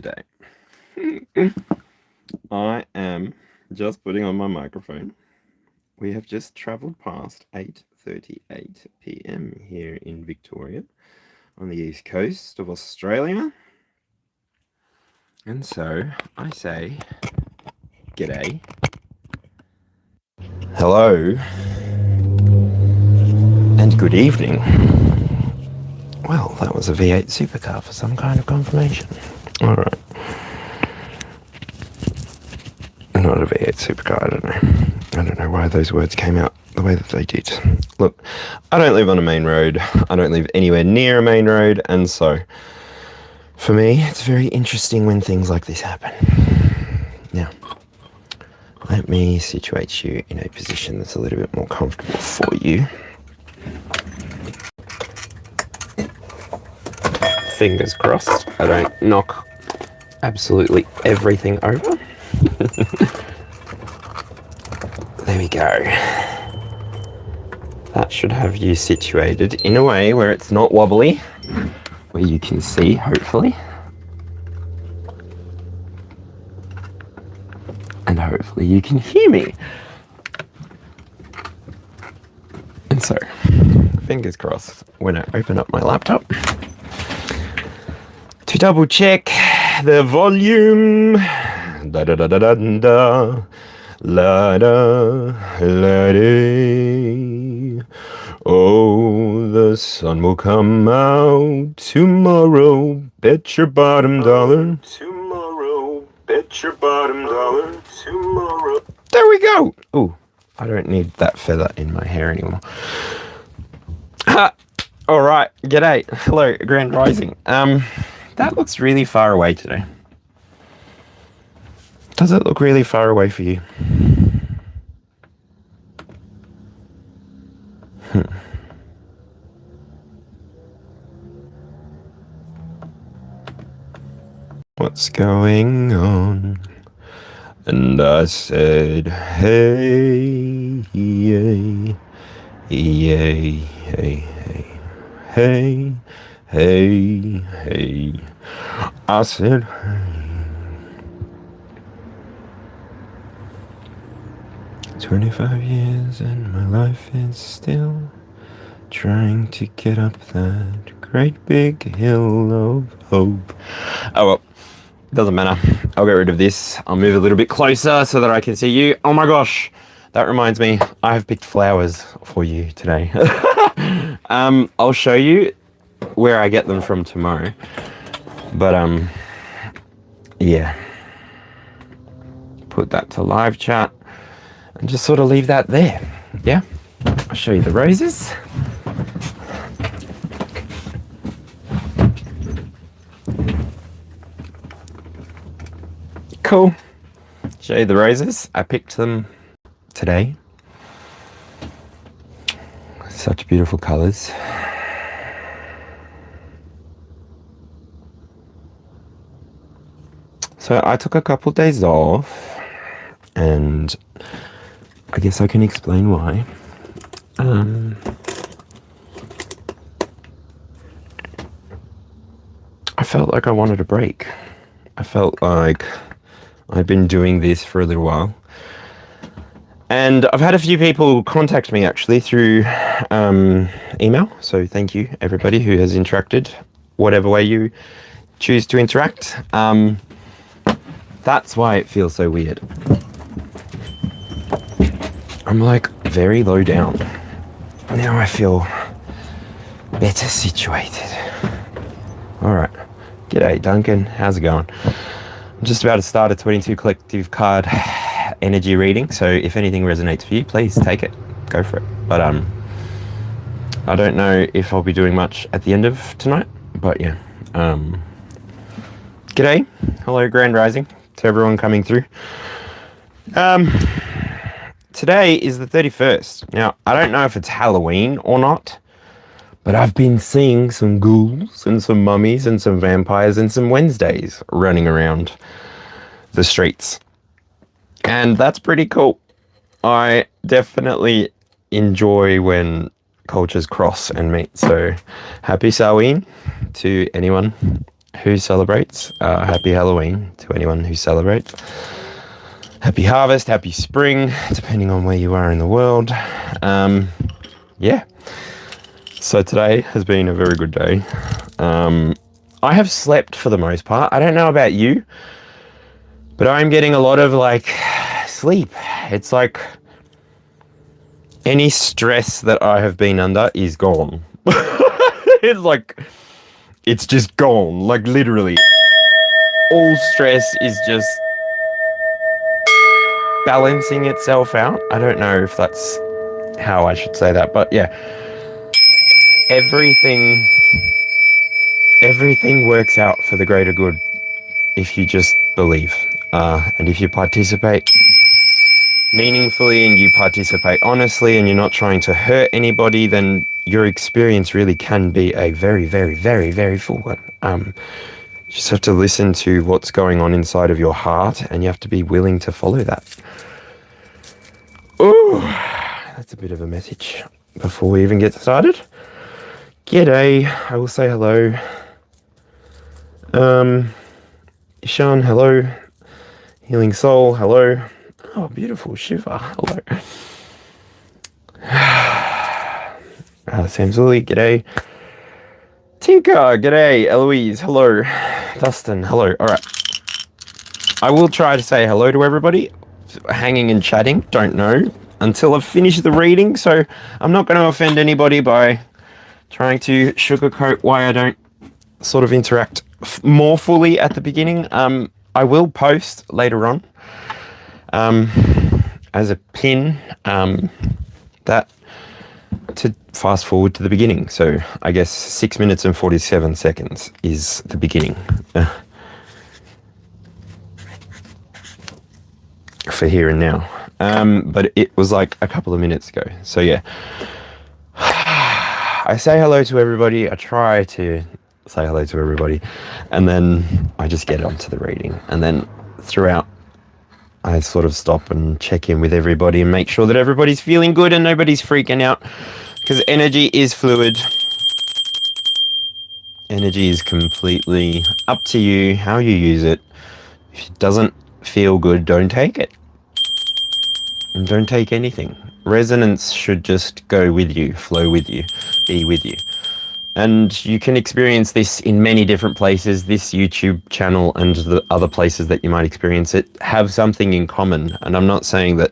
Today. I am just putting on my microphone. We have just travelled past 8:38 p.m. here in Victoria on the east coast of Australia. And so I say, g'day, hello, and good evening. Well, that was a V8 supercar for some kind of confirmation. Alright. Not a V8 supercar, I don't know why those words came out the way that they did. Look, I don't live on a main road. I don't live anywhere near a main road, and so for me, it's very interesting when things like this happen. Now, let me situate you in a position that's a little bit more comfortable for you. Fingers crossed I don't knock absolutely everything over. There we go. That should have you situated in a way where it's not wobbly, where you can see, hopefully. And hopefully you can hear me. And so, fingers crossed, when I open up my laptop, to double check the volume. Da da da da da da. La da la dee. Oh, the sun will come out tomorrow. Bet your bottom dollar. Tomorrow. Bet your bottom dollar. Tomorrow. There we go. Ooh, I don't need that feather in my hair anymore. Ha! All right. G'day. Hello, Grand Rising. That looks really far away today. Does it look really far away for you? What's going on? And I said, hey, yay, yay, hey, hey, hey, hey, hey. I said, hey. 25 years and my life is still trying to get up that great big hill of hope. Oh well, doesn't matter. I'll get rid of this. I'll move a little bit closer so that I can see you. Oh my gosh, that reminds me, I have picked flowers for you today. I'll show you where I get them from tomorrow. But yeah. Put that to live chat. And just sort of leave that there. Yeah? I'll show you the roses. Cool. Show you the roses. I picked them today. Such beautiful colours. So I took a couple days off, and I guess I can explain why. I felt like I wanted a break. I felt like I've been doing this for a little while. And I've had a few people contact me actually through email. So thank you everybody who has interacted, whatever way you choose to interact. That's why it feels so weird. I'm like very low down. Now I feel better situated. All right. G'day, Duncan. How's it going? I'm just about to start a 22 collective card energy reading. So if anything resonates for you, please take it. Go for it. But I don't know if I'll be doing much at the end of tonight. But yeah. G'day. Hello, Grand Rising to everyone coming through. Today is the 31st. Now, I don't know if it's Halloween or not, but I've been seeing some ghouls and some mummies and some vampires and some Wednesdays running around the streets. And that's pretty cool. I definitely enjoy when cultures cross and meet. So happy Samhain to anyone who celebrates. Happy Halloween to anyone who celebrates. Happy harvest, happy spring, depending on where you are in the world. Yeah. So today has been a very good day. I have slept for the most part. I don't know about you, but I'm getting a lot of like sleep. It's like any stress that I have been under is gone. It's like, it's just gone. Like literally, all stress is just balancing itself out. I don't know if that's how I should say that, but yeah, everything works out for the greater good if you just believe, and if you participate meaningfully and you participate honestly and you're not trying to hurt anybody, then your experience really can be a very, very, very, very full one. You just have to listen to what's going on inside of your heart, and you have to be willing to follow that. Ooh, that's a bit of a message before we even get started. G'day, I will say hello. Ishan, hello. Healing Soul, hello. Oh, beautiful Shiva, hello. Sam Zully, g'day. Tika, g'day. Eloise, hello. Dustin, hello. All right. I will try to say hello to everybody. Hanging and chatting, don't know until I've finished the reading, so I'm not going to offend anybody by trying to sugarcoat why I don't sort of interact more fully at the beginning. I will post later on as a pin that to fast forward to the beginning. So I guess 6 minutes and 47 seconds is the beginning for here and now. But it was like a couple of minutes ago. So yeah, I say hello to everybody. I try to say hello to everybody, and then I just get onto the reading, and then throughout I sort of stop and check in with everybody and make sure that everybody's feeling good and nobody's freaking out, because energy is fluid. Energy is completely up to you how you use it. If it doesn't feel good, don't take it. And don't take anything. Resonance should just go with you, flow with you, be with you. And you can experience this in many different places. This YouTube channel and the other places that you might experience it have something in common. And I'm not saying that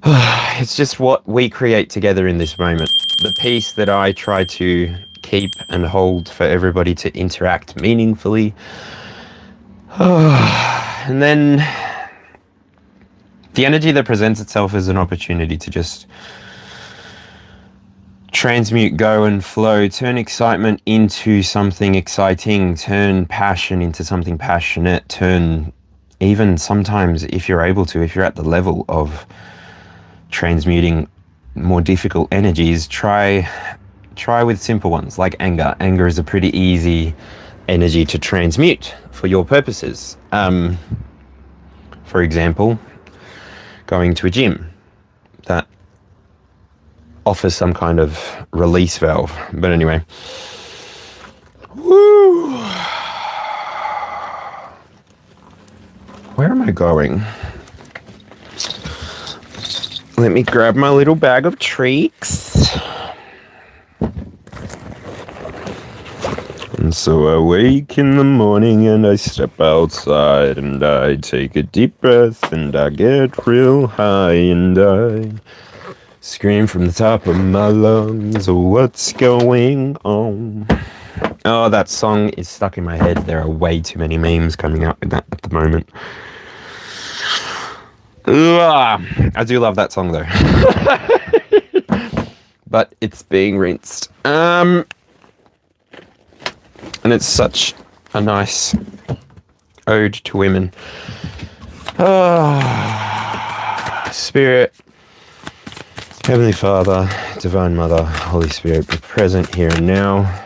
it's just what we create together in this moment. The peace that I try to keep and hold for everybody to interact meaningfully. And then the energy that presents itself as an opportunity to just transmute, go and flow, turn excitement into something exciting, turn passion into something passionate, turn even sometimes, if you're able to, if you're at the level of transmuting more difficult energies, try with simple ones like anger. Anger is a pretty easy energy to transmute for your purposes. For example, going to a gym that offers some kind of release valve. But anyway, woo. Where am I going? Let me grab my little bag of treats. And so I wake in the morning and I step outside and I take a deep breath and I get real high and I scream from the top of my lungs, what's going on? Oh, that song is stuck in my head. There are way too many memes coming out with that at the moment. Ugh, I do love that song though. But it's being rinsed. And it's such a nice ode to women. Spirit, Heavenly Father, Divine Mother, Holy Spirit, be present here and now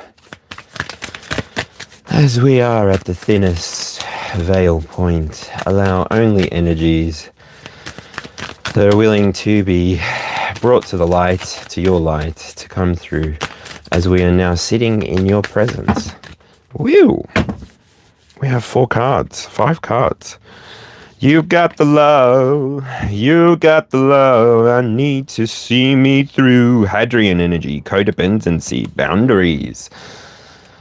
as we are at the thinnest veil point. Allow only energies that are willing to be brought to the light, to your light, to come through as we are now sitting in your presence. Whew! We have 4 cards, 5 cards. You got the love, you got the love, I need to see me through. Hadrian energy, codependency, boundaries.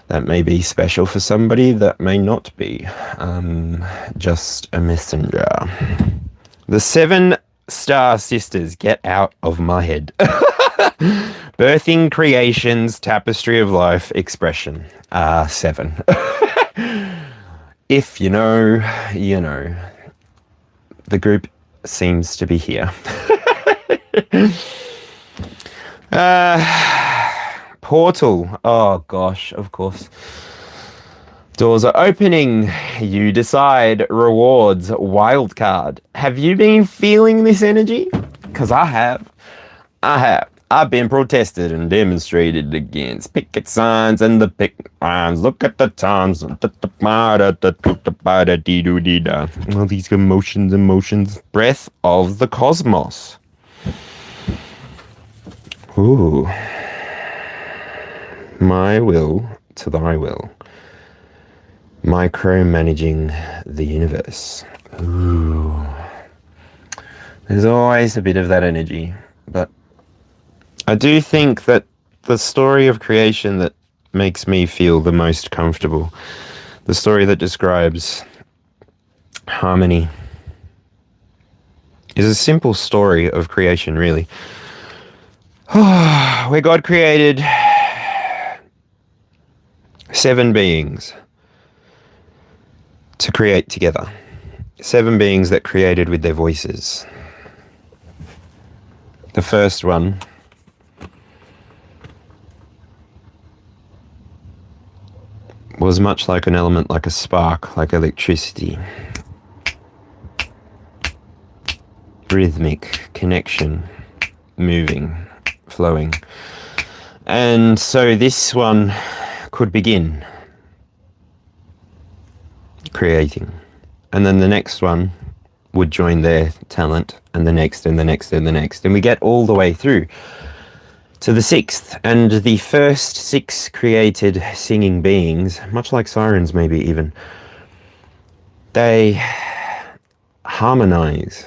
That may be special for somebody, that may not be. Just a messenger. The 7 star sisters, get out of my head. Birthing, creations, tapestry of life, expression. 7. If you know, you know. The group seems to be here. Portal. Oh gosh, of course. Doors are opening. You decide. Rewards. Wildcard. Have you been feeling this energy? Because I have. I've been protested and demonstrated against picket signs and the picket lines. Look at the times. All these emotions. Breath of the cosmos. Ooh. My will to thy will. Micromanaging the universe. Ooh. There's always a bit of that energy, but I do think that the story of creation that makes me feel the most comfortable, the story that describes harmony, is a simple story of creation, really. Where God created 7 beings to create together. 7 beings that created with their voices. The first one was much like an element, like a spark, like electricity. Rhythmic, connection, moving, flowing. And so this one could begin creating. And then the next one would join their talent, and the next, and the next, and the next. And we get all the way through to the 6th, and the first 6 created singing beings, much like sirens maybe even, they harmonize,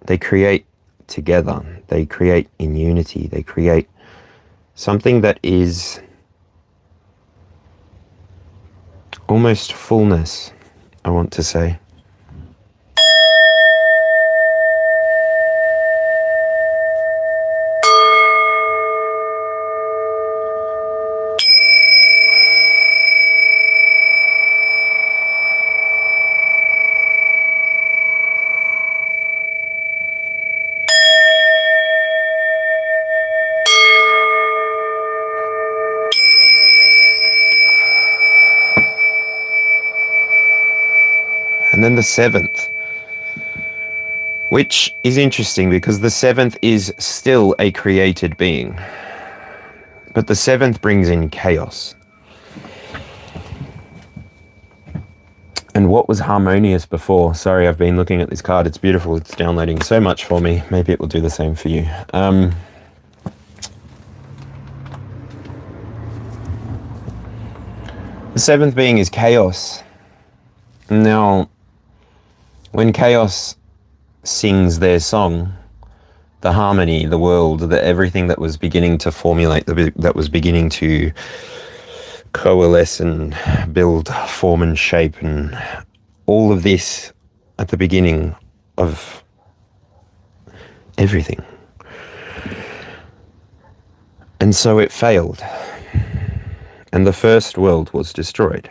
they create together, they create in unity, they create something that is almost fullness, I want to say. And then the 7th, which is interesting because the 7th is still a created being. But the 7th brings in chaos. And what was harmonious before? Sorry, I've been looking at this card. It's beautiful. It's downloading so much for me. Maybe it will do the same for you. The 7th being is chaos. Now, when chaos sings their song, the harmony, the world, everything that was beginning to formulate, that was beginning to coalesce and build form and shape, and all of this at the beginning of everything. And so it failed, and the first world was destroyed.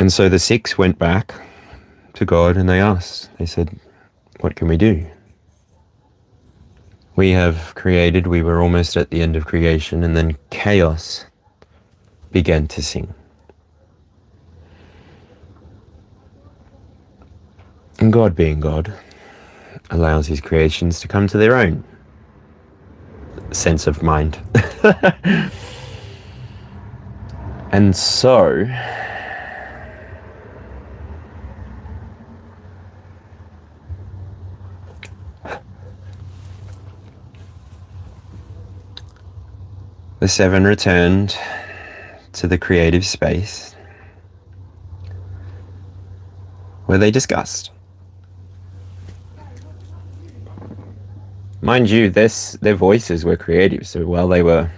And so the 6 went back to God and they asked, they said, what can we do? We have created, we were almost at the end of creation, and then chaos began to sing. And God, being God, allows his creations to come to their own sense of mind. And so the 7 returned to the creative space where they discussed. Mind you, their voices were creative, so while they were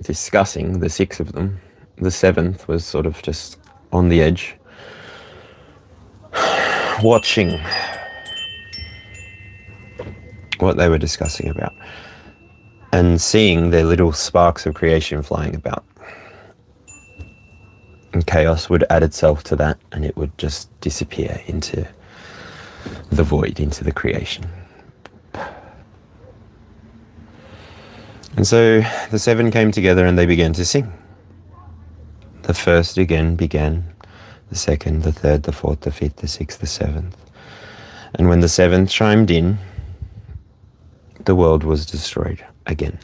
discussing, the 6 of them, the 7th was sort of just on the edge, watching what they were discussing about and seeing their little sparks of creation flying about. And chaos would add itself to that, and it would just disappear into the void, into the creation. And so the 7 came together and they began to sing. The first again began, the second, the third, the fourth, the fifth, the sixth, the 7th. And when the 7th chimed in, the world was destroyed again.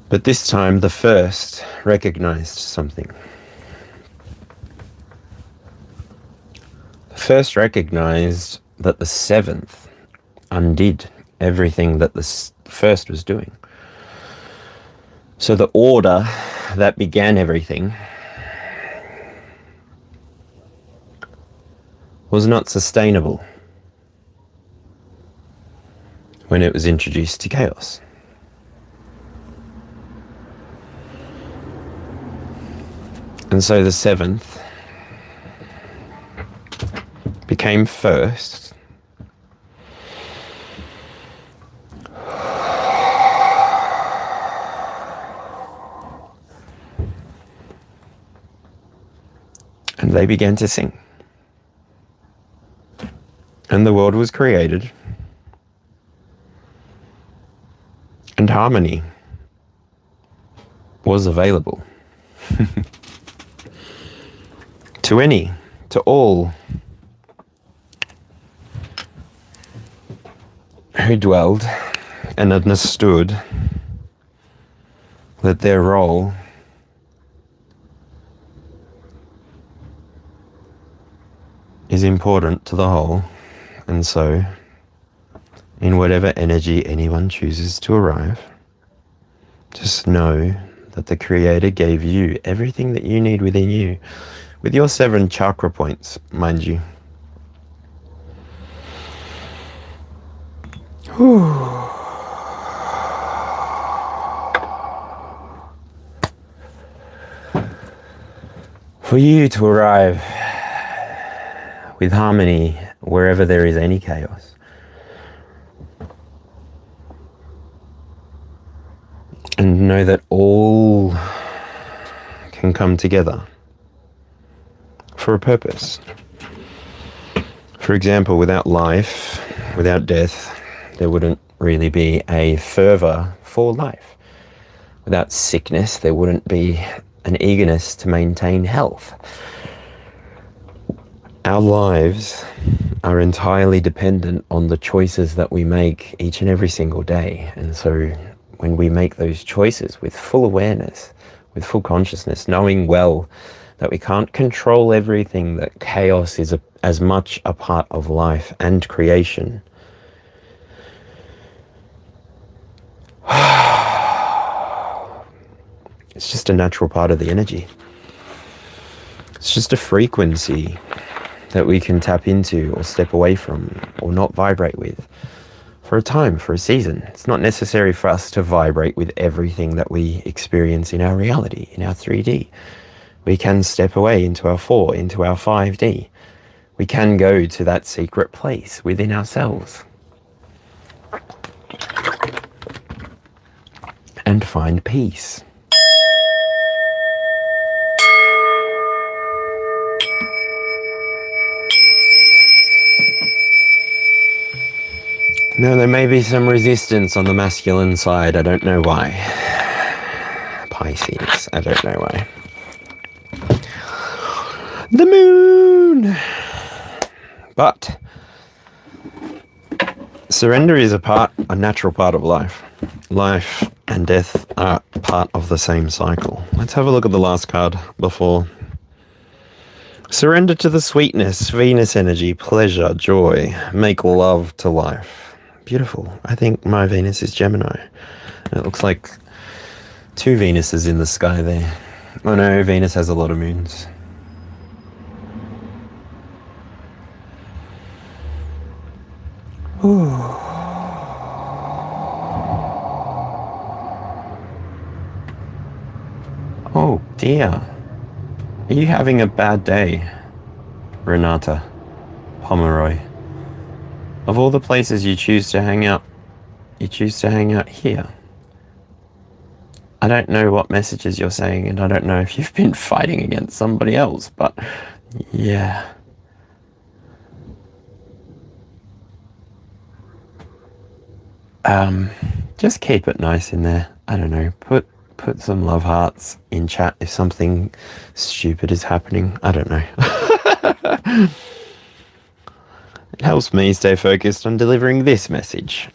But this time the first recognized something. The first recognized that the 7th undid everything that the first was doing. So the order that began everything was not sustainable when it was introduced to chaos. And so the 7th became first. And they began to sing. And the world was created. And harmony was available. To all who dwelled and understood that their role is important to the whole, and so in whatever energy anyone chooses to arrive, just know that the Creator gave you everything that you need within you, with your 7 chakra points, mind you. For you to arrive with harmony wherever there is any chaos. And know that all can come together for a purpose. For example, without life, without death, there wouldn't really be a fervor for life. Without sickness, there wouldn't be an eagerness to maintain health. Our lives are entirely dependent on the choices that we make each and every single day. And so when we make those choices with full awareness, with full consciousness, knowing well that we can't control everything, that chaos is as much a part of life and creation. It's just a natural part of the energy. It's just a frequency that we can tap into or step away from or not vibrate with for a time, for a season. It's not necessary for us to vibrate with everything that we experience in our reality, in our 3D. We can step away into our 4, into our 5D. We can go to that secret place within ourselves and find peace. Now, there may be some resistance on the masculine side. I don't know why. Pisces, I don't know why. The moon! But surrender is a natural part of life. Life and death are part of the same cycle. Let's have a look at the last card before. Surrender to the sweetness, Venus energy, pleasure, joy, make love to life. Beautiful. I think my Venus is Gemini. It looks like 2 Venuses in the sky there. Oh no, Venus has a lot of moons. Ooh. Oh dear. Are you having a bad day, Renata Pomeroy? Of all the places you choose to hang out, you choose to hang out here. I don't know what messages you're saying, and I don't know if you've been fighting against somebody else, but yeah. Just keep it nice in there. I don't know. Put some love hearts in chat if something stupid is happening. I don't know. It helps me stay focused on delivering this message.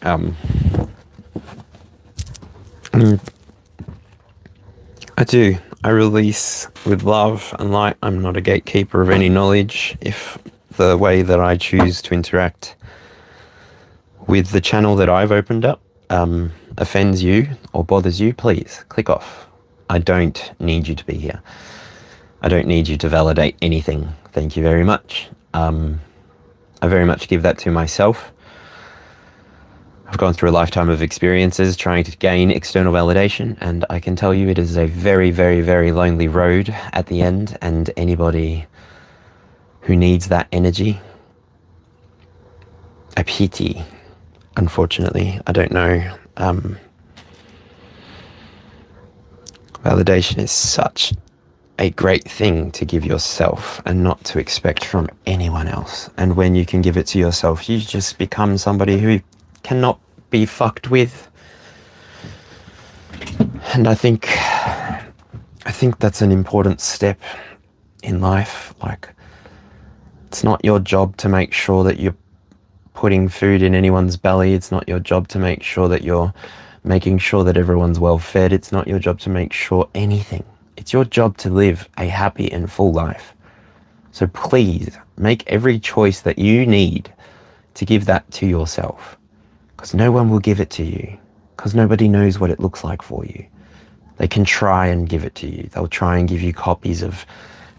I do. I release with love and light. I'm not a gatekeeper of any knowledge. If the way that I choose to interact with the channel that I've opened up offends you or bothers you, please click off. I don't need you to be here. I don't need you to validate anything. Thank you very much. I very much give that to myself. I've gone through a lifetime of experiences trying to gain external validation, and I can tell you it is a very, very, very lonely road at the end, and anybody who needs that energy, I pity. Unfortunately, I don't know. Validation is such a great thing to give yourself and not to expect from anyone else. And when you can give it to yourself, you just become somebody who cannot be fucked with. And I think that's an important step in life. Like, it's not your job to make sure that you're putting food in anyone's belly. It's not your job to make sure that you're making sure that everyone's well fed. It's not your job to make sure anything. It's your job to live a happy and full life. So please make every choice that you need to give that to yourself, because no one will give it to you, because nobody knows what it looks like for you. They can try and give it to you. They'll try and give you copies of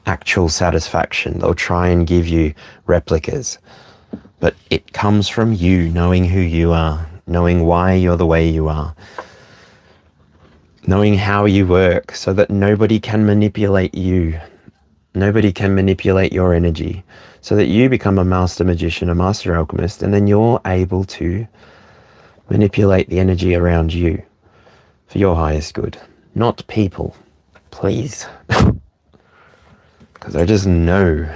actual satisfaction. They'll try and give you replicas. But it comes from you knowing who you are, knowing why you're the way you are, knowing how you work, so that nobody can manipulate you. Nobody can manipulate your energy, so that you become a master magician, a master alchemist, and then you're able to manipulate the energy around you for your highest good, not people, please. Because I just know.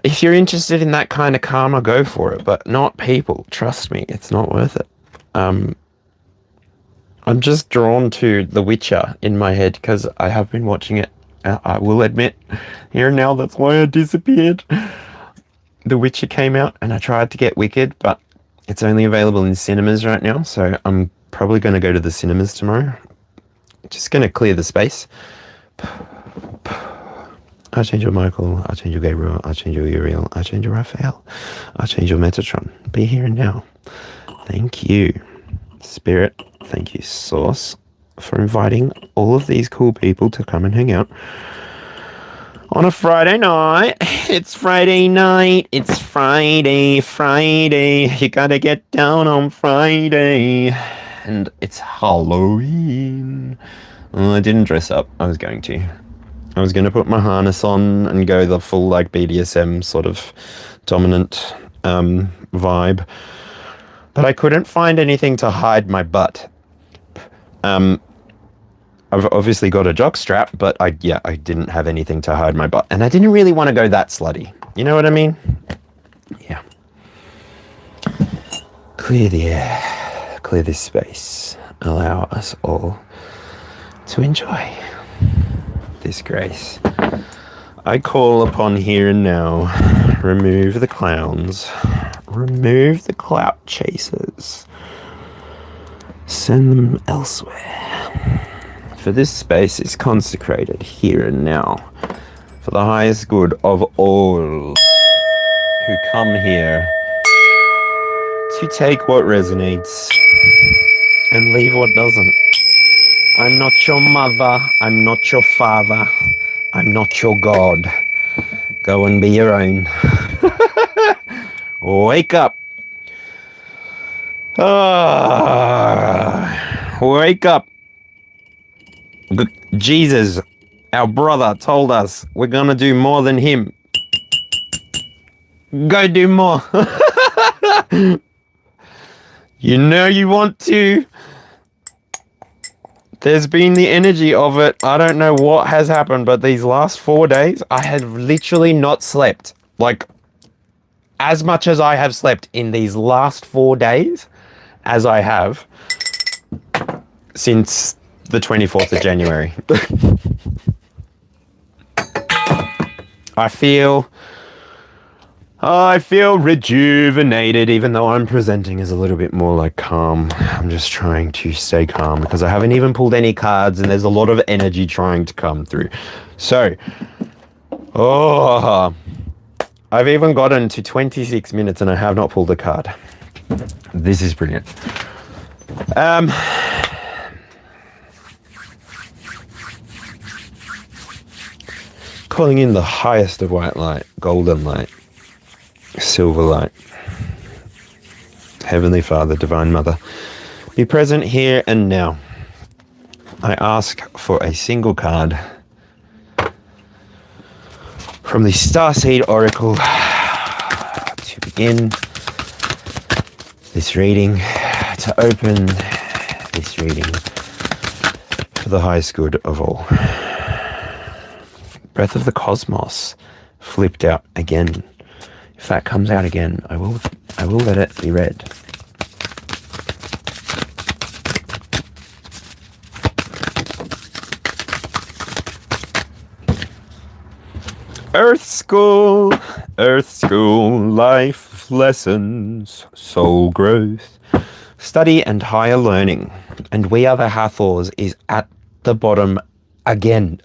If you're interested in that kind of karma, go for it, but not people. Trust me, it's not worth it. I'm just drawn to The Witcher in my head because I have been watching it. I will admit, here and now, that's why I disappeared. The Witcher came out and I tried to get Wicked, but it's only available in cinemas right now, so I'm probably going to go to the cinemas tomorrow. Just going to clear the space. Archangel Michael, Archangel Gabriel, Archangel Uriel, Archangel Raphael, Archangel Metatron, be here and now. Thank you, Spirit. Thank you, Source, for inviting all of these cool people to come and hang out on a Friday night. It's Friday night. It's Friday. You gotta get down on Friday. And it's Halloween. I didn't dress up. I was going to put my harness on and go the full like BDSM sort of dominant vibe. But I couldn't find anything to hide my butt. I've obviously got a jock strap, but I didn't have anything to hide my butt. And I didn't really want to go that slutty. You know what I mean? Yeah. Clear the air. Clear this space. Allow us all to enjoy this grace. I call upon here and now. Remove the clowns. Remove the clout chasers. Send them elsewhere. For this space is consecrated here and now for the highest good of all who come here to take what resonates and leave what doesn't. I'm not your mother. I'm not your father. I'm not your God. Go and be your own. Wake up. Wake up. Jesus, our brother, told us we're going to do more than him. Go do more. You know you want to. There's been the energy of it. I don't know what has happened, but these last 4 days, I have literally not slept. Like, as much as I have slept in these last 4 days, as I have since the 24th of January. I feel rejuvenated, even though I'm presenting as a little bit more like calm. I'm just trying to stay calm because I haven't even pulled any cards and there's a lot of energy trying to come through. So, I've even gotten to 26 minutes and I have not pulled a card. This is brilliant. Calling in the highest of white light, golden light, silver light, Heavenly Father, Divine Mother, be present here and now. I ask for a single card from the Starseed Oracle to begin this reading, to open this reading for the highest good of all. Breath of the Cosmos flipped out again. If that comes out again, I will let it be read. Earth School, life lessons, soul growth, study and higher learning. And We Are the Hathors is at the bottom again.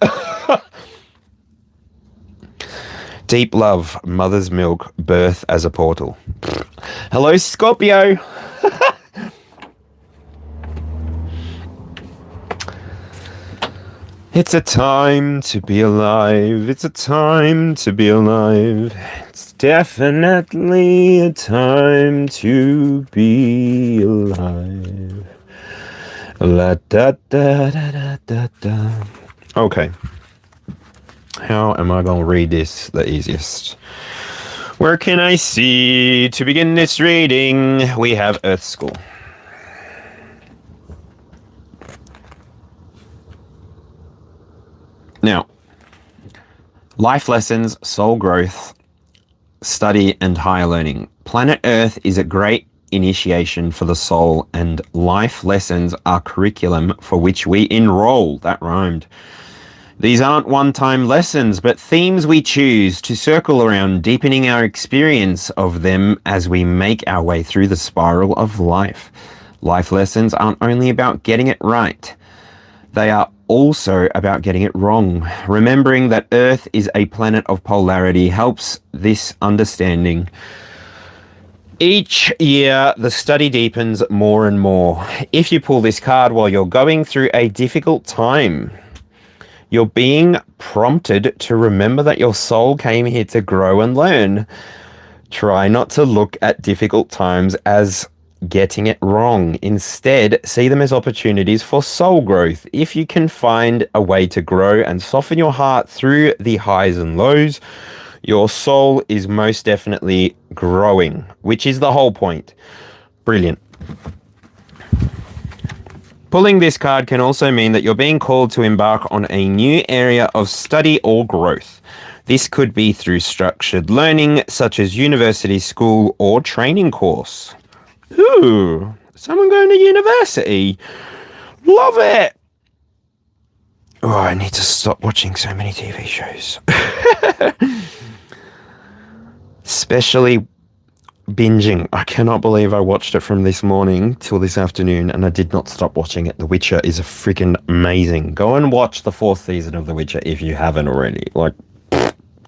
Deep love, mother's milk, birth as a portal. Hello, Scorpio. It's a time to be alive. It's a time to be alive. It's definitely a time to be alive. La da da da da da da. Okay. How am I going to read this the easiest? Where can I see? To begin this reading, we have Earth School. Now, life lessons, soul growth, study, and higher learning. Planet Earth is a great initiation for the soul, and life lessons are curriculum for which we enroll. That rhymed. These aren't one-time lessons, but themes we choose to circle around, deepening our experience of them as we make our way through the spiral of life. Life lessons aren't only about getting it right. They are also about getting it wrong. Remembering that Earth is a planet of polarity helps this understanding. Each year, the study deepens more and more. If you pull this card while you're going through a difficult time, you're being prompted to remember that your soul came here to grow and learn. Try not to look at difficult times as getting it wrong. Instead, see them as opportunities for soul growth. If you can find a way to grow and soften your heart through the highs and lows, your soul is most definitely growing, which is the whole point. Brilliant. Pulling this card can also mean that you're being called to embark on a new area of study or growth. This could be through structured learning, such as university, school, or training course. Ooh, someone going to university. Love it. Oh, I need to stop watching so many TV shows. Especially binging. I cannot believe I watched it from this morning till this afternoon and I did not stop watching it. The Witcher is freaking amazing. Go and watch the 4th season of The Witcher if you haven't already. Like,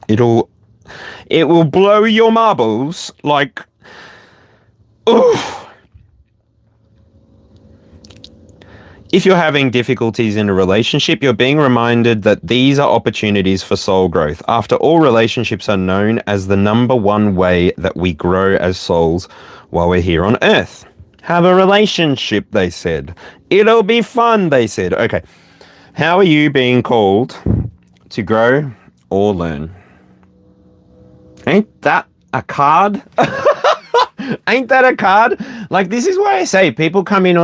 it will blow your marbles. Like, oof. If you're having difficulties in a relationship, you're being reminded that these are opportunities for soul growth. After all, relationships are known as the number one way that we grow as souls while we're here on Earth. Have a relationship, they said. It'll be fun, they said. Okay. How are you being called to grow or learn? Ain't that a card? Ain't that a card? Like, this is why I say people come in.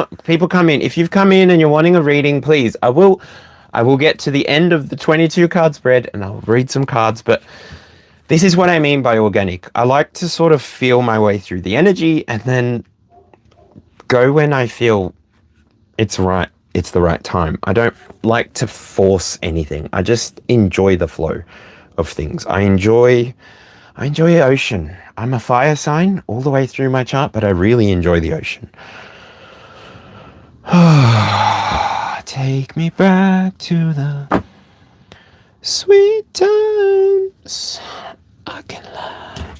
If you've come in and you're wanting a reading, please, I will get to the end of the 22 card spread and I'll read some cards, but this is what I mean by organic. I like to sort of feel my way through the energy and then go when I feel it's right. It's the right time. I don't like to force anything. I just enjoy the flow of things. I enjoy ocean. I'm a fire sign all the way through my chart, but I really enjoy the ocean. Take me back to the sweet times. I can lie.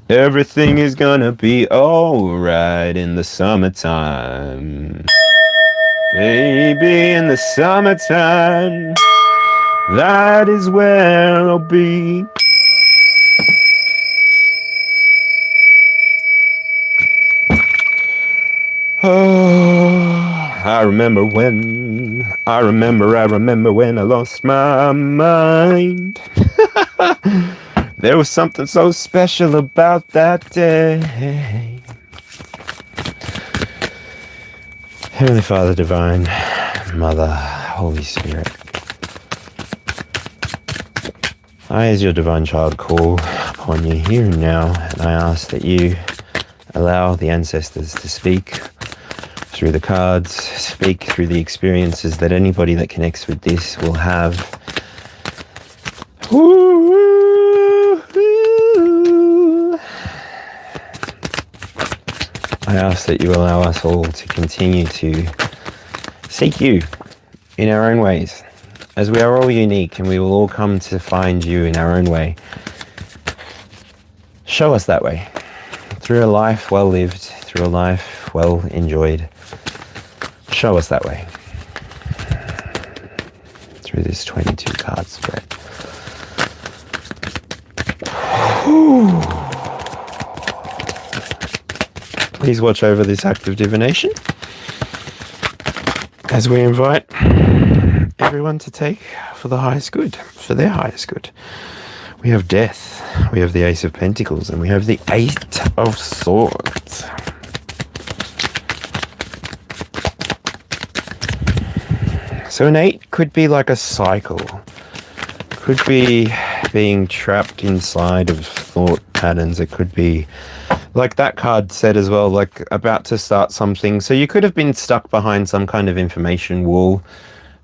Everything is gonna be alright in the summertime. Baby, in the summertime, that is where I'll be. Oh, I remember when I lost my mind. There was something so special about that day. Heavenly Father, Divine Mother, Holy Spirit, I, as your divine child, call upon you here and now, and I ask that you allow the ancestors to speak through the cards, speak through the experiences that anybody that connects with this will have. I ask that you allow us all to continue to seek you in our own ways, as we are all unique and we will all come to find you in our own way. Show us that way, through a life well lived, through a life well enjoyed. Show us that way, through this 22 card spread. Please watch over this act of divination as we invite everyone to take for the highest good, for their highest good. We have death, we have the Ace of Pentacles, and we have the Eight of Swords. So an 8 could be like a cycle, could be being trapped inside of thought patterns. It could be, like that card said as well, like about to start something. So you could have been stuck behind some kind of information wall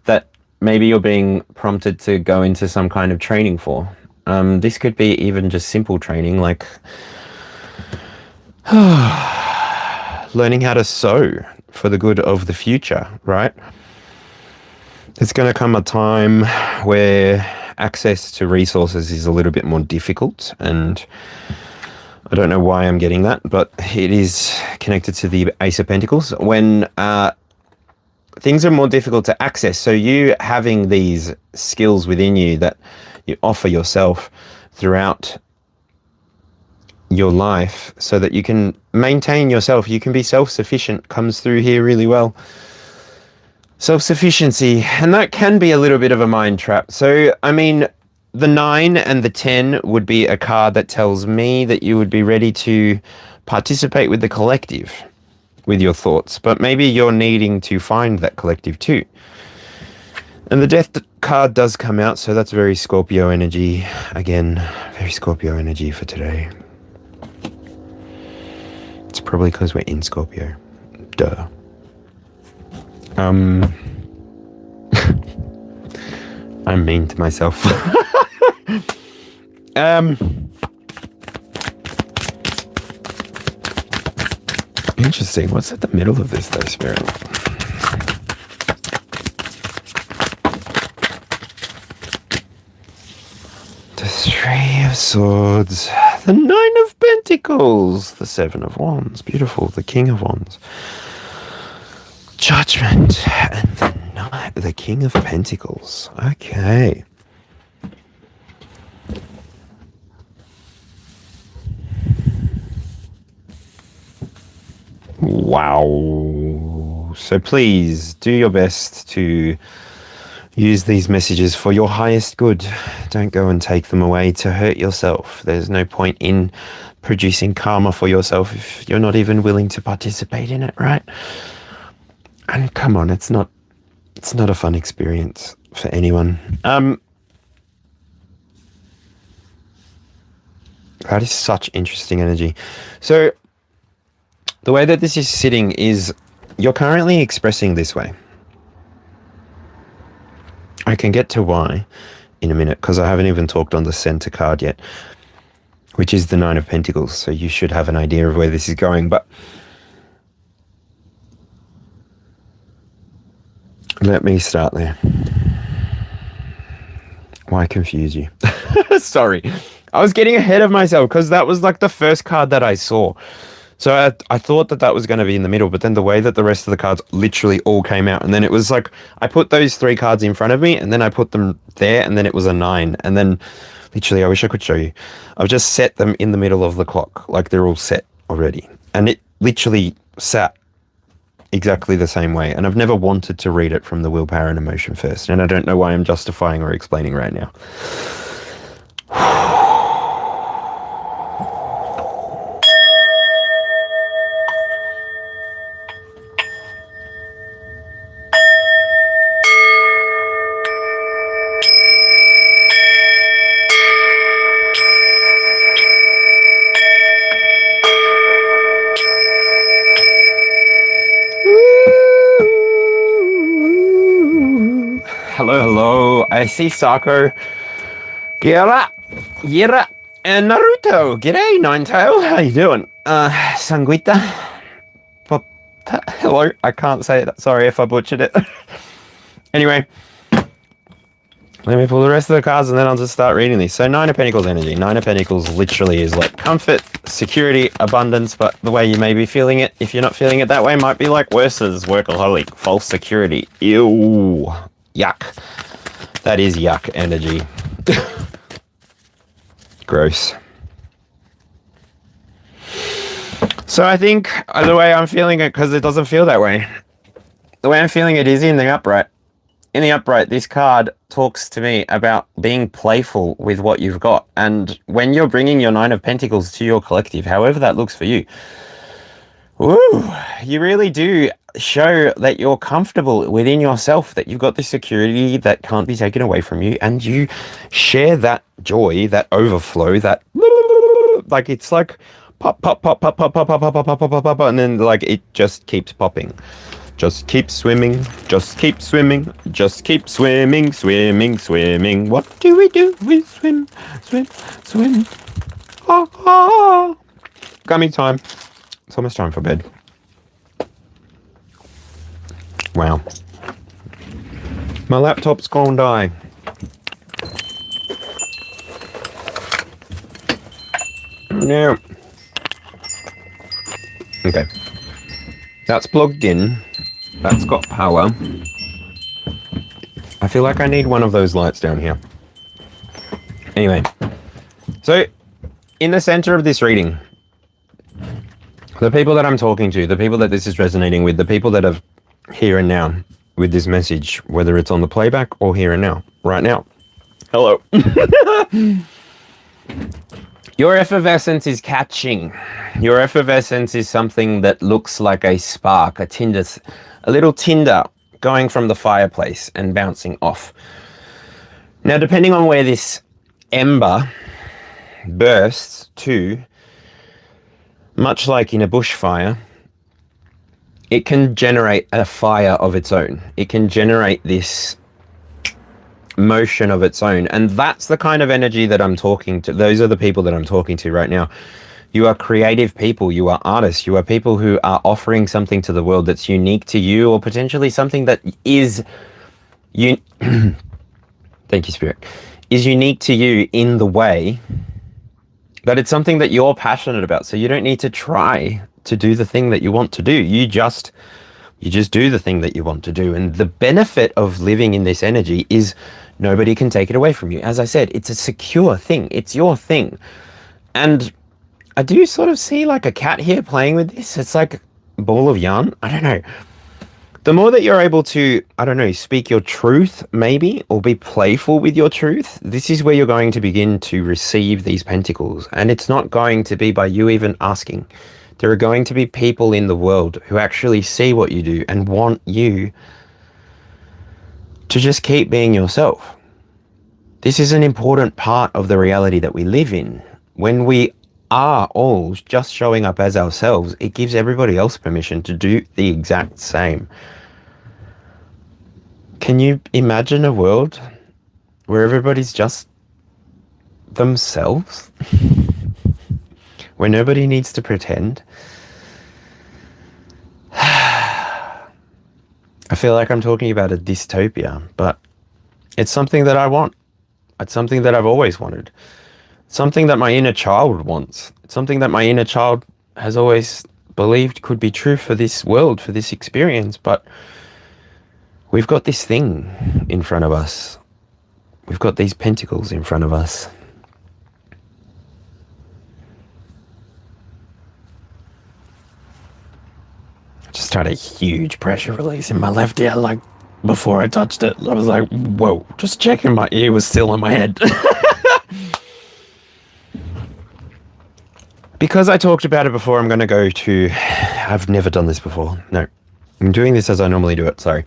that maybe you're being prompted to go into some kind of training for. This could be even just simple training, like learning how to sew for the good of the future, right? There's going to come a time where access to resources is a little bit more difficult, and I don't know why I'm getting that, but it is connected to the Ace of Pentacles. When things are more difficult to access, so you having these skills within you that you offer yourself throughout your life so that you can maintain yourself, you can be self-sufficient, comes through here really well. Self-sufficiency, and that can be a little bit of a mind trap. So, I mean, the 9 and the 10 would be a card that tells me that you would be ready to participate with the collective, with your thoughts, but maybe you're needing to find that collective too. And the Death card does come out, so that's very Scorpio energy. Again, very Scorpio energy for today. It's probably because we're in Scorpio. Duh. I'm mean to myself. Interesting. What's at the middle of this, though, Spirit? The Three of Swords, the Nine of Pentacles, the Seven of Wands. Beautiful. The King of Wands. Judgment and the King of Pentacles. Okay. Wow. So please do your best to use these messages for your highest good. Don't go and take them away to hurt yourself. There's no point in producing karma for yourself if you're not even willing to participate in it, right? And come on, it's not a fun experience for anyone. That is such interesting energy. So the way that this is sitting is you're currently expressing this way. I can get to why in a minute because I haven't even talked on the center card yet, which is the Nine of Pentacles. So you should have an idea of where this is going. But let me start there. Why confuse you? Sorry. I was getting ahead of myself because that was like the first card that I saw. So I thought that was going to be in the middle, but then the way that the rest of the cards literally all came out, and then it was like, I put those 3 cards in front of me, and then I put them there, and then it was a 9. And then literally, I wish I could show you. I've just set them in the middle of the clock, like they're all set already. And it literally sat exactly the same way. And I've never wanted to read it from the willpower and emotion first. And I don't know why I'm justifying or explaining right now. Hello. I see Sako, Gira, Yira, and Naruto. G'day, Ninetail. How you doing? Sanguita. Hello. I can't say it. Sorry if I butchered it. Anyway, let me pull the rest of the cards and then I'll just start reading these. So 9 of Pentacles energy. 9 of Pentacles literally is like comfort, security, abundance, but the way you may be feeling it, if you're not feeling it that way, might be like worse as workaholic, false security. Ew. Yuck. That is yuck energy. Gross. So I think the way I'm feeling it, because it doesn't feel that way, the way I'm feeling it is in the upright. In the upright, this card talks to me about being playful with what you've got. And when you're bringing your 9 of Pentacles to your collective, however that looks for you, woo, you really do show that you're comfortable within yourself, that you've got this security that can't be taken away from you, and you share that joy, that overflow, that like it's like pop, pop, pop, pop, pop, pop, pop, pop, pop, pop, pop, pop, and then like it just keeps popping. Just keep swimming, just keep swimming, just keep swimming, swimming, swimming. What do? We swim, swim, swim. Ah, ah. Gummy time. It's almost time for bed. Wow. My laptop's gonna die. No. Okay. That's plugged in. That's got power. I feel like I need one of those lights down here. Anyway. So, in the center of this reading, the people that I'm talking to, the people that this is resonating with, the people that are here and now with this message, whether it's on the playback or here and now, right now. Hello. Your effervescence is catching. Your effervescence is something that looks like a spark, a tinder, a little tinder going from the fireplace and bouncing off. Now, depending on where this ember bursts to, much like in a bushfire, it can generate a fire of its own. It can generate this motion of its own. And that's the kind of energy that I'm talking to. Those are the people that I'm talking to right now. You are creative people. You are artists. You are people who are offering something to the world that's unique to you, or potentially something that is thank you, Spirit, is unique to you in the way that it's something that you're passionate about. So you don't need to try to do the thing that you want to do. You just You just do the thing that you want to do. And the benefit of living in this energy is nobody can take it away from you. As I said, it's a secure thing. It's your thing. And I do sort of see like a cat here playing with this. It's like a ball of yarn. I don't know. The more that you're able to, I don't know, speak your truth maybe, or be playful with your truth, this is where you're going to begin to receive these pentacles. And it's not going to be by you even asking. There are going to be people in the world who actually see what you do and want you to just keep being yourself. This is an important part of the reality that we live in. When we are all just showing up as ourselves, it gives everybody else permission to do the exact same. Can you imagine a world where everybody's just themselves? Where nobody needs to pretend? I feel like I'm talking about a dystopia, but it's something that I want. It's something that I've always wanted. It's something that my inner child wants. It's something that my inner child has always believed could be true for this world, for this experience, but we've got this thing in front of us. We've got these pentacles in front of us. Just had a huge pressure release in my left ear, like before I touched it. I was like, whoa, just checking my ear was still in my head. Because I talked about it before, I'm going to go to... I've never done this before. No. I'm doing this as I normally do it, sorry.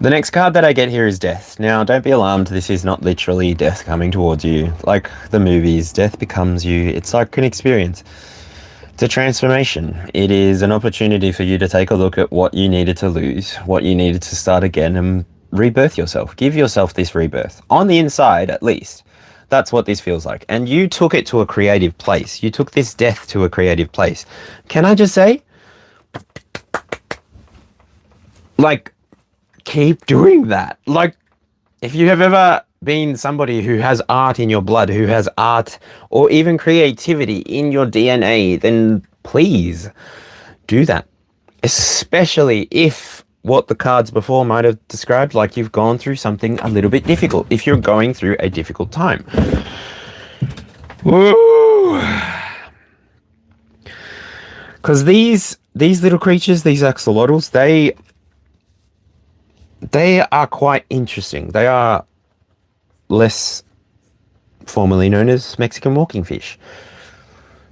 The next card that I get here is Death. Now, don't be alarmed, this is not literally death coming towards you. Like the movies, death becomes you. It's like an experience. It's a transformation. It is an opportunity for you to take a look at what you needed to lose, what you needed to start again, and rebirth yourself. Give yourself this rebirth. On the inside, at least. That's what this feels like. And you took it to a creative place. You took this death to a creative place. Can I just say? Like, keep doing that. Like, if you have ever been somebody who has art in your blood, who has art or even creativity in your DNA, then please do that. Especially if what the cards before might have described, like you've gone through something a little bit difficult, if you're going through a difficult time. Woo! Because these little creatures, these axolotls, they are quite interesting. They are less formerly known as Mexican walking fish.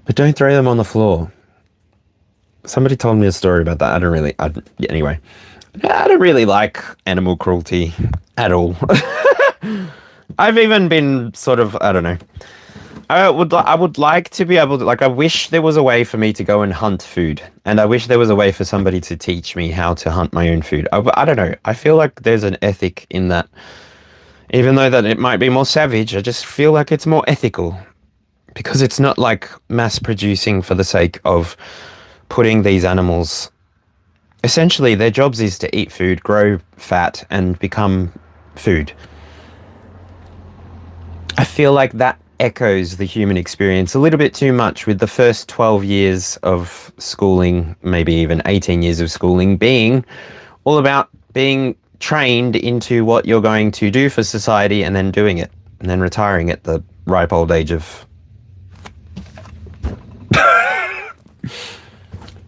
But don't throw them on the floor. Somebody told me a story about that. Anyway, I don't really like animal cruelty at all. I've even been sort of, I don't know. I would like to be able to, like, I wish there was a way for me to go and hunt food. And I wish there was a way for somebody to teach me how to hunt my own food. I don't know. I feel like there's an ethic in that. Even though that it might be more savage, I just feel like it's more ethical. Because it's not like mass producing for the sake of putting these animals... Essentially, their jobs is to eat food, grow fat, and become food. I feel like that echoes the human experience a little bit too much, with the first 12 years of schooling, maybe even 18 years of schooling, being all about being trained into what you're going to do for society and then doing it, and then retiring at the ripe old age of...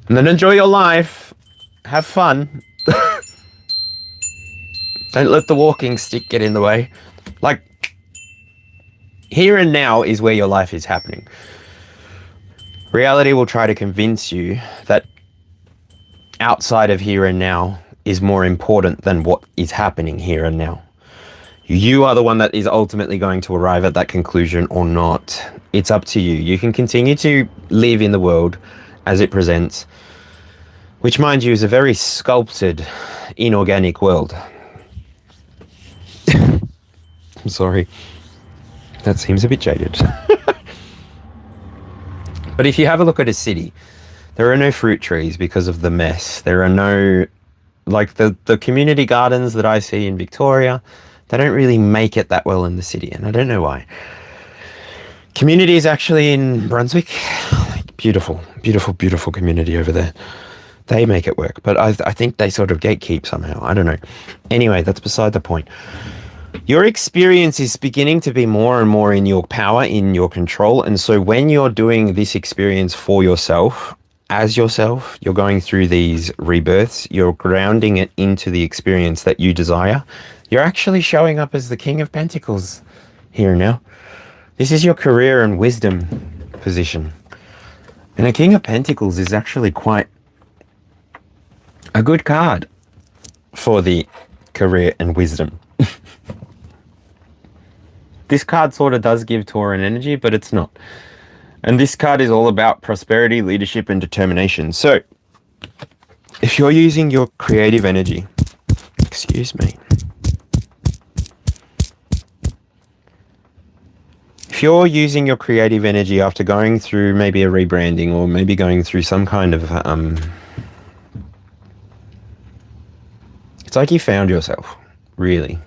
And then enjoy your life. Have fun. Don't let the walking stick get in the way. Like, here and now is where your life is happening. Reality will try to convince you that outside of here and now is more important than what is happening here and now. You are the one that is ultimately going to arrive at that conclusion or not. It's up to you. You can continue to live in the world as it presents, which, mind you, is a very sculpted, inorganic world. I'm sorry. That seems a bit jaded. But if you have a look at a city, there are no fruit trees because of the mess. There are no... Like, the community gardens that I see in Victoria, they don't really make it that well in the city, and I don't know why. Community is actually in Brunswick. Beautiful, beautiful, beautiful community over there. They make it work, but I think they sort of gatekeep somehow. I don't know. Anyway, that's beside the point. Your experience is beginning to be more and more in your power, in your control. And so when you're doing this experience for yourself, as yourself, you're going through these rebirths, you're grounding it into the experience that you desire. You're actually showing up as the King of Pentacles here now. This is your career and wisdom position. And a King of Pentacles is actually quite a good card for the career and wisdom. This card sort of does give Tauran energy, but it's not. And this card is all about prosperity, leadership, and determination. So, if you're using your creative energy, excuse me. If you're using your creative energy after going through maybe a rebranding or maybe going through some kind of, it's like you found yourself, really.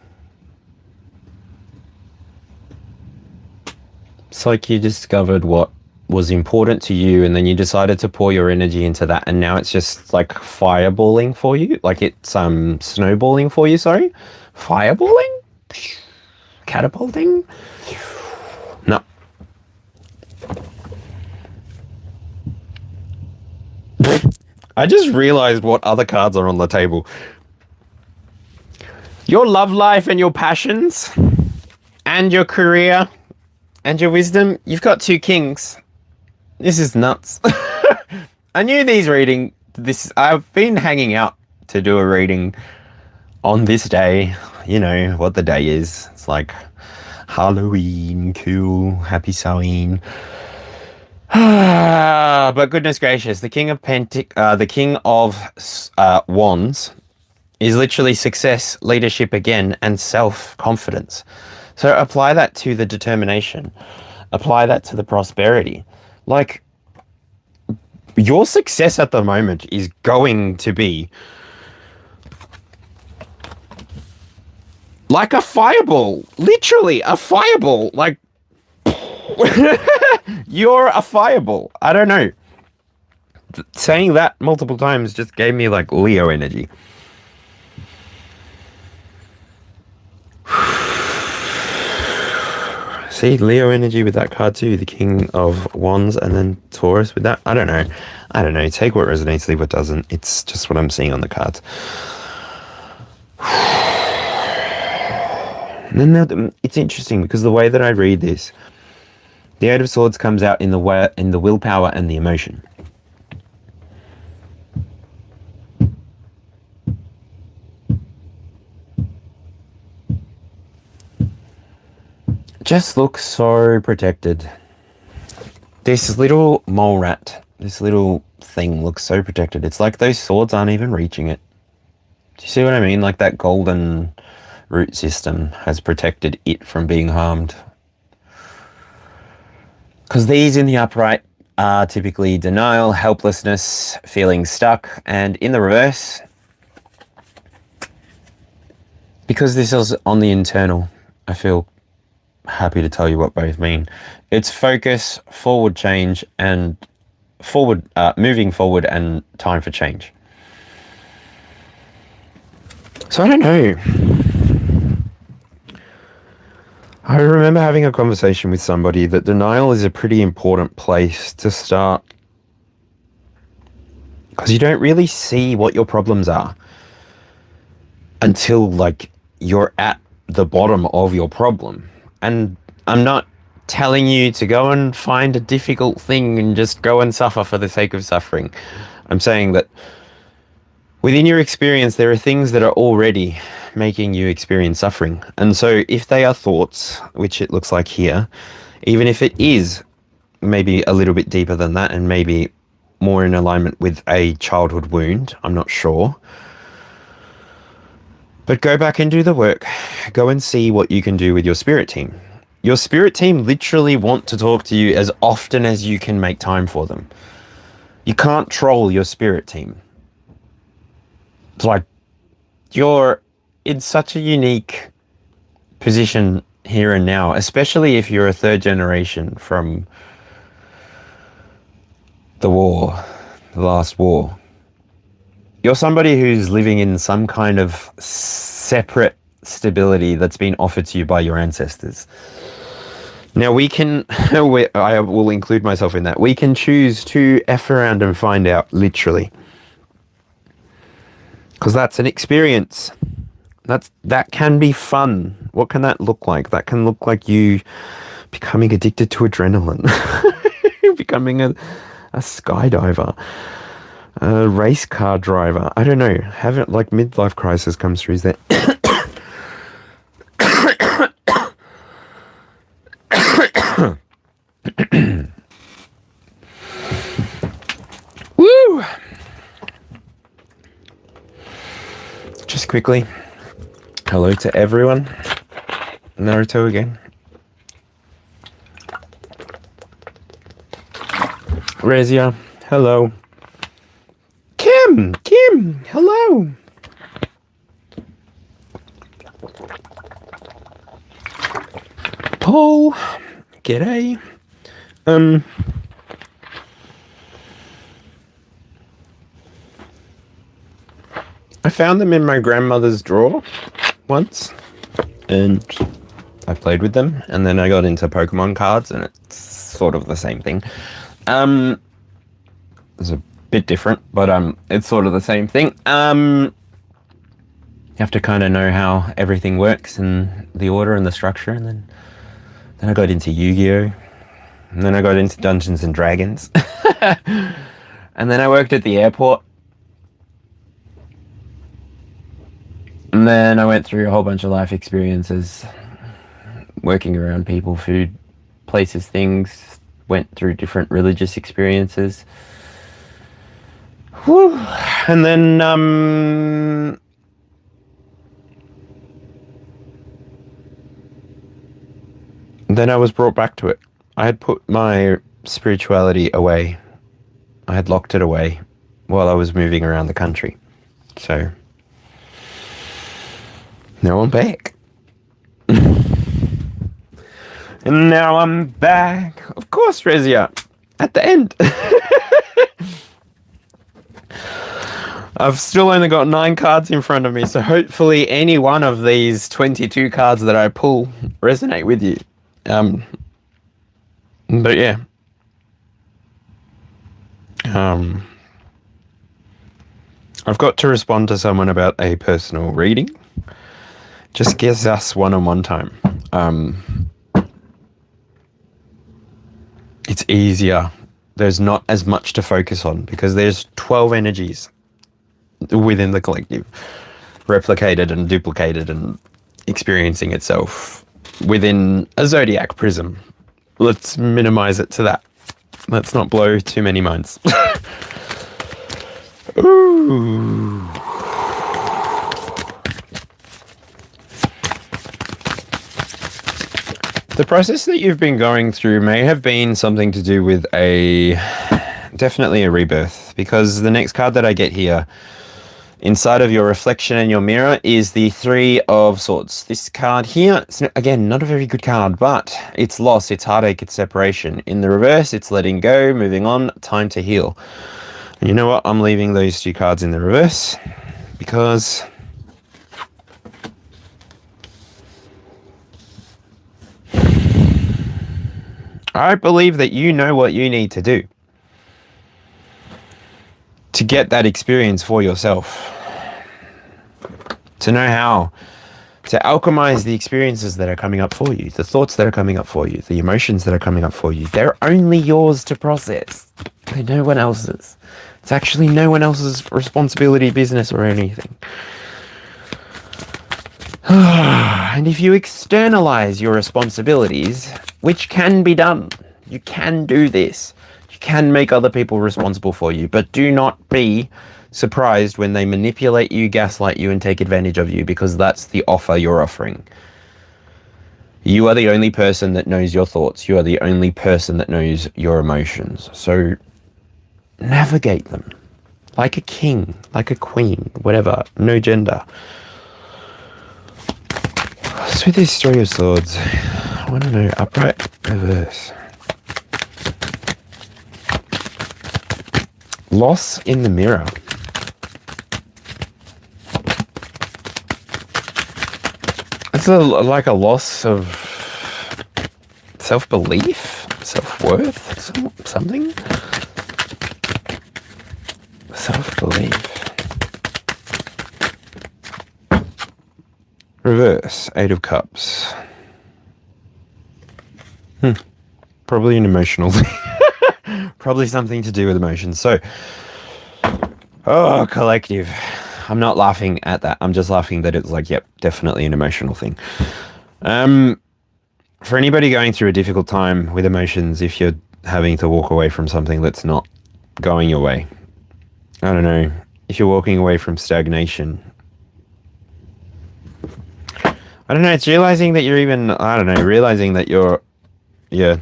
It's like you discovered what was important to you and then you decided to pour your energy into that, and now it's just like fireballing for you. Like it's snowballing for you, sorry. Fireballing? Catapulting? No. I just realized what other cards are on the table. Your love life and your passions and your career and your wisdom, you've got two kings. This is nuts. I knew I've been hanging out to do a reading on this day. You know what the day is. It's like Halloween, cool, happy Samhain. But goodness gracious, the King of Wands is literally success, leadership again, and self-confidence. So apply that to the determination. Apply that to the prosperity. Like, your success at the moment is going to be like a fireball. Literally a fireball. Like, you're a fireball. I don't know. Saying that multiple times just gave me like Leo energy. See, Leo energy with that card too, the King of Wands, and then Taurus with that. I don't know. Take what resonates, leave what doesn't. It's just what I'm seeing on the cards. And then it's interesting because the way that I read this, the Eight of Swords comes out in the willpower and the emotion. Just looks so protected. This little mole rat, this little thing looks so protected. It's like those swords aren't even reaching it. Do you see what I mean? Like that golden root system has protected it from being harmed. Because these in the upright are typically denial, helplessness, feeling stuck, and in the reverse, because this is on the internal, I feel happy to tell you what both mean. It's focus, forward change, and moving forward and time for change. So I don't know. I remember having a conversation with somebody that denial is a pretty important place to start, because you don't really see what your problems are until like you're at the bottom of your problem. And I'm not telling you to go and find a difficult thing and just go and suffer for the sake of suffering. I'm saying that within your experience, there are things that are already making you experience suffering. And so if they are thoughts, which it looks like here, even if it is maybe a little bit deeper than that and maybe more in alignment with a childhood wound, I'm not sure. But go back and do the work. Go and see what you can do with your spirit team. Your spirit team literally want to talk to you as often as you can make time for them. You can't troll your spirit team. It's like you're in such a unique position here and now, especially if you're a third generation from the war, the last war. You're somebody who's living in some kind of separate stability that's been offered to you by your ancestors. Now we can, I will include myself in that, we can choose to F around and find out, literally. Because that's an experience. That can be fun. What can that look like? That can look like you becoming addicted to adrenaline. Becoming a skydiver. A race car driver. I don't know. Have it like midlife crisis comes through. Is that... Woo! Just quickly, hello to everyone. Naruto again. Rezia, hello. Kim, hello. Paul, g'day. I found them in my grandmother's drawer once, and I played with them, and then I got into Pokemon cards, and it's sort of the same thing. It's a bit different, but it's sort of the same thing. You have to kind of know how everything works and the order and the structure, and then I got into Yu-Gi-Oh! And then I got into Dungeons and Dragons. And then I worked at the airport. And then I went through a whole bunch of life experiences, working around people, food, places, things, went through different religious experiences. Whew. And then I was brought back to it. I had put my spirituality away. I had locked it away while I was moving around the country. So now I'm back. And now I'm back. Of course, Rezia. At the end. I've still only got 9 cards in front of me, so hopefully any one of these 22 cards that I pull resonate with you. But yeah. I've got to respond to someone about a personal reading. Just gives us one-on-one time. It's easier. There's not as much to focus on because there's 12 energies within the collective, replicated and duplicated and experiencing itself within a zodiac prism. Let's minimize it to that. Let's not blow too many minds. Ooh. The process that you've been going through may have been something to do with definitely a rebirth, because the next card that I get here inside of your reflection and your mirror is the 3 of Swords. This card here, it's, again, not a very good card, but it's loss, it's heartache, it's separation. In the reverse, it's letting go, moving on, time to heal. And you know what? I'm leaving those 2 cards in the reverse because I believe that you know what you need to do to get that experience for yourself. To know how to alchemize the experiences that are coming up for you, the thoughts that are coming up for you, the emotions that are coming up for you. They're only yours to process. They're no one else's. It's actually no one else's responsibility, business, or anything. And if you externalize your responsibilities, which can be done, you can do this. You can make other people responsible for you, but do not be surprised when they manipulate you, gaslight you, and take advantage of you, because that's the offer you're offering. You are the only person that knows your thoughts. You are the only person that knows your emotions. So navigate them like a king, like a queen, whatever, no gender. So with this 3 of Swords, I want to know upright, reverse. Loss in the mirror. It's like a loss of self-belief, self-worth, something. Self-belief. Reverse, 8 of Cups. Probably an emotional thing. Probably something to do with emotions. So, collective. I'm not laughing at that. I'm just laughing that it's like, yep, definitely an emotional thing. For anybody going through a difficult time with emotions, if you're having to walk away from something that's not going your way, I don't know, if you're walking away from stagnation, I don't know, it's realizing that you're even, I don't know, realizing that you're, yeah,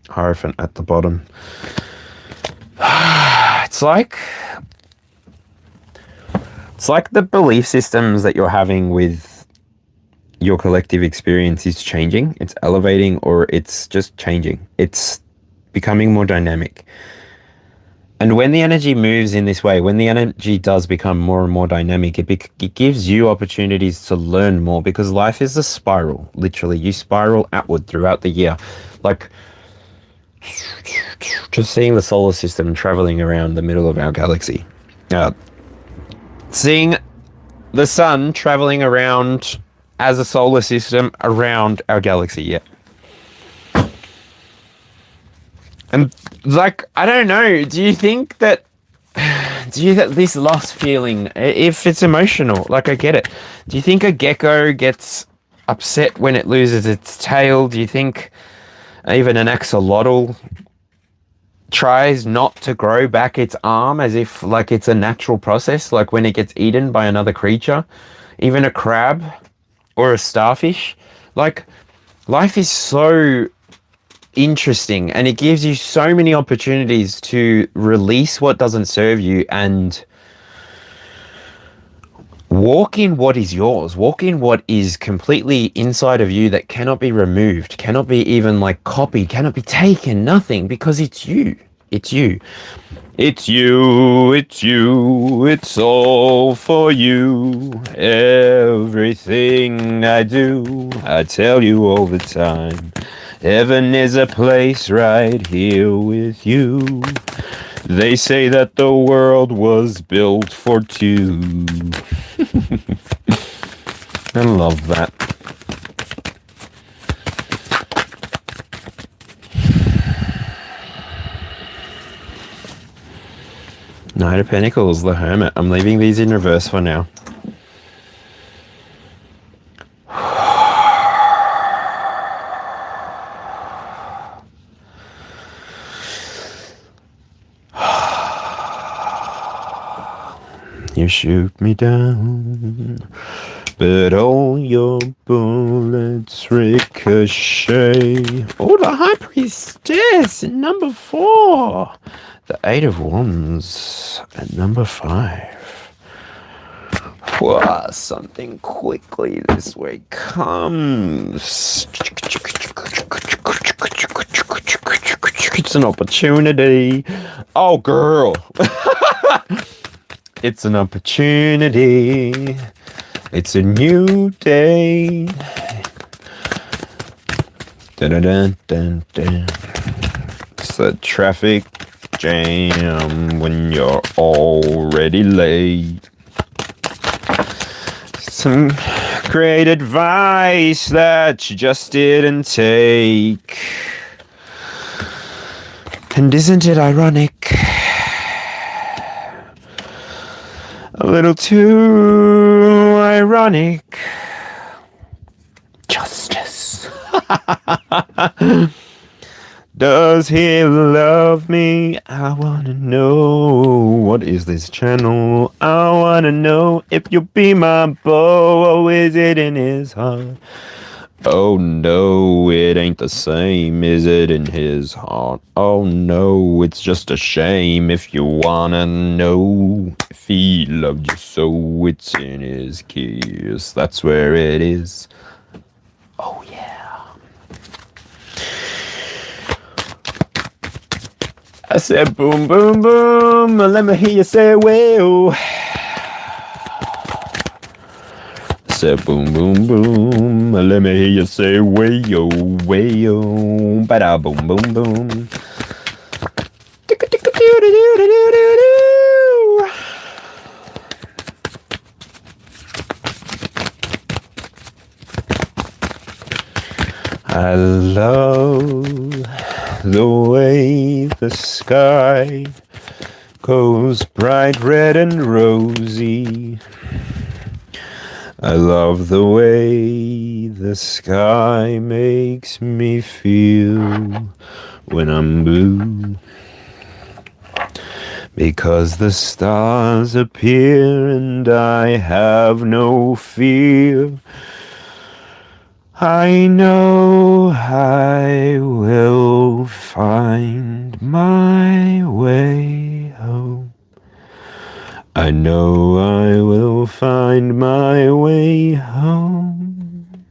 Hierophant at the bottom. It's like the belief systems that you're having with your collective experience is changing. It's elevating, or it's just changing. It's becoming more dynamic. And when the energy moves in this way, when the energy does become more and more dynamic, it gives you opportunities to learn more, because life is a spiral. Literally, you spiral outward throughout the year. Like, just seeing the solar system traveling around the middle of our galaxy. Seeing the sun traveling around as a solar system around our galaxy, yeah. And, like, I don't know, do you think that this loss feeling, if it's emotional, like, I get it. Do you think a gecko gets upset when it loses its tail? Do you think even an axolotl tries not to grow back its arm as if, like, it's a natural process, like when it gets eaten by another creature? Even a crab or a starfish? Like, life is so interesting, and it gives you so many opportunities to release what doesn't serve you and walk in what is yours, walk in what is completely inside of you that cannot be removed, cannot be even like copied, cannot be taken, nothing, because it's you. It's you. It's you, it's you, it's all for you. Everything I do, I tell you all the time. Heaven is a place right here with you. They say that the world was built for two. I love that. Knight of Pentacles, the Hermit. I'm leaving these in reverse for now. You shoot me down, but all your bullets ricochet. Oh, the High Priestess at number 4. The 8 of Wands at number 5. Whoa, something quickly this way comes. It's an opportunity. Oh, girl. It's an opportunity. It's a new day. Dun-dun-dun-dun-dun. It's a traffic jam when you're already late. Some great advice that you just didn't take. And isn't it ironic? A little too ironic. Justice. Does he love me? I wanna know. What is this channel? I wanna know if you'll be my beau. Or is it in his heart? Oh no, it ain't the same, is it, in his heart? Oh no, it's just a shame. If you wanna know if he loved you so, it's in his kiss. That's where it is. Oh yeah. I said boom, boom, boom. Let me hear you say well. I said boom, boom, boom. Let me hear you say way-yo, way-yo, ba-da boom boom boom. I love the way the sky goes bright red and rosy. I love the way the sky makes me feel when I'm blue. Because the stars appear and I have no fear. I know I will find my way home. I know I will find my way home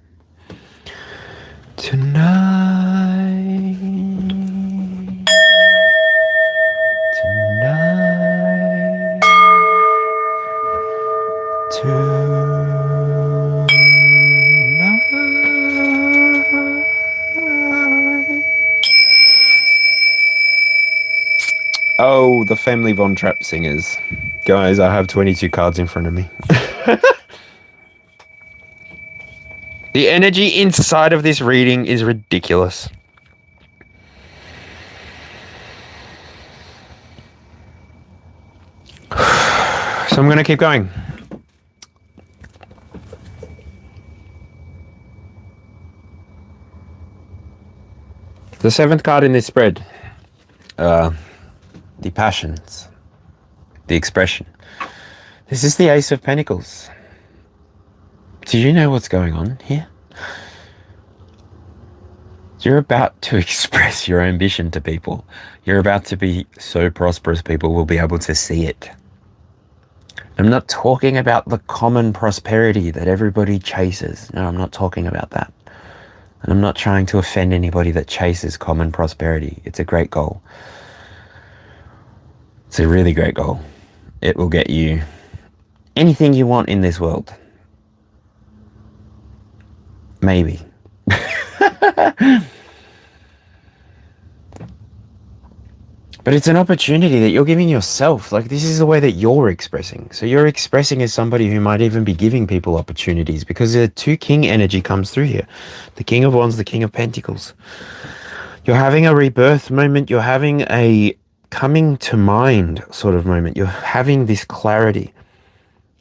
tonight. Tonight. Oh, the Family Von Trapp singers. Guys, I have 22 cards in front of me. The energy inside of this reading is ridiculous. So I'm going to keep going. The seventh card in this spread. The passions. The expression. This is the Ace of Pentacles. Do you know what's going on here? You're about to express your ambition to people. You're about to be so prosperous people will be able to see it. I'm not talking about the common prosperity that everybody chases. No, I'm not talking about that. And I'm not trying to offend anybody that chases common prosperity. It's a great goal. It's a really great goal. It will get you anything you want in this world. Maybe. But it's an opportunity that you're giving yourself. Like, this is the way that you're expressing. So you're expressing as somebody who might even be giving people opportunities, because the two king energy comes through here. The King of Wands, the King of Pentacles. You're having a rebirth moment. You're having a coming to mind sort of moment. You're having this clarity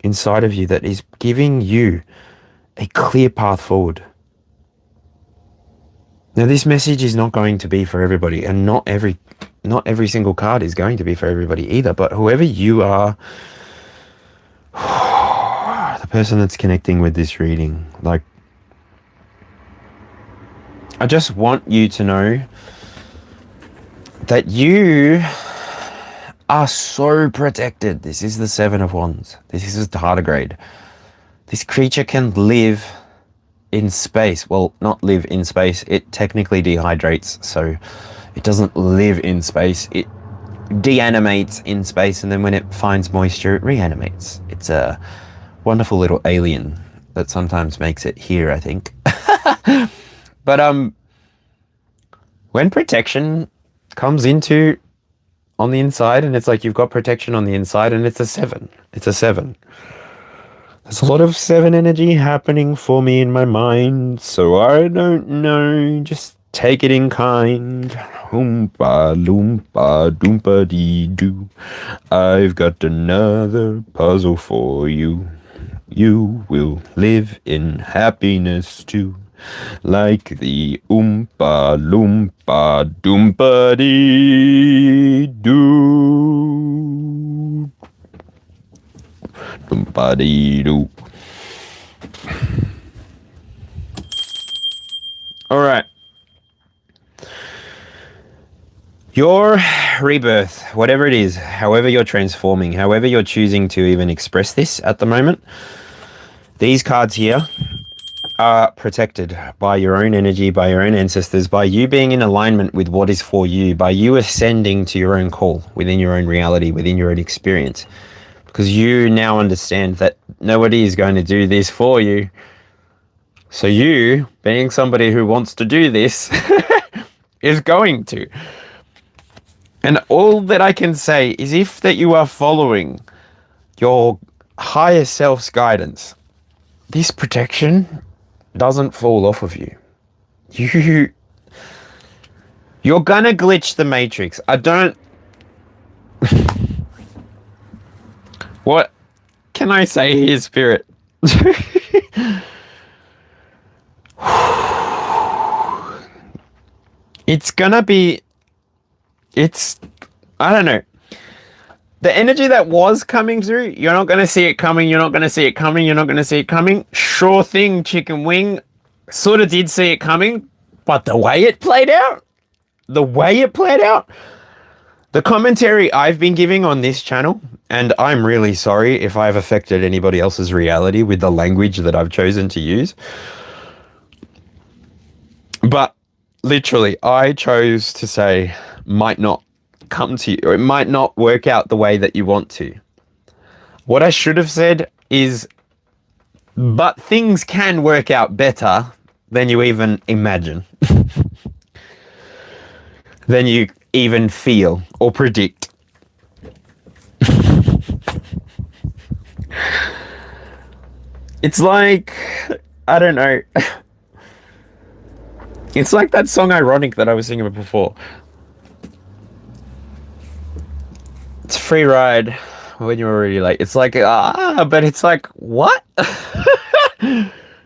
inside of you that is giving you a clear path forward. Now, this message is not going to be for everybody, and not every single card is going to be for everybody either, but whoever you are, the person that's connecting with this reading, like, I just want you to know that you are so protected. This is the Seven of Wands. This is a tardigrade. This creature can live in space. Well, not live in space. It technically dehydrates, so it doesn't live in space. It deanimates in space, and then when it finds moisture, it reanimates. It's a wonderful little alien that sometimes makes it here, I think. But when protection comes into on the inside, and it's like you've got protection on the inside, and it's a 7. It's a 7. There's a lot of 7 energy happening for me in my mind, so I don't know. Just take it in kind. Oompa loompa doompa dee doo. I've got another puzzle for you. You will live in happiness too. Like the Oompa loompa doompa dee doo. Doompa dee doo. All right. Your rebirth, whatever it is, however you're transforming, however you're choosing to even express this at the moment, these cards here are protected by your own energy, by your own ancestors, by you being in alignment with what is for you, by you ascending to your own call within your own reality, within your own experience. Because you now understand that nobody is going to do this for you. So you, being somebody who wants to do this, is going to. And all that I can say is if that you are following your higher self's guidance, this protection doesn't fall off of you. You're gonna glitch the matrix. I don't. What can I say here, Spirit? It's gonna be. It's. I don't know. The energy that was coming through, you're not gonna see it coming. You're not gonna see it coming. You're not gonna see it coming. Sure thing, chicken wing. Sort of did see it coming, but the way it played out, the commentary I've been giving on this channel, and I'm really sorry if I've affected anybody else's reality with the language that I've chosen to use. But literally, I chose to say might not come to you, or it might not work out the way that you want to. What I should have said is, but things can work out better than you even imagine, than you even feel or predict. It's like, I don't know. It's like that song Ironic that I was singing before. It's a free ride when you're already late. It's like, but it's like, what?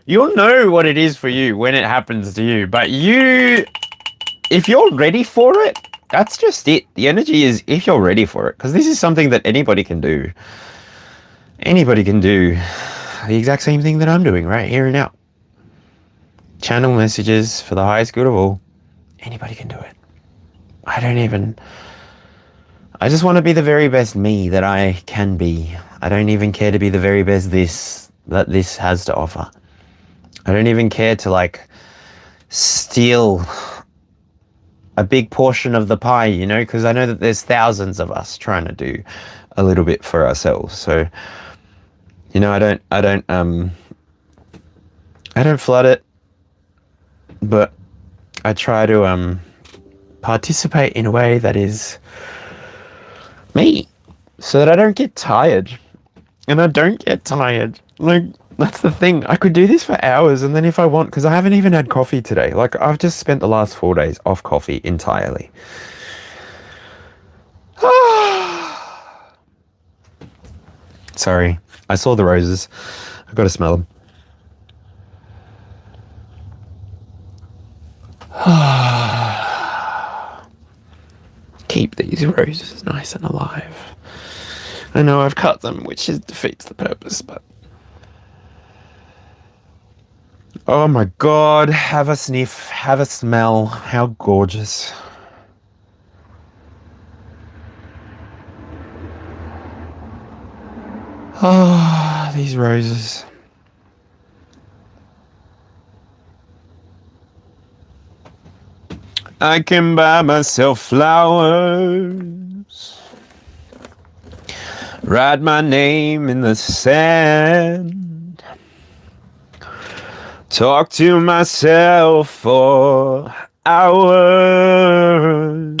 You'll know what it is for you when it happens to you. But if you're ready for it, that's just it. The energy is if you're ready for it. Because this is something that anybody can do. Anybody can do the exact same thing that I'm doing right here and now. Channel messages for the highest good of all. Anybody can do it. I just want to be the very best me that I can be. I don't even care to be the very best that this has to offer. I don't even care to like steal a big portion of the pie, you know, because I know that there's thousands of us trying to do a little bit for ourselves. So, you know, I don't flood it, but I try to participate in a way that is me, so that I don't get tired. And I don't get tired. Like, that's the thing. I could do this for hours, and then if I want, because I haven't even had coffee today. Like, I've just spent the last 4 days off coffee entirely. Sorry. I saw the roses. I've got to smell them. Keep these roses nice and alive. I know I've cut them, which defeats the purpose, but... Oh my god, have a sniff, have a smell. How gorgeous. Ah, oh, these roses. I can buy myself flowers, write my name in the sand, talk to myself for hours,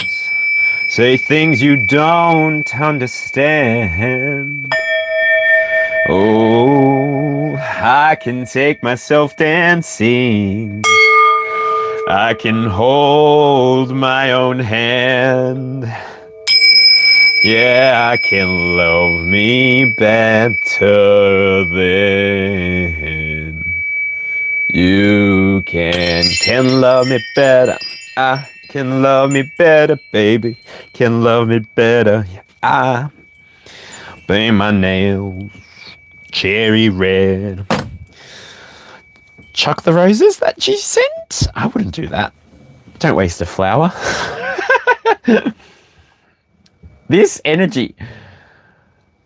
say things you don't understand. Oh, I can take myself dancing, I can hold my own hand. Yeah, I can love me better than you can love me better. I can love me better, baby. Can love me better. Yeah, I paint my nails cherry red. Chuck the roses that she sent? I wouldn't do that. Don't waste a flower. This energy,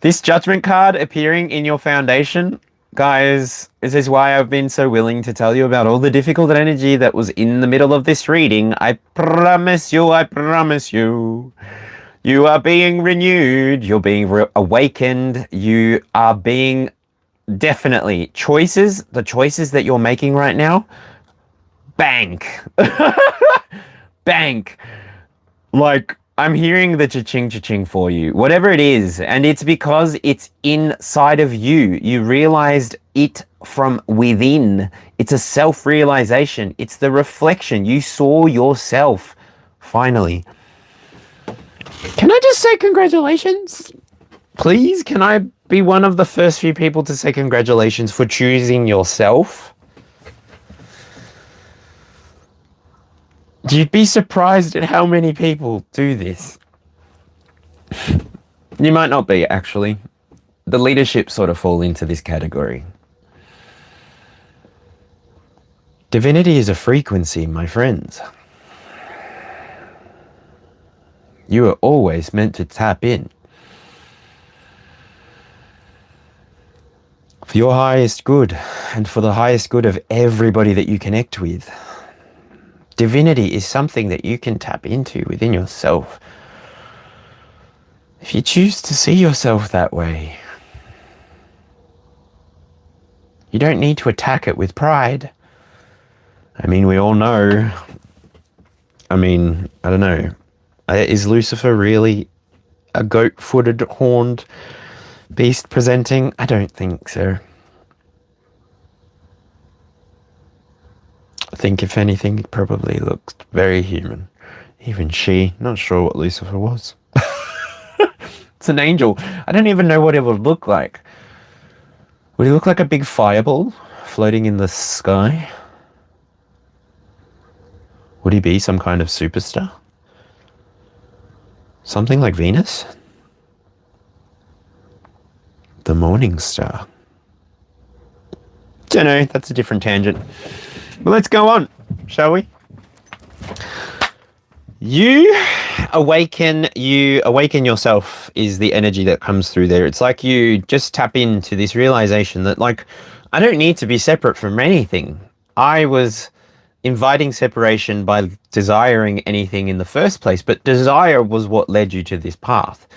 this judgment card appearing in your foundation, guys, this is why I've been so willing to tell you about all the difficult energy that was in the middle of this reading. I promise you, you are being renewed, you're being awakened, you are being definitely. The choices that you're making right now, bank. Bank. Like, I'm hearing the cha-ching for you, whatever it is, and it's because it's inside of you. You realized it from within. It's a self-realization. It's the reflection. You saw yourself, finally. Can I just say congratulations? Please, can I be one of the first few people to say congratulations for choosing yourself? You'd be surprised at how many people do this. You might not be, actually. The leadership sort of fall into this category. Divinity is a frequency, my friends. You are always meant to tap in. For your highest good, and for the highest good of everybody that you connect with. Divinity is something that you can tap into within yourself. If you choose to see yourself that way, you don't need to attack it with pride. I mean, we all know. I mean, I don't know. Is Lucifer really a goat-footed, horned beast presenting? I don't think so. I think, if anything, it probably looks very human. Even she, not sure what Lucifer was. It's an angel. I don't even know what it would look like. Would he look like a big fireball floating in the sky? Would he be some kind of superstar? Something like Venus? The morning star. Don't know, that's a different tangent. But let's go on, shall we? You awaken yourself is the energy that comes through there. It's like you just tap into this realization that, like, I don't need to be separate from anything. I was inviting separation by desiring anything in the first place, but desire was what led you to this path.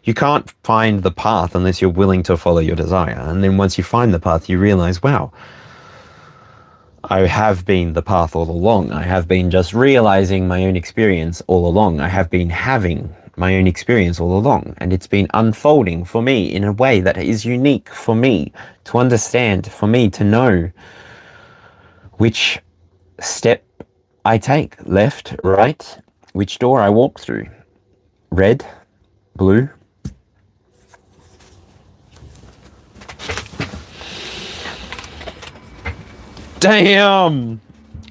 You can't find the path unless you're willing to follow your desire. And then once you find the path, you realize, wow, I have been the path all along. I have been just realizing my own experience all along. I have been having my own experience all along. And it's been unfolding for me in a way that is unique for me to understand, for me to know which step I take, left, right, which door I walk through, red, blue. Damn!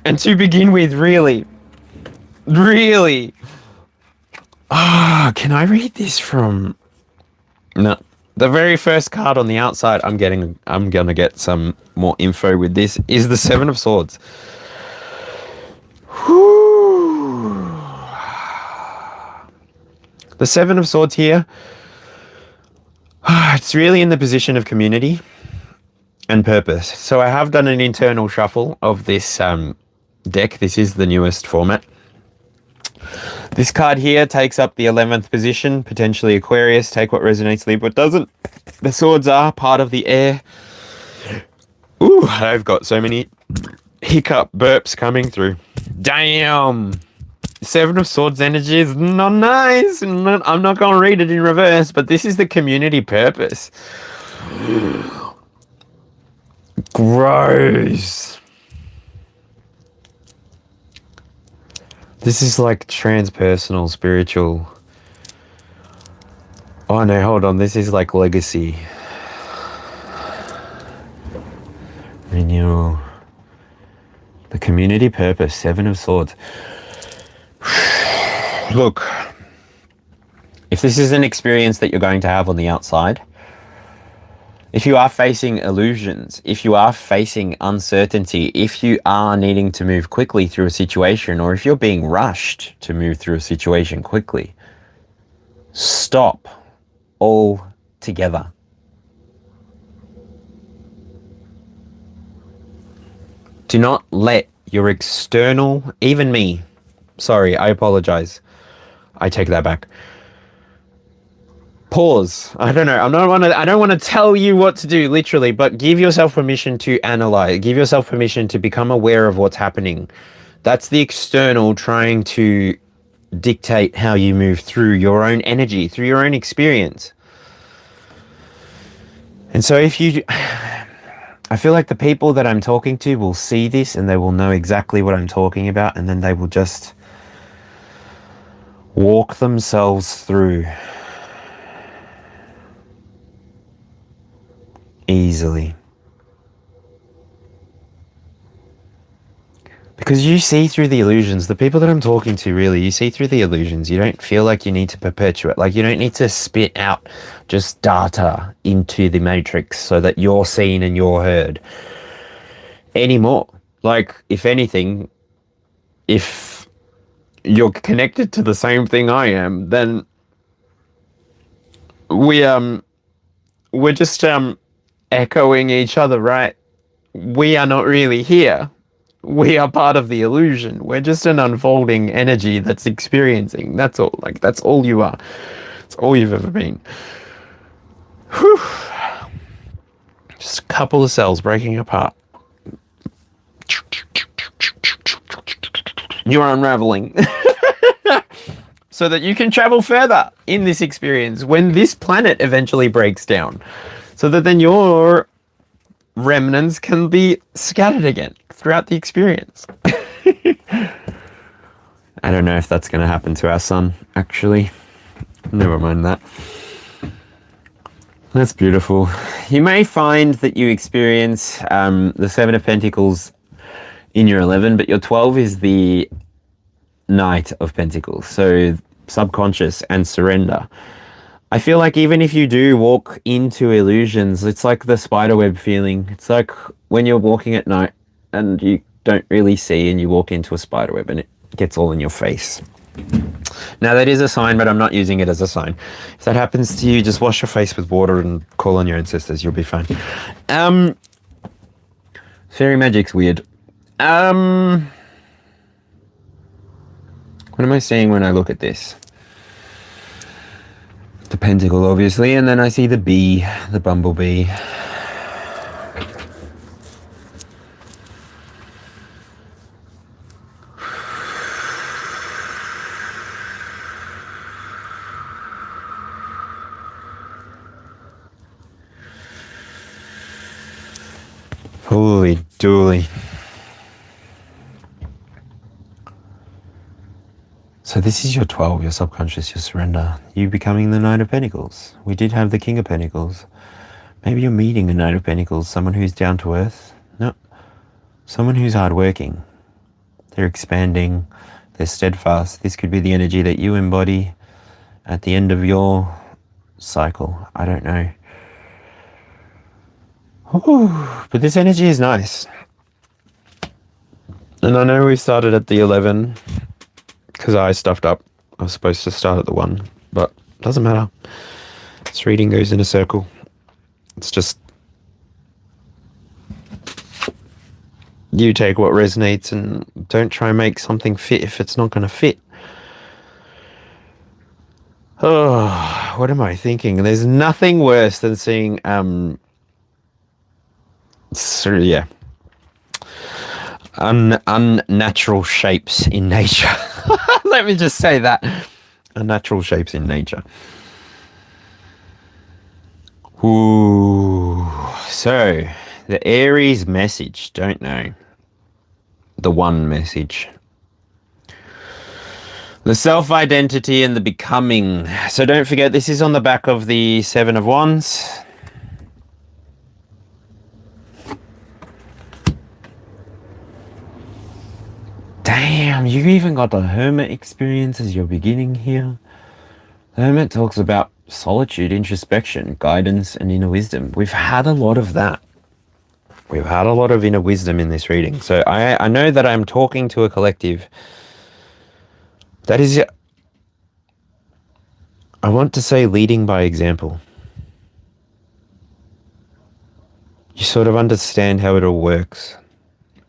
And to begin with, really? Can I read this from... No. The very first card on the outside, I'm gonna get some more info with this, is the Seven of Swords. Whew. The Seven of Swords here, it's really in the position of community and purpose. So I have done an internal shuffle of this deck. This is the newest format. This card here takes up the 11th position, potentially Aquarius. Take what resonates, leave what doesn't. The swords are part of the air. Ooh, I've got so many hiccup burps coming through. Damn! Seven of Swords energy is not nice. I'm not going to read it in reverse, but this is the community purpose. Gross. This is like transpersonal, spiritual. Oh no, hold on. This is like legacy. Renewal. The community purpose, Seven of Swords. Look, if this is an experience that you're going to have on the outside, if you are facing illusions, if you are facing uncertainty, if you are needing to move quickly through a situation, or if you're being rushed to move through a situation quickly, stop all together. Do not let your external, even me, sorry, I apologize. I take that back. pause. I don't know. I don't want to tell you what to do, literally, but give yourself permission to analyze. Give yourself permission to become aware of what's happening. That's the external trying to dictate how you move through your own energy, through your own experience. And so if you, I feel like the people that I'm talking to will see this and they will know exactly what I'm talking about, and then they will just walk themselves through easily. Because you see through the illusions. The people that I'm talking to, really, you see through the illusions. You don't feel like you need to perpetuate. Like, you don't need to spit out just data into the matrix so that you're seen and you're heard anymore. Like, if anything, if you're connected to the same thing I am, then we're just echoing each other, right? We are not really here. We are part of the illusion. We're just an unfolding energy that's experiencing. That's all. Like, that's all you are. It's all you've ever been. Whew. Just a couple of cells breaking apart. You're unraveling. So that you can travel further in this experience when this planet eventually breaks down. So that then your remnants can be scattered again throughout the experience. I don't know if that's going to happen to our sun, actually. Never mind that. That's beautiful. You may find that you experience the Seven of Pentacles in your 11, but your 12 is the Knight of Pentacles. So subconscious and surrender. I feel like even if you do walk into illusions, it's like the spiderweb feeling. It's like when you're walking at night and you don't really see and you walk into a spiderweb and it gets all in your face. Now that is a sign, but I'm not using it as a sign. If that happens to you, just wash your face with water and call on your ancestors. You'll be fine. Fairy magic's weird. What am I seeing when I look at this? The pentacle, obviously, and then I see the bee, the bumblebee. Holy dooly. So this is your 12, your subconscious, your surrender. You becoming the Knight of Pentacles. We did have the King of Pentacles. Maybe you're meeting a Knight of Pentacles, someone who's down to earth. No, someone who's hardworking. They're expanding, they're steadfast. This could be the energy that you embody at the end of your cycle. I don't know. Whew. But this energy is nice. And I know we started at the 11 because I stuffed up. I was supposed to start at the 1, but it doesn't matter. This reading goes in a circle. It's just you take what resonates and don't try and make something fit if it's not going to fit. Oh, what am I thinking? There's nothing worse than seeing unnatural shapes in nature. Let me just say that. Unnatural shapes in nature. Ooh. So, the Aries message, don't know. The one message. The self-identity and the becoming. So don't forget, this is on the back of the 7 of Wands. Damn, you even got the Hermit experience as your beginning here. The Hermit talks about solitude, introspection, guidance, and inner wisdom. We've had a lot of that. We've had a lot of inner wisdom in this reading. So I know that I'm talking to a collective that is, I want to say, leading by example. You sort of understand how it all works.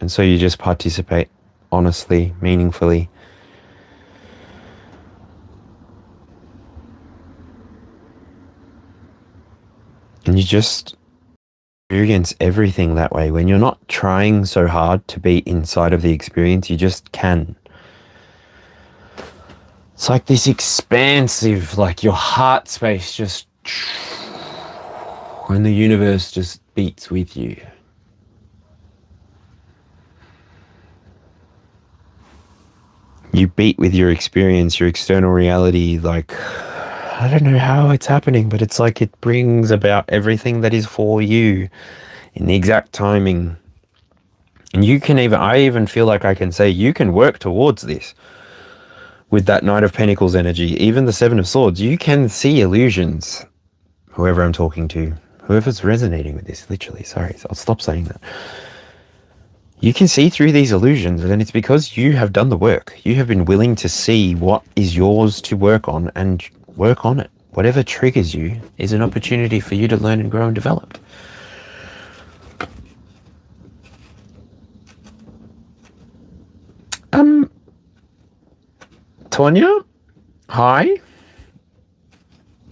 And so you just participate honestly, meaningfully. And you just experience everything that way. When you're not trying so hard to be inside of the experience, you just can. It's like this expansive, like your heart space just, when the universe just beats with you. You beat with your experience, your external reality, like, I don't know how it's happening, but it's like it brings about everything that is for you in the exact timing. And you can even, I even feel like I can say, you can work towards this. With that Knight of Pentacles energy, even the Seven of Swords, you can see illusions. Whoever I'm talking to, whoever's resonating with this, literally, sorry, I'll stop saying that. You can see through these illusions, and it's because you have done the work. You have been willing to see what is yours to work on and work on it. Whatever triggers you is an opportunity for you to learn and grow and develop. Tonya? Hi?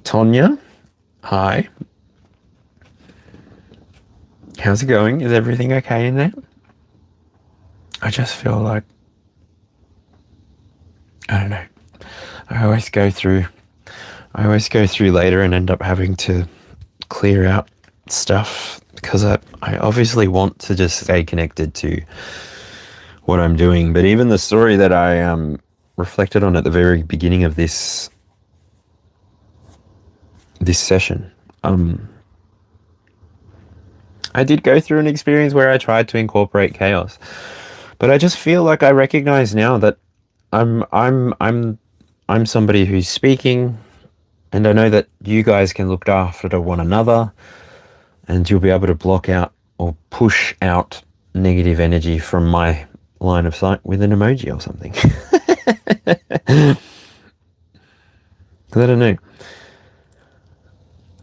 Tonya? Hi? How's it going? Is everything okay in there? I just feel like, I don't know. I always go through later and end up having to clear out stuff because I obviously want to just stay connected to what I'm doing. But even the story that I reflected on at the very beginning of this session, I did go through an experience where I tried to incorporate chaos, but I just feel like I recognize now that I'm somebody who's speaking, and I know that you guys can look after one another, and you'll be able to block out or push out negative energy from my line of sight with an emoji or something. I don't know.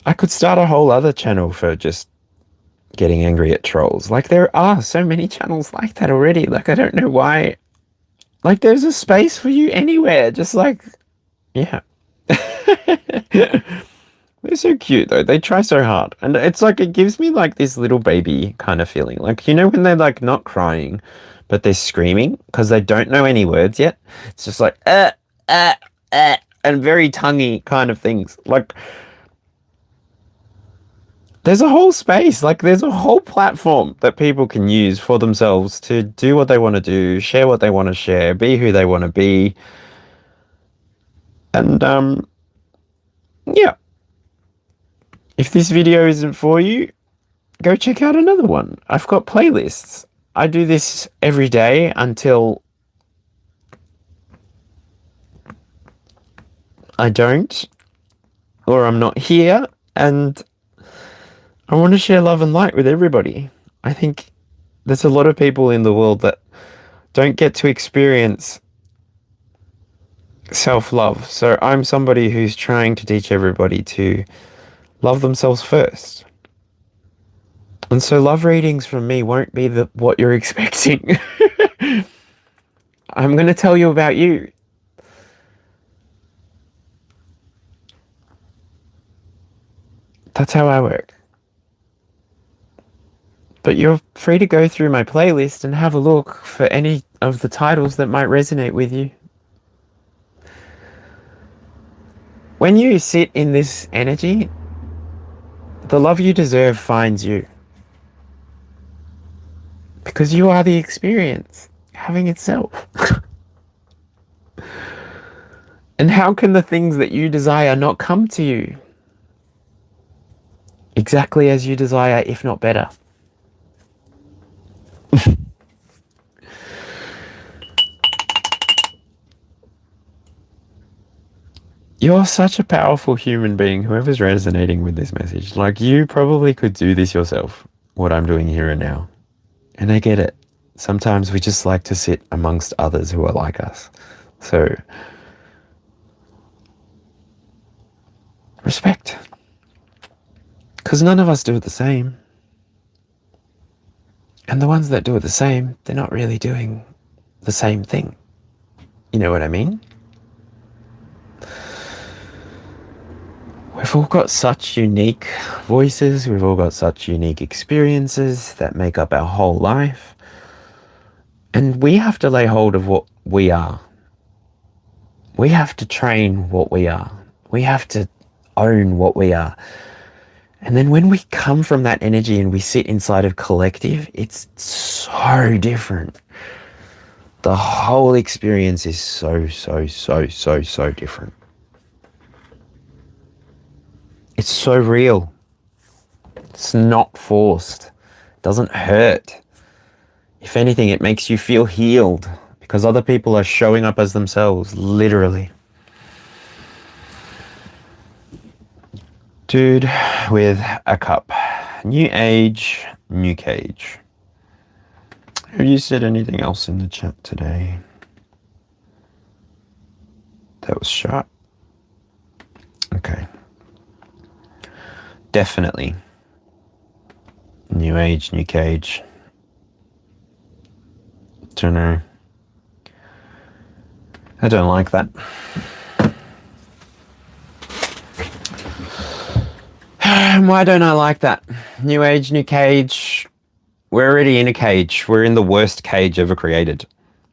I could start a whole other channel for just getting angry at trolls. Like, there are so many channels like that already. Like, I don't know why. Like, there's a space for you anywhere. Just like, yeah. They're so cute though. They try so hard. And it's like, it gives me like this little baby kind of feeling. Like, you know, when they're like not crying, but they're screaming because they don't know any words yet. It's just like, and very tonguey kind of things. Like, there's a whole space, like there's a whole platform that people can use for themselves to do what they want to do, share what they want to share, be who they want to be. And yeah. If this video isn't for you, go check out another one. I've got playlists. I do this every day until I don't, or I'm not here, and I want to share love and light with everybody. I think there's a lot of people in the world that don't get to experience self-love. So I'm somebody who's trying to teach everybody to love themselves first. And so love readings from me won't be what you're expecting. I'm going to tell you about you. That's how I work. But you're free to go through my playlist and have a look for any of the titles that might resonate with you. When you sit in this energy, the love you deserve finds you. Because you are the experience having itself. And how can the things that you desire not come to you? Exactly as you desire, if not better. You're such a powerful human being, whoever's resonating with this message. Like, you probably could do this yourself, what I'm doing here and now. And I get it. Sometimes we just like to sit amongst others who are like us. So, respect. Because none of us do it the same. And the ones that do it the same, they're not really doing the same thing. You know what I mean? We've all got such unique voices, we've all got such unique experiences that make up our whole life. And we have to lay hold of what we are. We have to train what we are. We have to own what we are. And then when we come from that energy and we sit inside of collective, it's so different. The whole experience is so different. It's so real. It's not forced. It doesn't hurt. If anything, it makes you feel healed because other people are showing up as themselves, literally. Dude with a cup. New age, new cage. Have you said anything else in the chat today? That was sharp. Okay. Definitely. New age, new cage. Don't know. I don't like that. Why don't I like that? New age, new cage. We're already in a cage. We're in the worst cage ever created.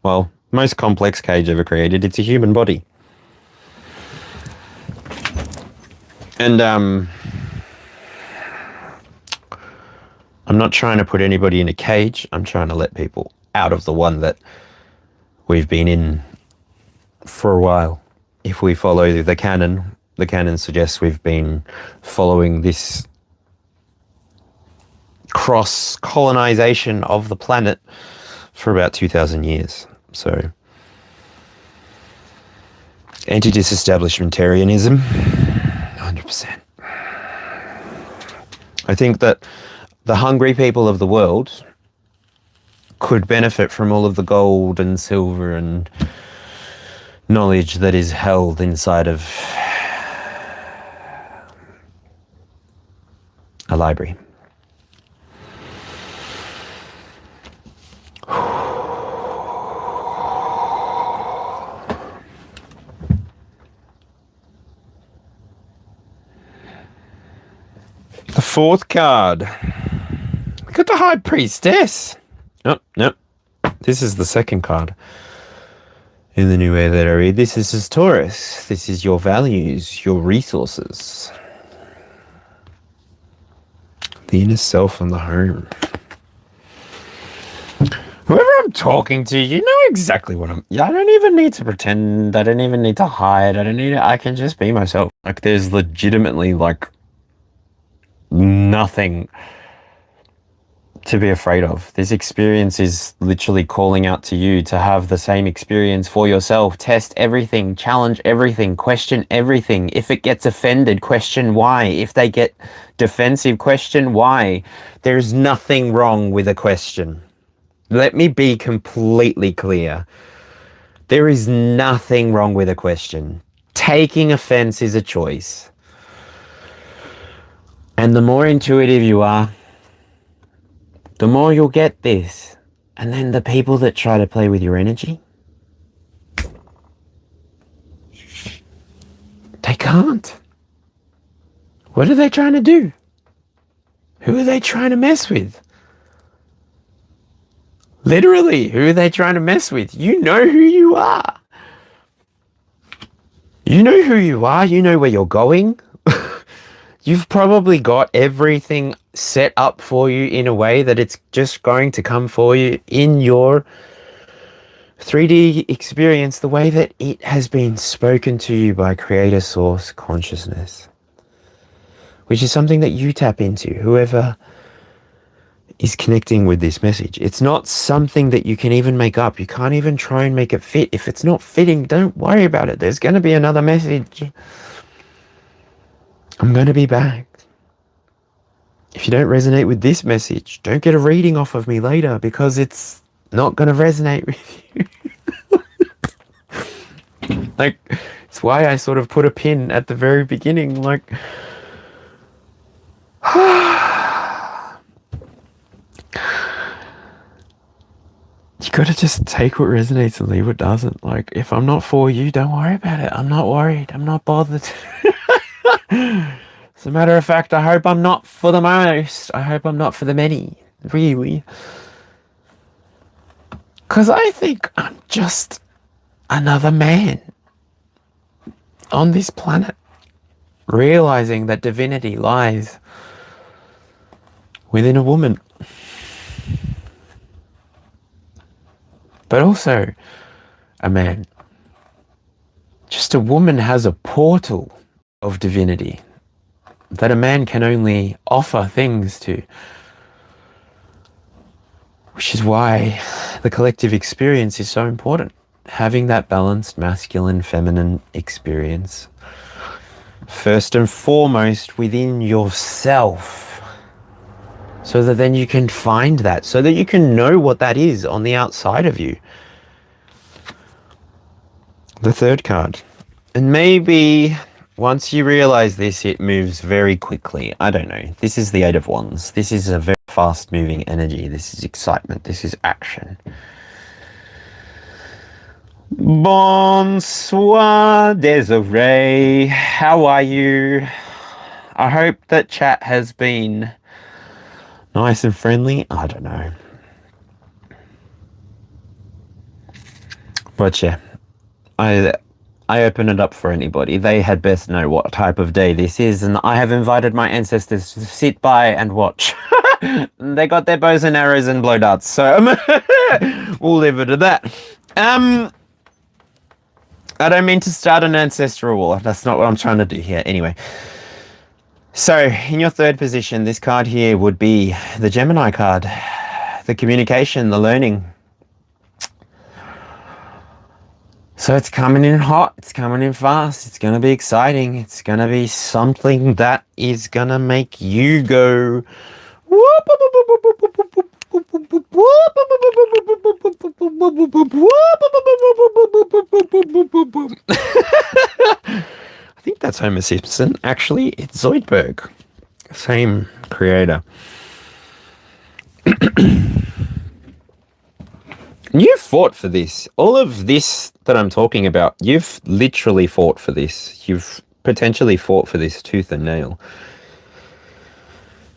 Well, most complex cage ever created. It's a human body. And I'm not trying to put anybody in a cage. I'm trying to let people out of the one that we've been in for a while. If we follow the canon suggests we've been following this cross-colonization of the planet for about 2,000 years. So, anti-disestablishmentarianism, 100%. I think that the hungry people of the world could benefit from all of the gold and silver and knowledge that is held inside of a library. The fourth card. We got the High Priestess. Oh, no. This is the second card. In the new way that I read, this is Taurus. This is your values, your resources. The inner self and the home. Whoever I'm talking to, you know exactly what I don't even need to pretend. I don't even need to hide. I can just be myself. Like, there's legitimately, like, nothing to be afraid of. This experience is literally calling out to you to have the same experience for yourself. Test everything, challenge everything, question everything. If it gets offended, question why. If they get defensive, question why. There's nothing wrong with a question. Let me be completely clear. There is nothing wrong with a question. Taking offense is a choice. And the more intuitive you are, the more you'll get this. And then the people that try to play with your energy, they can't. What are they trying to do? Who are they trying to mess with? Literally, who are they trying to mess with? You know who you are. You know who you are. You know where you're going. You've probably got everything set up for you in a way that it's just going to come for you in your 3D experience, the way that it has been spoken to you by Creator Source Consciousness, which is something that you tap into, whoever is connecting with this message. It's not something that you can even make up. You can't even try and make it fit. If it's not fitting, don't worry about it. There's going to be another message. I'm going to be back. If you don't resonate with this message, don't get a reading off of me later because it's not going to resonate with you. Like, it's why I sort of put a pin at the very beginning. Like, you got to just take what resonates and leave what doesn't. Like, if I'm not for you, don't worry about it. I'm not worried. I'm not bothered. As a matter of fact, I hope I'm not for the most. I hope I'm not for the many. Really. Because I think I'm just another man on this planet, realizing that divinity lies within a woman. But also a man. Just a woman has a portal of divinity that a man can only offer things to. Which is why the collective experience is so important. Having that balanced masculine, feminine experience. First and foremost within yourself. So that then you can find that. So that you can know what that is on the outside of you. The third card. And maybe once you realize this, it moves very quickly. I don't know. This is the Eight of Wands. This is a very fast-moving energy. This is excitement. This is action. Bonsoir, Desiree. How are you? I hope that chat has been nice and friendly. I don't know. But yeah, I open it up for anybody. They had best know what type of day this is, and I have invited my ancestors to sit by and watch. They got their bows and arrows and blow darts, so we'll leave it at that. I don't mean to start an ancestral war. That's not what I'm trying to do here. Anyway. So, in your third position, this card here would be the Gemini card. The communication, the learning. So it's coming in hot. It's coming in fast. It's going to be exciting. It's going to be something that is going to make you go... I think that's Homer Simpson. Actually, it's Zoidberg. Same creator. You fought for this. All of this that I'm talking about, you've literally fought for this. You've potentially fought for this tooth and nail.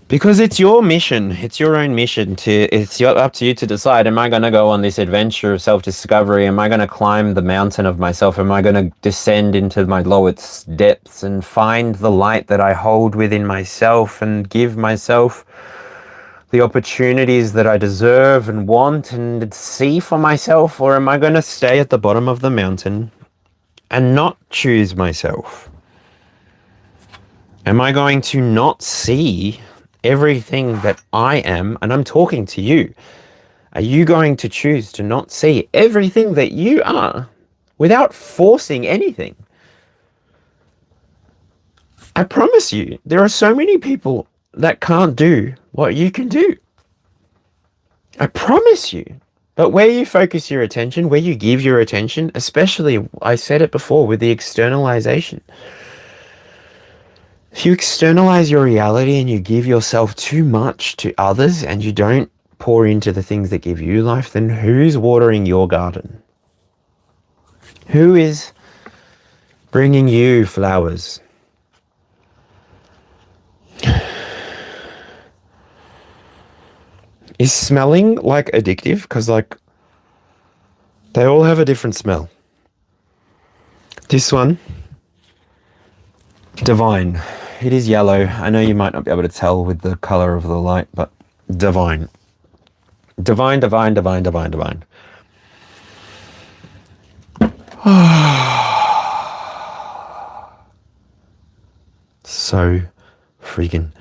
Because it's your mission. It's your own mission. It's up to you to decide, am I going to go on this adventure of self-discovery? Am I going to climb the mountain of myself? Am I going to descend into my lowest depths and find the light that I hold within myself and give myself the opportunities that I deserve and want and see for myself? Or am I going to stay at the bottom of the mountain and not choose myself? Am I going to not see everything that I am? And I'm talking to you. Are you going to choose to not see everything that you are without forcing anything? I promise you, there are so many people that can't do what you can do. I promise you. But where you focus your attention, where you give your attention, especially, I said it before, with the externalization. If you externalize your reality and you give yourself too much to others and you don't pour into the things that give you life, then who's watering your garden? Who is bringing you flowers? Is smelling like addictive? Because like they all have a different smell. This one, divine. It is yellow. I know you might not be able to tell with the color of the light, but divine. Divine, divine, divine, divine, divine. So freaking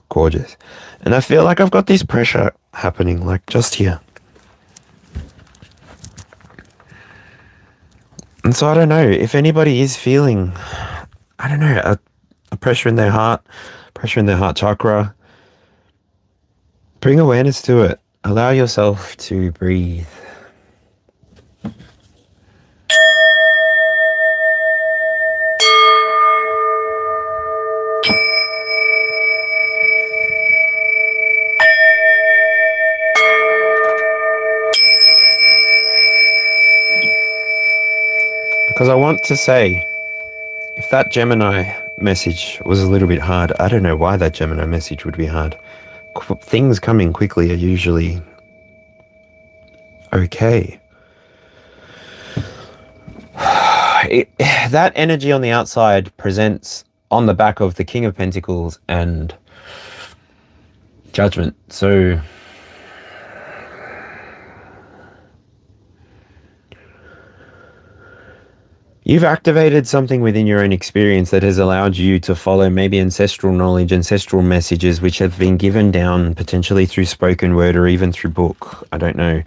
gorgeous. And I feel like I've got this pressure happening, like just here. And so I don't know if anybody is feeling, I don't know, a pressure in their heart chakra. Bring awareness to it. Allow yourself to breathe. Because I want to say, if that Gemini message was a little bit hard. I don't know why that Gemini message would be hard. Things coming quickly are usually okay. That energy on the outside presents on the back of the King of Pentacles and Judgment. So you've activated something within your own experience that has allowed you to follow maybe ancestral knowledge, ancestral messages, which have been given down potentially through spoken word or even through book. I don't know.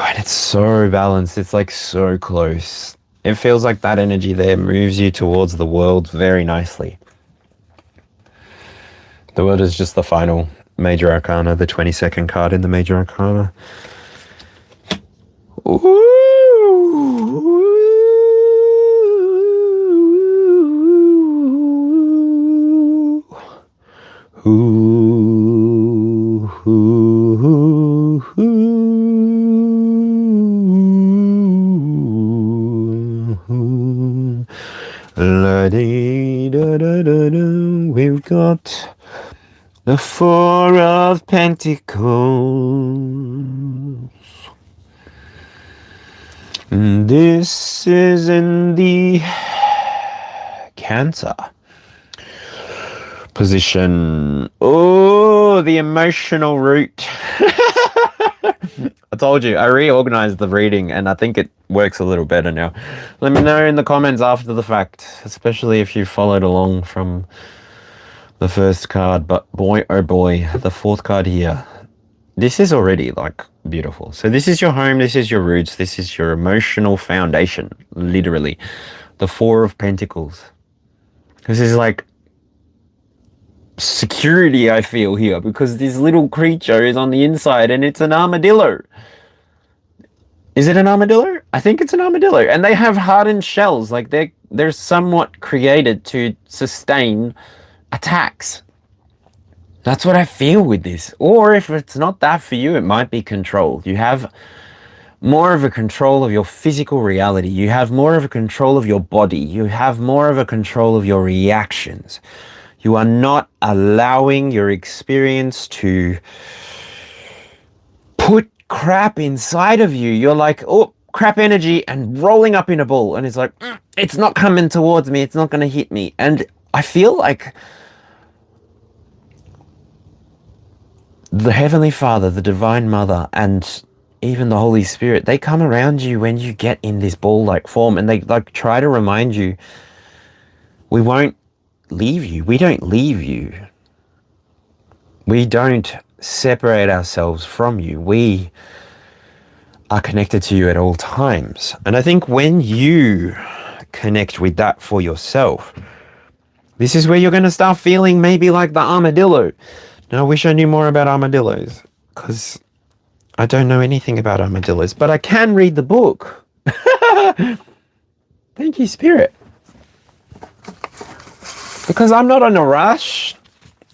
And it's so balanced. It's like so close. It feels like that energy there moves you towards the world very nicely. The world is just the final major arcana, the 22nd card in the major arcana. Ooh. Ooh. Ooh. Ooh. La-dee-da-da-da-da. We've got the Four of Pentacles. This is in the Cancer position. Oh, the emotional root. I told you, I reorganized the reading and I think it works a little better now. Let me know in the comments after the fact, especially if you followed along from the first card. But boy, oh boy, the fourth card here. This is already like beautiful. So this is your home, this is your roots, this is your emotional foundation, literally. The Four of Pentacles. This is like security, I feel here, because this little creature is on the inside and it's an armadillo. Is it an armadillo? I think it's an armadillo. And they have hardened shells. Like they're somewhat created to sustain attacks. That's what I feel with this. Or if it's not that for you, it might be control. You have more of a control of your physical reality. You have more of a control of your body. You have more of a control of your reactions. You are not allowing your experience to put crap inside of you. You're like, oh, crap energy, and rolling up in a ball. And it's like, it's not coming towards me. It's not going to hit me. And I feel like the Heavenly Father, the Divine Mother, and even the Holy Spirit, they come around you when you get in this ball-like form, and they like try to remind you, we won't leave you. We don't leave you. We don't separate ourselves from you. We are connected to you at all times. And I think when you connect with that for yourself, this is where you're going to start feeling maybe like the armadillo. Now, I wish I knew more about armadillos, because I don't know anything about armadillos, but I can read the book. Thank you, Spirit. Because I'm not in a rush.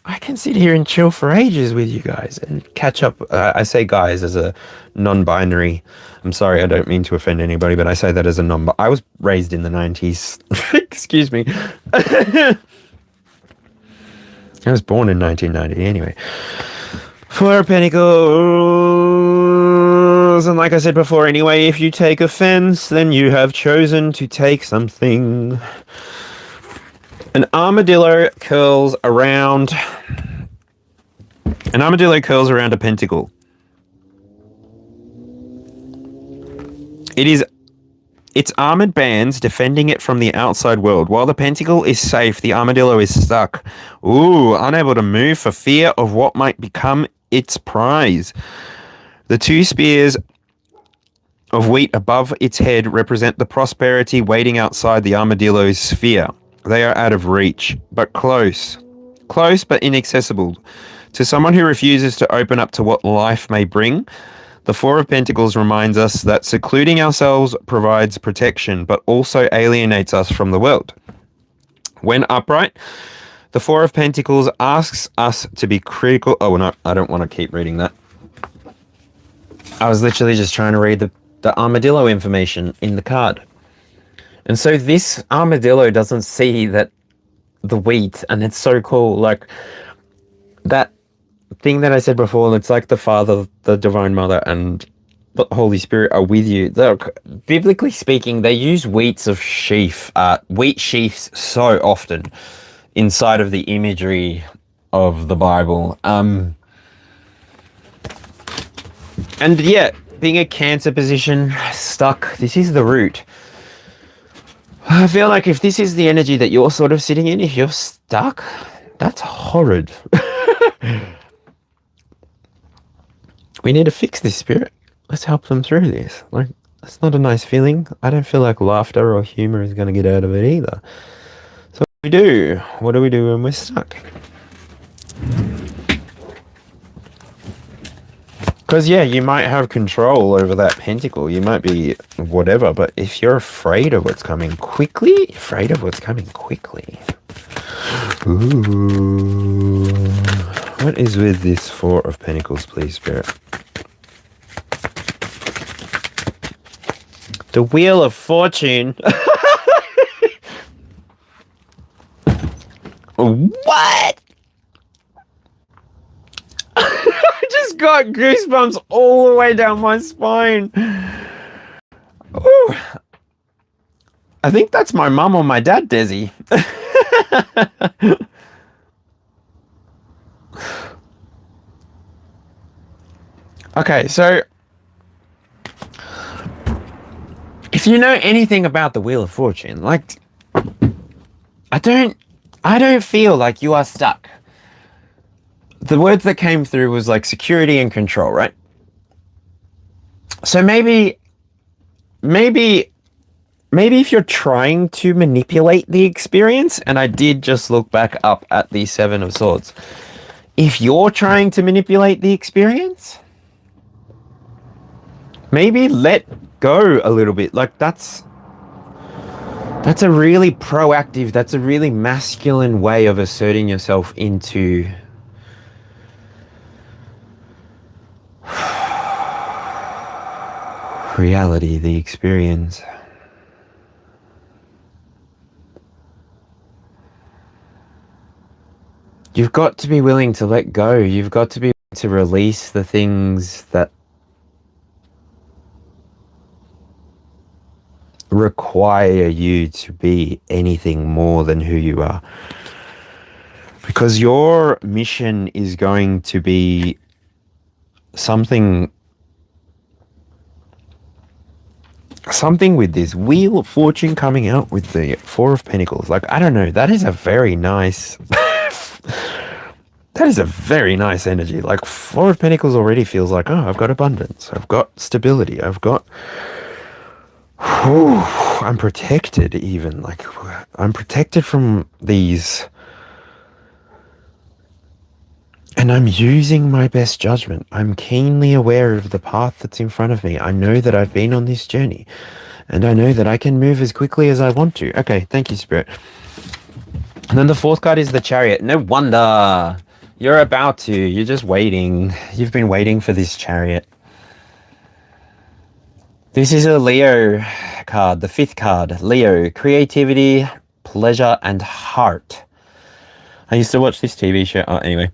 I can sit here and chill for ages with you guys and catch up. I say guys as a non-binary. I'm sorry, I don't mean to offend anybody, but I say that as a I was raised in the 90s. Excuse me. I was born in 1990 anyway. Four of Pentacles. And like I said before anyway, if you take offense, then you have chosen to take something. An armadillo curls around a pentacle. Its armored bands defending it from the outside world. While the pentacle is safe, the armadillo is stuck. Ooh, unable to move for fear of what might become its prize. The two spears of wheat above its head represent the prosperity waiting outside the armadillo's sphere. They are out of reach, but close. Close, but inaccessible. To someone who refuses to open up to what life may bring, the Four of Pentacles reminds us that secluding ourselves provides protection, but also alienates us from the world. When upright, The Four of Pentacles asks us to be critical. Oh, no, I don't want to keep reading that. I was literally just trying to read the armadillo information in the card. And so this armadillo doesn't see that the wheat, and it's so cool. Like that thing that I said before, it's like the Father, the Divine Mother, and the Holy Spirit are with you. Look, biblically speaking, they use wheat sheaths so often inside of the imagery of the Bible. And yeah, being a Cancer position, stuck, this is the root. I feel like if this is the energy that you're sort of sitting in, if you're stuck, that's horrid. We need to fix this, Spirit. Let's help them through this. Like, that's not a nice feeling. I don't feel like laughter or humor is going to get out of it either. So what do we do? What do we do when we're stuck? Because, yeah, you might have control over that pentacle. You might be whatever, but if you're afraid of what's coming quickly, Ooh. What is with this Four of Pentacles, please, Spirit? The Wheel of Fortune. What? I just got goosebumps all the way down my spine. Ooh. I think that's my mum or my dad, Desi. Okay, so if you know anything about the Wheel of Fortune, like I don't feel like you are stuck. The words that came through was like security and control, right? So maybe if you're trying to manipulate the experience, and I did just look back up at the Seven of Swords. If you're trying to manipulate the experience, maybe let go a little bit. Like that's a really proactive, that's a really masculine way of asserting yourself into reality, the experience. You've got to be willing to let go. You've got to be willing to release the things that require you to be anything more than who you are. Because your mission is going to be something with this Wheel of Fortune coming out with the Four of Pentacles. Like, I don't know, that is a very nice that is a very nice energy. Like, Four of Pentacles already feels like, oh, I've got abundance, I've got stability, I've got I'm protected. Even like I'm protected from these, and I'm using my best judgment. I'm keenly aware of the path that's in front of me. I know that I've been on this journey, and I know that I can move as quickly as I want to. Okay, thank you, Spirit. And then the fourth card is the Chariot. No wonder you're about to. You're just waiting. You've been waiting for this Chariot. This is a Leo card, the fifth card. Leo, creativity, pleasure, and heart. I used to watch this TV show. Oh, anyway.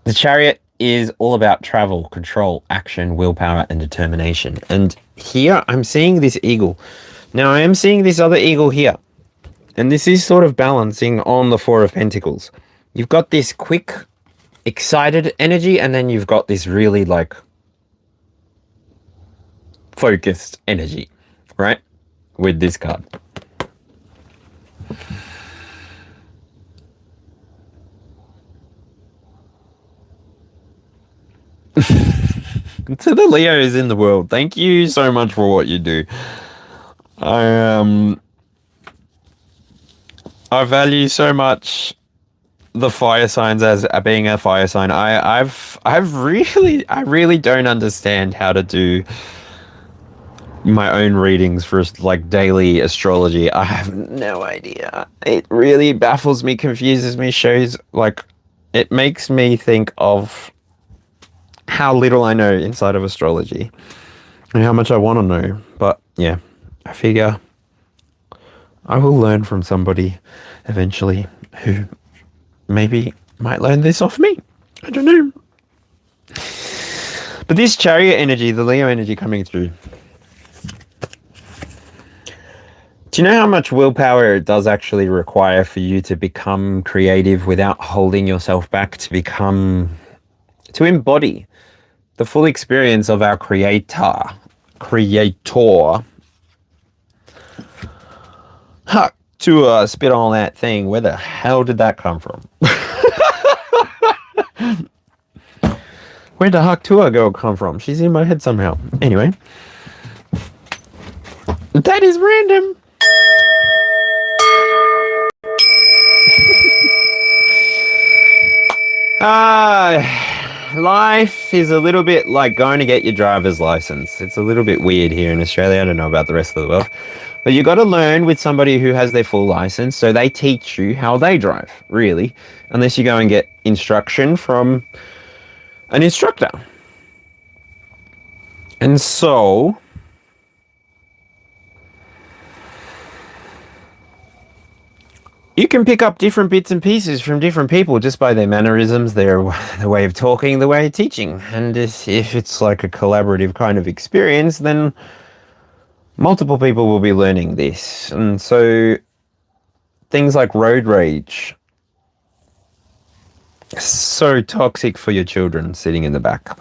The Chariot is all about travel, control, action, willpower, and determination. And here I'm seeing this eagle. Now I am seeing this other eagle here. And this is sort of balancing on the Four of Pentacles. You've got this quick, excited energy, and then you've got this really like focused energy, right? With this card. To the Leos in the world, thank you so much for what you do. I value so much the fire signs as being a fire sign. I really don't understand how to do my own readings for like daily astrology. I have no idea. It really baffles me, confuses me, shows like it makes me think of how little I know inside of astrology and how much I want to know. But yeah, I figure I will learn from somebody eventually who maybe might learn this off me. I don't know. But this Chariot energy, the Leo energy coming through. Do you know how much willpower it does actually require for you to become creative without holding yourself back, to embody the full experience of our creator? Ha! To spit on that thing, where the hell did that come from? Where the heck Tua girl come from? She's in my head somehow. Anyway. That is random. Life is a little bit like going to get your driver's license. It's a little bit weird here in Australia. I don't know about the rest of the world. But you got to learn with somebody who has their full license, so they teach you how they drive, really. Unless you go and get instruction from an instructor. And so you can pick up different bits and pieces from different people just by their mannerisms, their way of talking, the way of teaching. And if it's like a collaborative kind of experience, then multiple people will be learning this. And so things like road rage, so toxic for your children sitting in the back.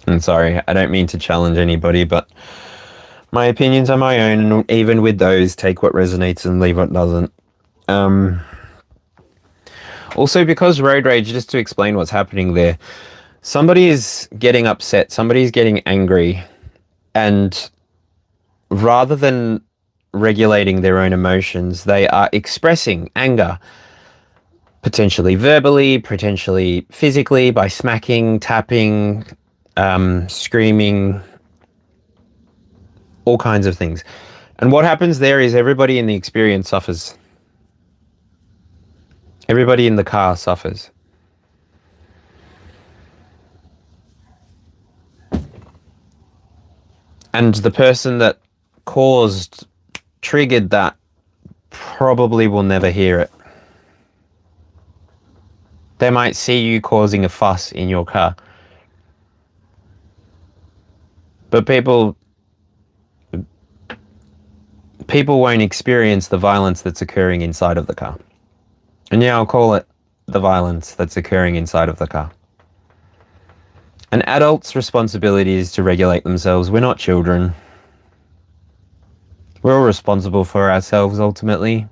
I'm sorry, I don't mean to challenge anybody, but my opinions are my own, and even with those, take what resonates and leave what doesn't. Also, because road rage, just to explain what's happening there, somebody is getting upset, somebody is getting angry, and rather than regulating their own emotions, they are expressing anger, potentially verbally, potentially physically, by smacking, tapping, screaming, all kinds of things. And what happens there is everybody in the experience suffers. Everybody in the car suffers. And the person that triggered that probably will never hear it. They might see you causing a fuss in your car. But people won't experience the violence that's occurring inside of the car. And yeah, I'll call it the violence that's occurring inside of the car. An adult's responsibility is to regulate themselves. We're not children. We're all responsible for ourselves, ultimately.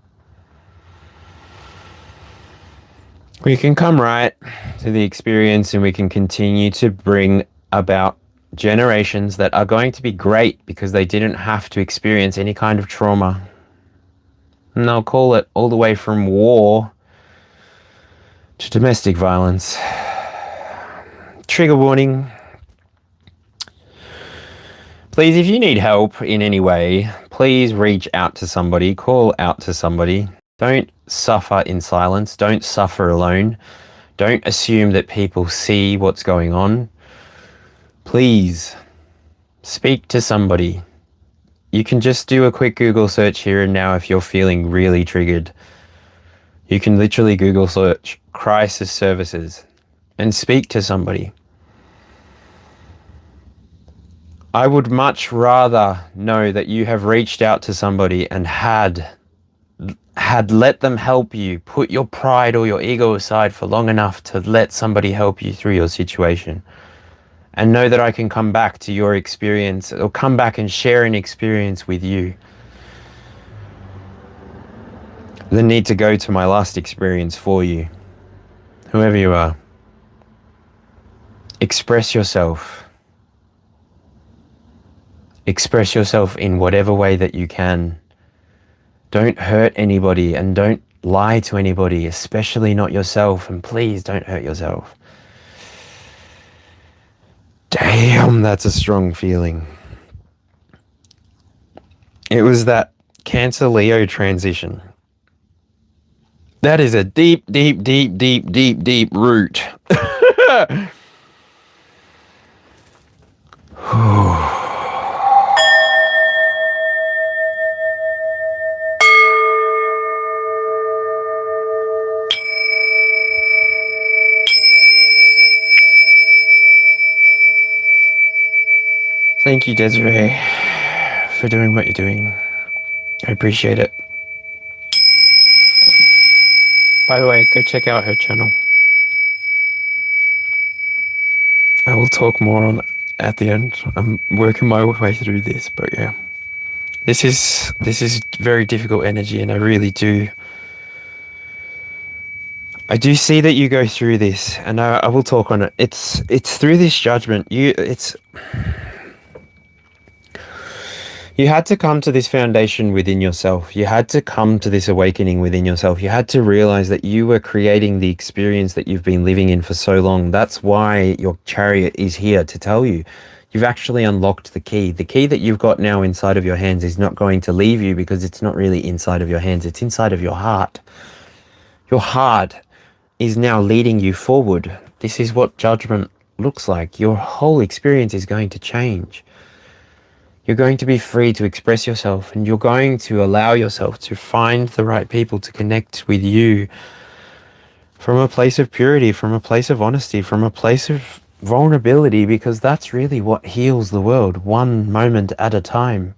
We can come right to the experience and we can continue to bring about generations that are going to be great because they didn't have to experience any kind of trauma. And I'll call it all the way from war to domestic violence. Trigger warning. Please, if you need help in any way, please reach out to somebody, call out to somebody. Don't suffer in silence. Don't suffer alone. Don't assume that people see what's going on. Please, speak to somebody. You can just do a quick Google search here and now if you're feeling really triggered. You can literally Google search crisis services and speak to somebody. I would much rather know that you have reached out to somebody and had let them help you, put your pride or your ego aside for long enough to let somebody help you through your situation. And know that I can come back to your experience or come back and share an experience with you. The need to go to my last experience for you. Whoever you are. Express yourself. Express yourself in whatever way that you can. Don't hurt anybody and don't lie to anybody, especially not yourself. And please don't hurt yourself. Damn, that's a strong feeling. It was that Cancer Leo transition. That is a deep, deep, deep, deep, deep, deep root. Thank you, Desiree, for doing what you're doing. I appreciate it. By the way, go check out her channel. I will talk more on at the end. I'm working my way through this, but yeah. This is very difficult energy, and I do see that you go through this, and I will talk on it. It's through this judgment. You had to come to this foundation within yourself. You had to come to this awakening within yourself. You had to realize that you were creating the experience that you've been living in for so long. That's why your chariot is here to tell you. You've actually unlocked the key. The key that you've got now inside of your hands is not going to leave you because it's not really inside of your hands. It's inside of your heart. Your heart is now leading you forward. This is what judgment looks like. Your whole experience is going to change. You're going to be free to express yourself, and you're going to allow yourself to find the right people to connect with you from a place of purity, from a place of honesty, from a place of vulnerability, because that's really what heals the world, one moment at a time.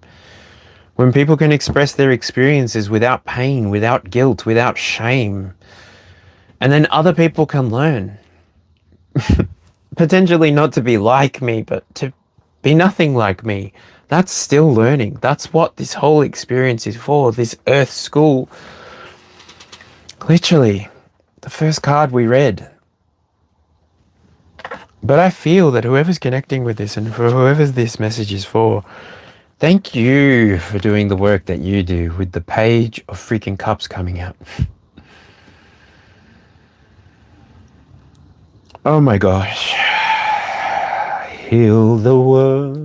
When people can express their experiences without pain, without guilt, without shame, and then other people can learn. Potentially not to be like me, but to be nothing like me. That's still learning. That's what this whole experience is for, this Earth School. Literally, the first card we read. But I feel that whoever's connecting with this, and for whoever this message is for, thank you for doing the work that you do with the Page of freaking Cups coming out. Oh my gosh. Heal the world.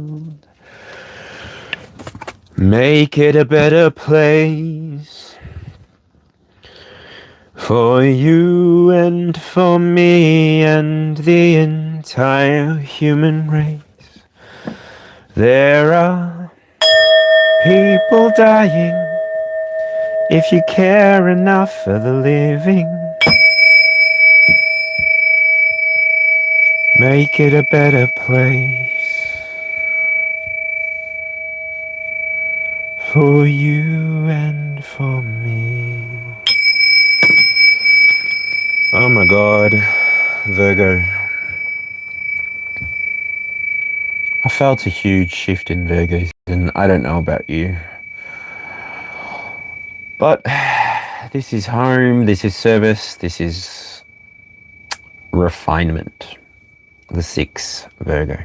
Make it a better place. For you and for me and the entire human race. There are people dying. If you care enough for the living, make it a better place. For you and for me. Oh my God, Virgo. I felt a huge shift in Virgo, and I don't know about you. But this is home, this is service, this is refinement. The 6, Virgo.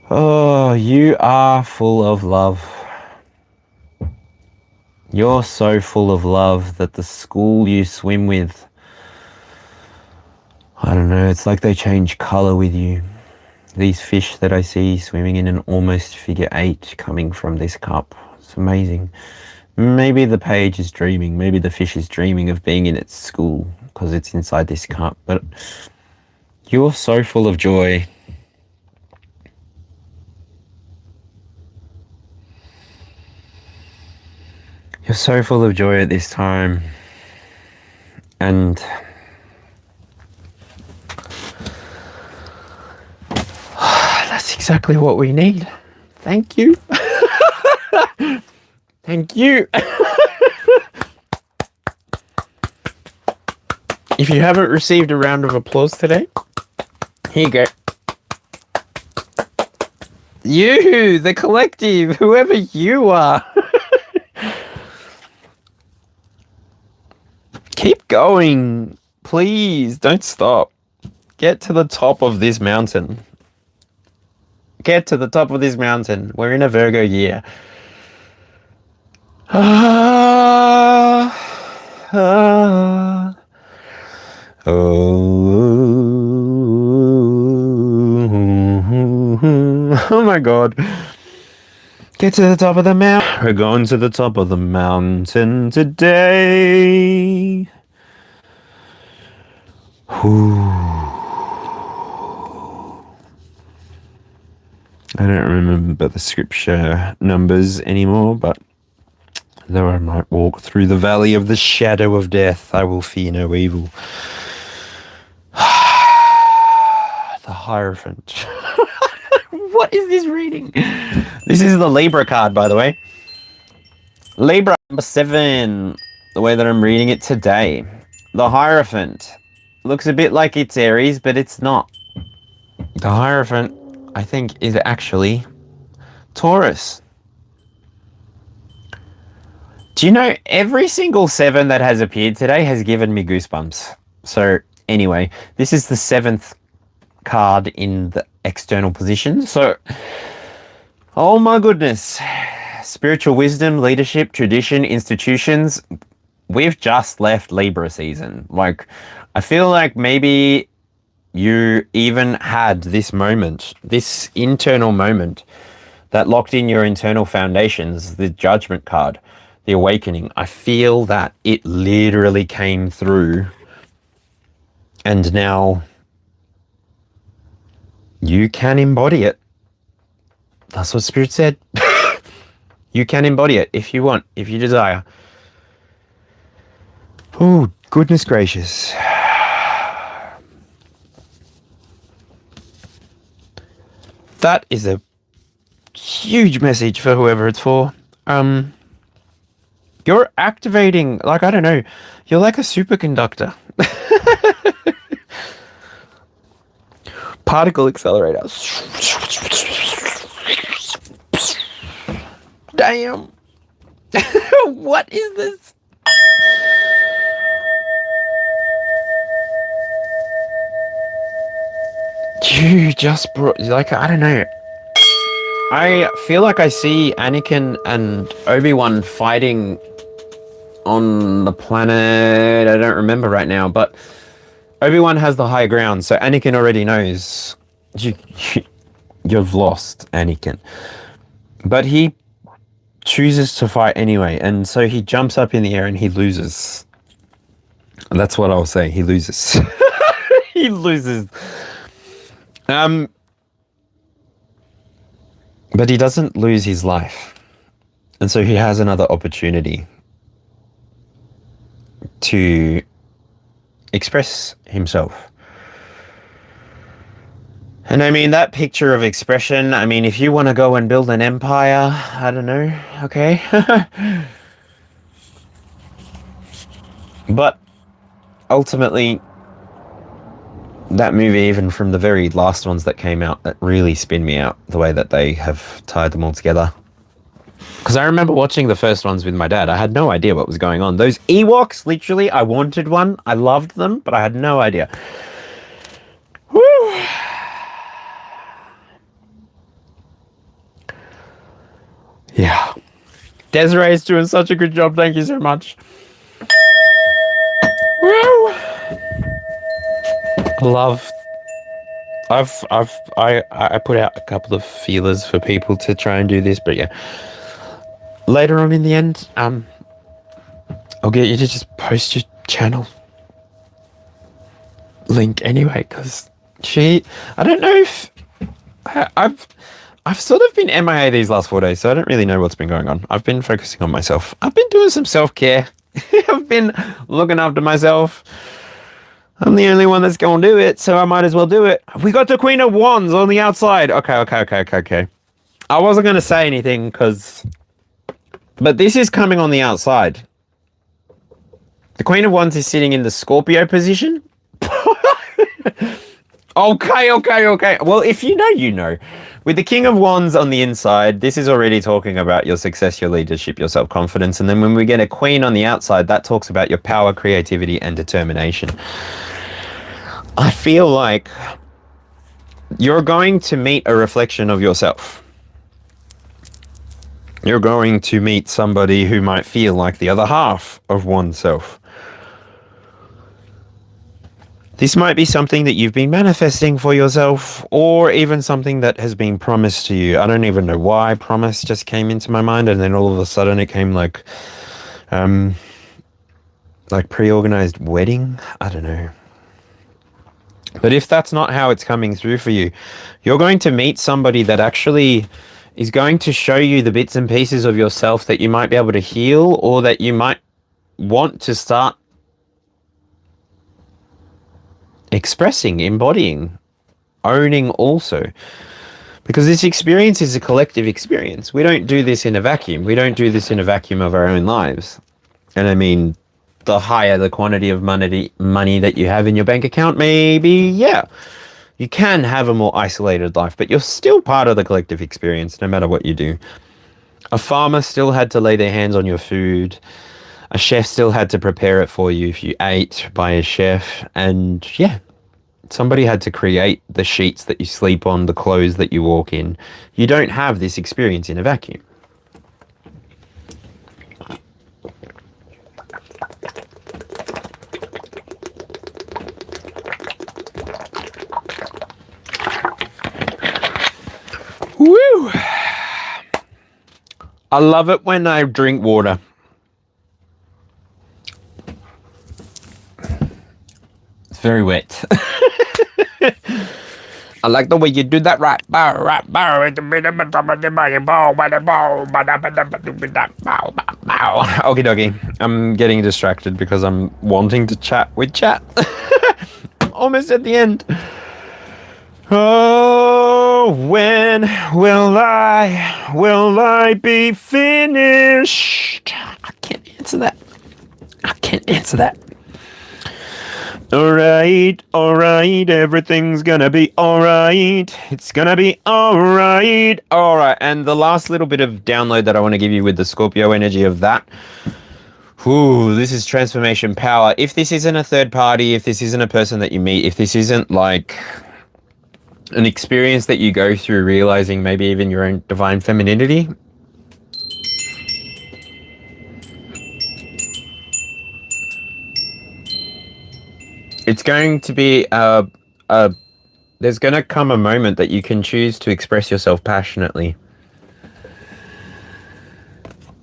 Oh, you are full of love. You're so full of love that the school you swim with, I don't know, it's like they change color with you. These fish that I see swimming in an almost figure 8 coming from this cup. It's amazing. Maybe the page is dreaming. Maybe the fish is dreaming of being in its school because it's inside this cup. But you're so full of joy. You're so full of joy at this time. And that's exactly what we need. Thank you. Thank you. If you haven't received a round of applause today, here you go. You, the collective, whoever you are. Keep going. Please, don't stop. Get to the top of this mountain. Get to the top of this mountain. We're in a Virgo year. Oh my God. Get to the top of the mountain. We're going to the top of the mountain today. I don't remember the scripture numbers anymore, but though I might walk through the valley of the shadow of death, I will fear no evil. The Hierophant. What is this reading? This is the Libra card, by the way. Libra number 7. The way that I'm reading it today. The Hierophant. Looks a bit like it's Aries, but it's not. The Hierophant, I think, is actually Taurus. Do you know, every single 7 that has appeared today has given me goosebumps. So, anyway, this is the 7th card in the external position. So, oh my goodness. Spiritual wisdom, leadership, tradition, institutions. We've just left Libra season. Like, I feel like maybe you even had this moment, this internal moment that locked in your internal foundations, the Judgment card, the Awakening. I feel that it literally came through, and now you can embody it. That's what Spirit said. You can embody it if you want, if you desire. Oh, goodness gracious. That is a huge message for whoever it's for. You're activating, like, I don't know, you're like a superconductor. Particle accelerator. Damn. What is this? You just brought, like, I don't know. I feel like I see Anakin and Obi-Wan fighting on the planet. I don't remember right now, but Obi-Wan has the high ground, so Anakin already knows you've lost, Anakin. But he chooses to fight anyway, and so he jumps up in the air and he loses. That's what I'll say. He loses. He loses. But he doesn't lose his life. And so he has another opportunity to express himself. And I mean, that picture of expression, I mean, if you want to go and build an empire, I don't know, okay. But ultimately, that movie, even from the very last ones that came out, that really spin me out, the way that they have tied them all together. Because I remember watching the first ones with my dad. I had no idea what was going on. Those Ewoks, literally, I wanted one. I loved them, but I had no idea. Woo! Yeah. Desiree's doing such a good job. Thank you so much. Woo! I put out a couple of feelers for people to try and do this, but yeah. Later on in the end, I'll get you to just post your channel link anyway, because I don't know if I've sort of been MIA these last 4 days, so I don't really know what's been going on. I've been focusing on myself. I've been doing some self-care. I've been looking after myself. I'm the only one that's going to do it, so I might as well do it. We got the Queen of Wands on the outside. Okay. I wasn't going to say anything, but this is coming on the outside. The Queen of Wands is sitting in the Scorpio position. Okay. Well, if you know, you know. With the King of Wands on the inside, this is already talking about your success, your leadership, your self-confidence. And then when we get a Queen on the outside, that talks about your power, creativity, and determination. I feel like you're going to meet a reflection of yourself. You're going to meet somebody who might feel like the other half of oneself. This might be something that you've been manifesting for yourself, or even something that has been promised to you. I don't even know why promise just came into my mind, and then all of a sudden it came like pre-organized wedding. I don't know. But if that's not how it's coming through for you, you're going to meet somebody that actually is going to show you the bits and pieces of yourself that you might be able to heal, or that you might want to start expressing, embodying, owning also. Because this experience is a collective experience. We don't do this in a vacuum. We don't do this in a vacuum of our own lives. And I mean, the higher the quantity of money that you have in your bank account, maybe, yeah, you can have a more isolated life, but you're still part of the collective experience no matter what you do. A farmer still had to lay their hands on your food. A chef still had to prepare it for you if you ate by a chef. And yeah, somebody had to create the sheets that you sleep on, the clothes that you walk in. You don't have this experience in a vacuum. Woo! I love it when I drink water. It's very wet. I like the way you do that right. Okie dokie. I'm getting distracted because I'm wanting to chat with chat. Almost at the end. Oh, when will I be finished? I can't answer that. Alright, everything's gonna be alright. It's gonna be alright. Alright, and the last little bit of download that I want to give you with the Scorpio energy of that. Ooh, this is transformation power. If this isn't a third party, if this isn't a person that you meet, if this isn't like an experience that you go through realizing maybe even your own divine femininity, it's going to be there's going to come a moment that you can choose to express yourself passionately.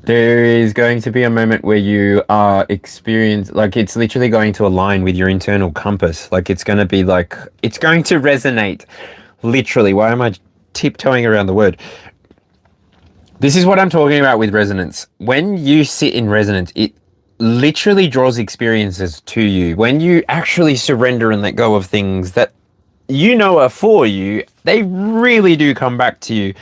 There is going to be a moment where you are like it's literally going to align with your internal compass. Like it's going to be like, it's going to resonate. Literally, why am I tiptoeing around the word? This is what I'm talking about with resonance. When you sit in resonance, it literally draws experiences to you. When you actually surrender and let go of things that you know are for you, they really do come back to you.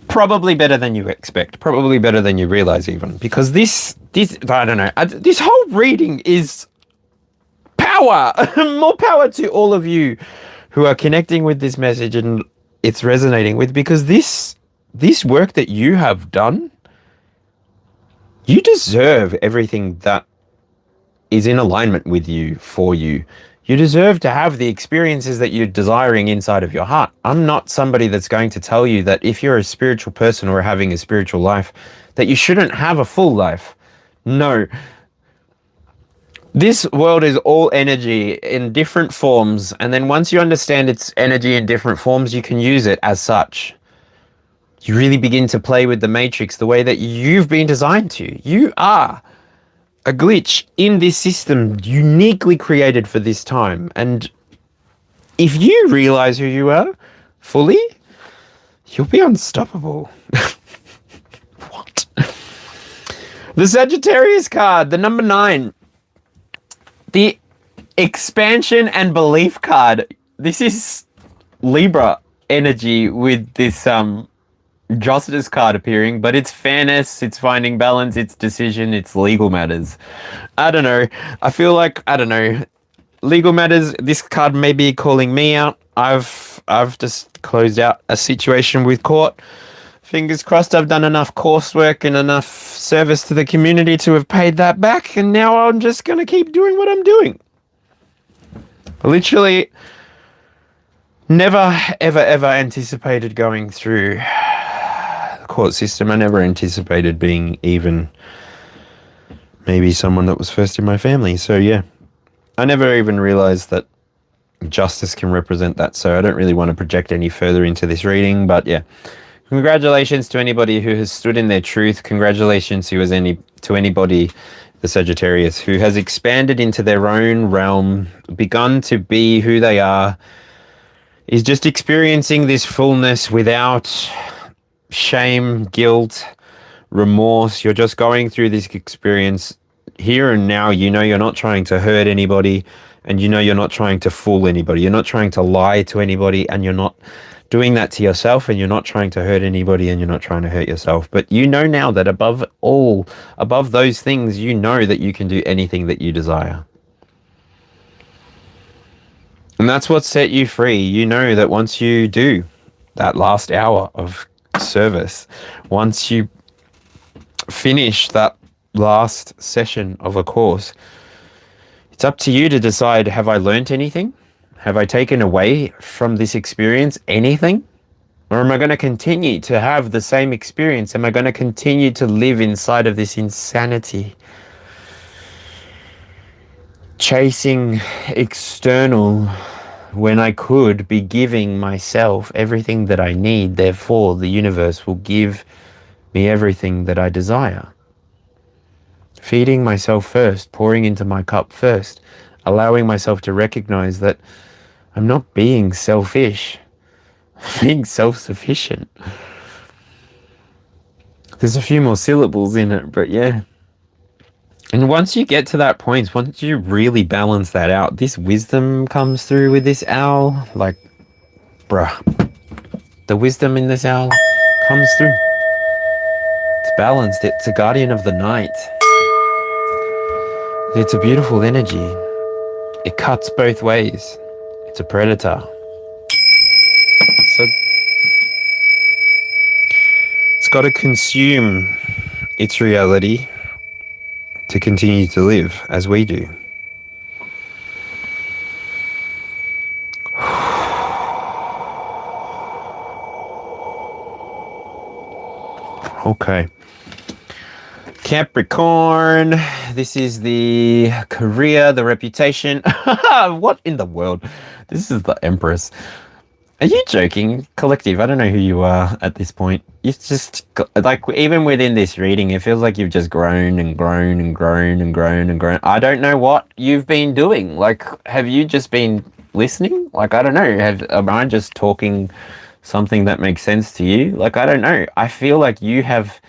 Probably better than you expect. Probably better than you realize even. Because this I don't know. This whole reading is power. More power to all of you who are connecting with this message and it's resonating with, because this work that you have done, you deserve everything that is in alignment with you, for you. You deserve to have the experiences that you're desiring inside of your heart. I'm not somebody that's going to tell you that if you're a spiritual person or having a spiritual life, that you shouldn't have a full life. No. This world is all energy in different forms. And then once you understand its energy in different forms, you can use it as such. You really begin to play with the matrix the way that you've been designed to. You are a glitch in this system uniquely created for this time. And if you realize who you are fully, you'll be unstoppable. What? The Sagittarius card, the number 9. The expansion and belief card. This is Libra energy with this Justice card appearing, but it's fairness, it's finding balance, it's decision, it's legal matters. I don't know. I feel like, I don't know. Legal matters, this card may be calling me out. I've just closed out a situation with court. Fingers crossed I've done enough coursework and enough service to the community to have paid that back, and now I'm just going to keep doing what I'm doing. Literally never, ever anticipated going through court system. I never anticipated being even maybe someone that was first in my family. So yeah, I never even realized that justice can represent that, so I don't really want to project any further into this reading, but yeah. Congratulations to anybody who has stood in their truth. Congratulations to anybody, the Sagittarius, who has expanded into their own realm, begun to be who they are, is just experiencing this fullness without shame, guilt, remorse. You're just going through this experience here and now. You know you're not trying to hurt anybody, and you know you're not trying to fool anybody. You're not trying to lie to anybody, and you're not doing that to yourself, and you're not trying to hurt anybody, and you're not trying to hurt yourself. But you know now that above those things, you know that you can do anything that you desire. And that's what set you free. You know that once you do that last hour of service, once you finish that last session of a course, it's up to you to decide, have I learnt anything? Have I taken away from this experience anything? Or am I going to continue to have the same experience? Am I going to continue to live inside of this insanity? Chasing external when I could be giving myself everything that I need. Therefore, the universe will give me everything that I desire. Feeding myself first, pouring into my cup first, allowing myself to recognize that I'm not being selfish, I'm being self-sufficient. There's a few more syllables in it, but yeah. And once you get to that point, once you really balance that out, this wisdom comes through with this owl. Like, bruh, the wisdom in this owl comes through. It's balanced. It's a guardian of the night. It's a beautiful energy. It cuts both ways. It's a predator. So it's got to consume its reality to continue to live as we do. Okay. Capricorn, this is the career, the reputation. What in the world? This is the Empress. Are you joking? Collective, I don't know who you are at this point. It's just, like, even within this reading, it feels like you've just grown and grown and grown and grown and grown. I don't know what you've been doing. Like, have you just been listening? Like, I don't know. Am I just talking something that makes sense to you? Like, I don't know. I feel like you have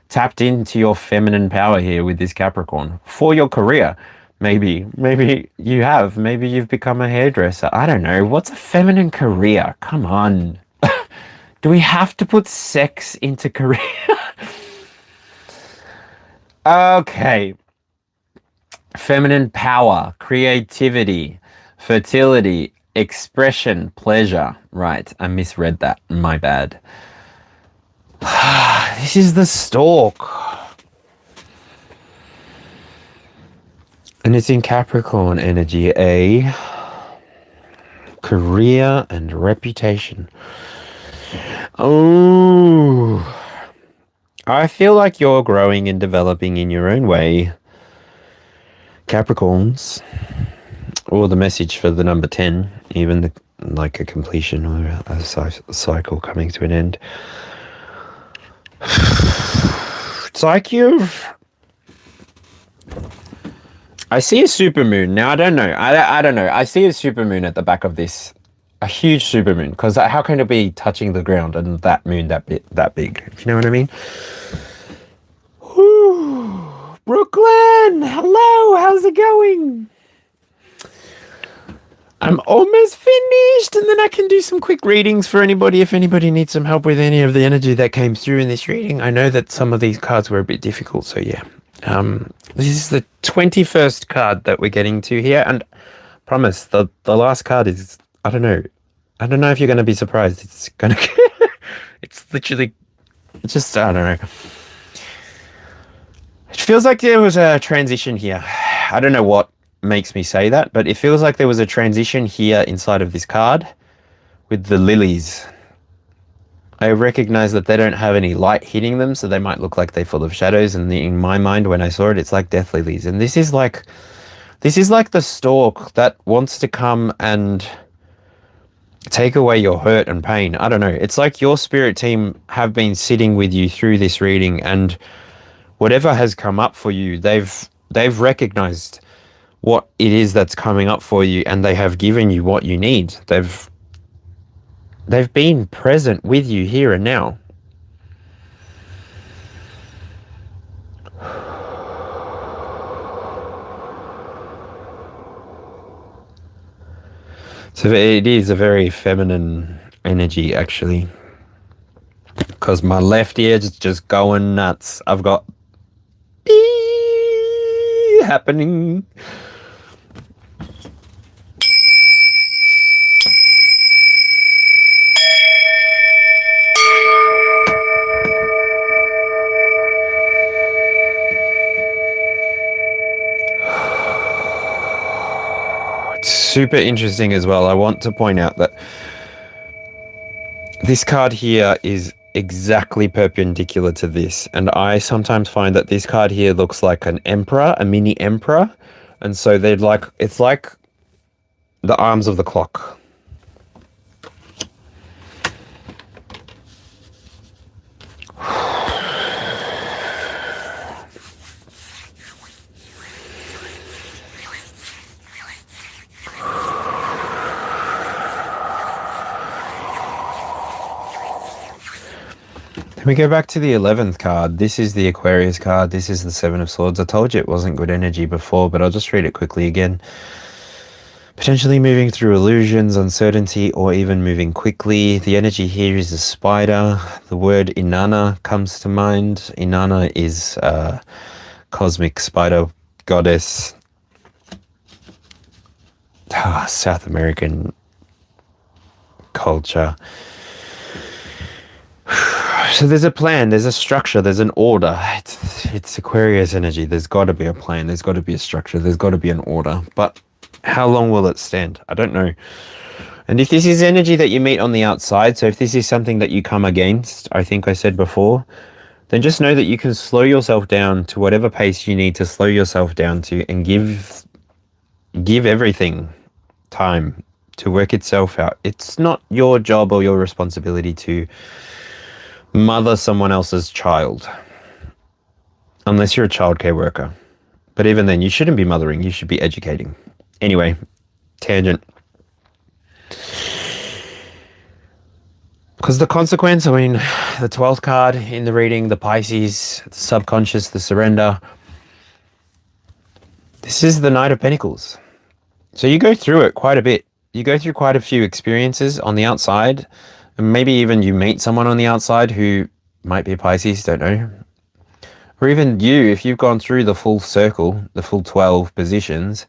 tapped into your feminine power here with this Capricorn for your career. Maybe you have. Maybe you've become a hairdresser. I don't know. What's a feminine career? Come on. Do we have to put sex into career? Okay. Feminine power, creativity, fertility, expression, pleasure. Right. I misread that. My bad. This is the Stork. And it's in Capricorn energy, a career and reputation. Oh, I feel like you're growing and developing in your own way, Capricorns, or the message for the number 10, even like a completion or a cycle coming to an end. It's like I see a supermoon. Now, I don't know. I don't know. I see a supermoon at the back of this. A huge supermoon. Because how can it be touching the ground and that moon that big? If you know what I mean? Whew. Brooklyn! Hello! How's it going? I'm almost finished, and then I can do some quick readings for anybody if anybody needs some help with any of the energy that came through in this reading. I know that some of these cards were a bit difficult, so yeah. This is the 21st card that we're getting to here, and promise, the last card is, I don't know if you're going to be surprised. It's literally, just, I don't know. It feels like there was a transition here. I don't know what makes me say that, but it feels like there was a transition here inside of this card with the lilies. I recognize that they don't have any light hitting them, so they might look like they're full of shadows, and in my mind when I saw it, it's like death lilies. And this is like This is like the stork that wants to come and take away your hurt and pain. I don't know. It's like your spirit team have been sitting with you through this reading, and whatever has come up for you, they've recognized what it is that's coming up for you, and they have given you what you need. They've been present with you here and now. So it is a very feminine energy, actually. Because my left ear is just going nuts. I've got happening. Super interesting as well. I want to point out that this card here is exactly perpendicular to this, and I sometimes find that this card here looks like an emperor, a mini emperor, and so it's like the arms of the clock. Then we go back to the 11th card. This is the Aquarius card. This is the Seven of Swords. I told you it wasn't good energy before, but I'll just read it quickly again. Potentially moving through illusions, uncertainty, or even moving quickly. The energy here is a spider. The word Inanna comes to mind. Inanna is a cosmic spider goddess. South American culture. So there's a plan, there's a structure, there's an order. It's Aquarius energy. There's got to be a plan, there's got to be a structure, there's got to be an order. But how long will it stand? I don't know. And if this is energy that you meet on the outside, so if this is something that you come against, I think I said before, then just know that you can slow yourself down to whatever pace you need to slow yourself down to, and give everything time to work itself out. It's not your job or your responsibility to mother someone else's child, unless you're a childcare worker. But even then, you shouldn't be mothering, you should be educating. Anyway, tangent. Because the consequence, I mean, the 12th card in the reading, the Pisces, the subconscious, the surrender. This is the Knight of Pentacles. So you go through it quite a bit. You go through quite a few experiences on the outside. And maybe even you meet someone on the outside who might be a Pisces, don't know. Or even you, if you've gone through the full circle, the full 12 positions,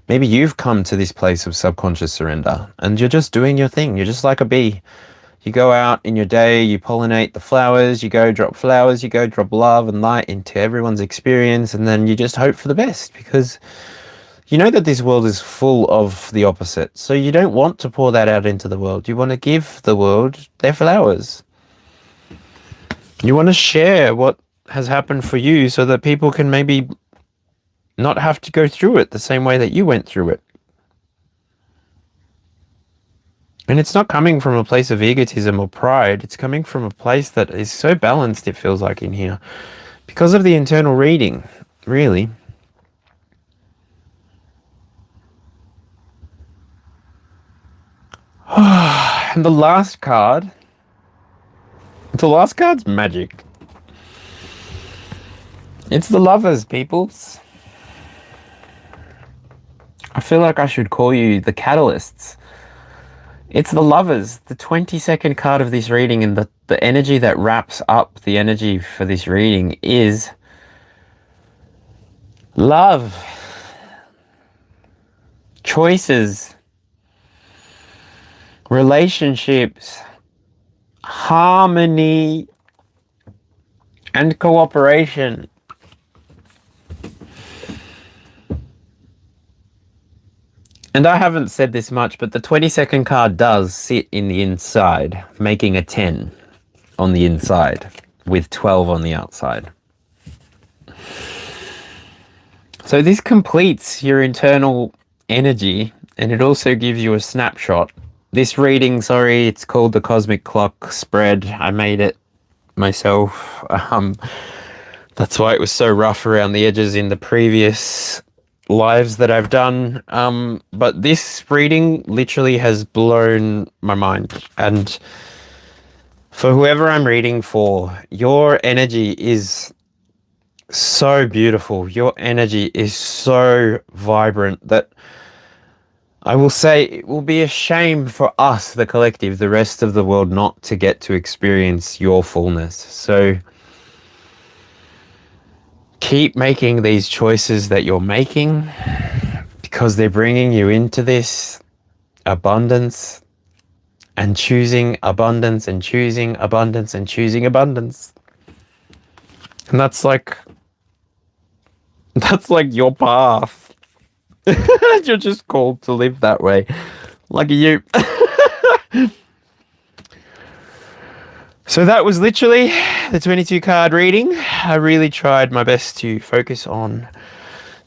maybe you've come to this place of subconscious surrender and you're just doing your thing. You're just like a bee. You go out in your day, you pollinate the flowers, you go drop flowers, you go drop love and light into everyone's experience, and then you just hope for the best, because you know that this world is full of the opposite. So you don't want to pour that out into the world. You want to give the world their flowers. You want to share what has happened for you so that people can maybe not have to go through it the same way that you went through it. And it's not coming from a place of egotism or pride. It's coming from a place that is so balanced, it feels like, in here, because of the internal reading, really. And the last card's magic. It's the Lovers, peoples. I feel like I should call you the Catalysts. It's the Lovers, the 22nd card of this reading, and the energy that wraps up the energy for this reading is love, choices, relationships, harmony, and cooperation. And I haven't said this much, but the 22nd card does sit in the inside, making a 10 on the inside with 12 on the outside. So this completes your internal energy, and it also gives you a snapshot. This reading, sorry, it's called the Cosmic Clock Spread. I made it myself. That's why it was so rough around the edges in the previous lives that I've done. But this reading literally has blown my mind. And for whoever I'm reading for, your energy is so beautiful. Your energy is so vibrant that I will say it will be a shame for us, the collective, the rest of the world, not to get to experience your fullness. So keep making these choices that you're making, because they're bringing you into this abundance, and choosing abundance and choosing abundance and choosing abundance. And that's like your path. You're just called to live that way. Lucky you. So that was literally the 22 card reading. I really tried my best to focus on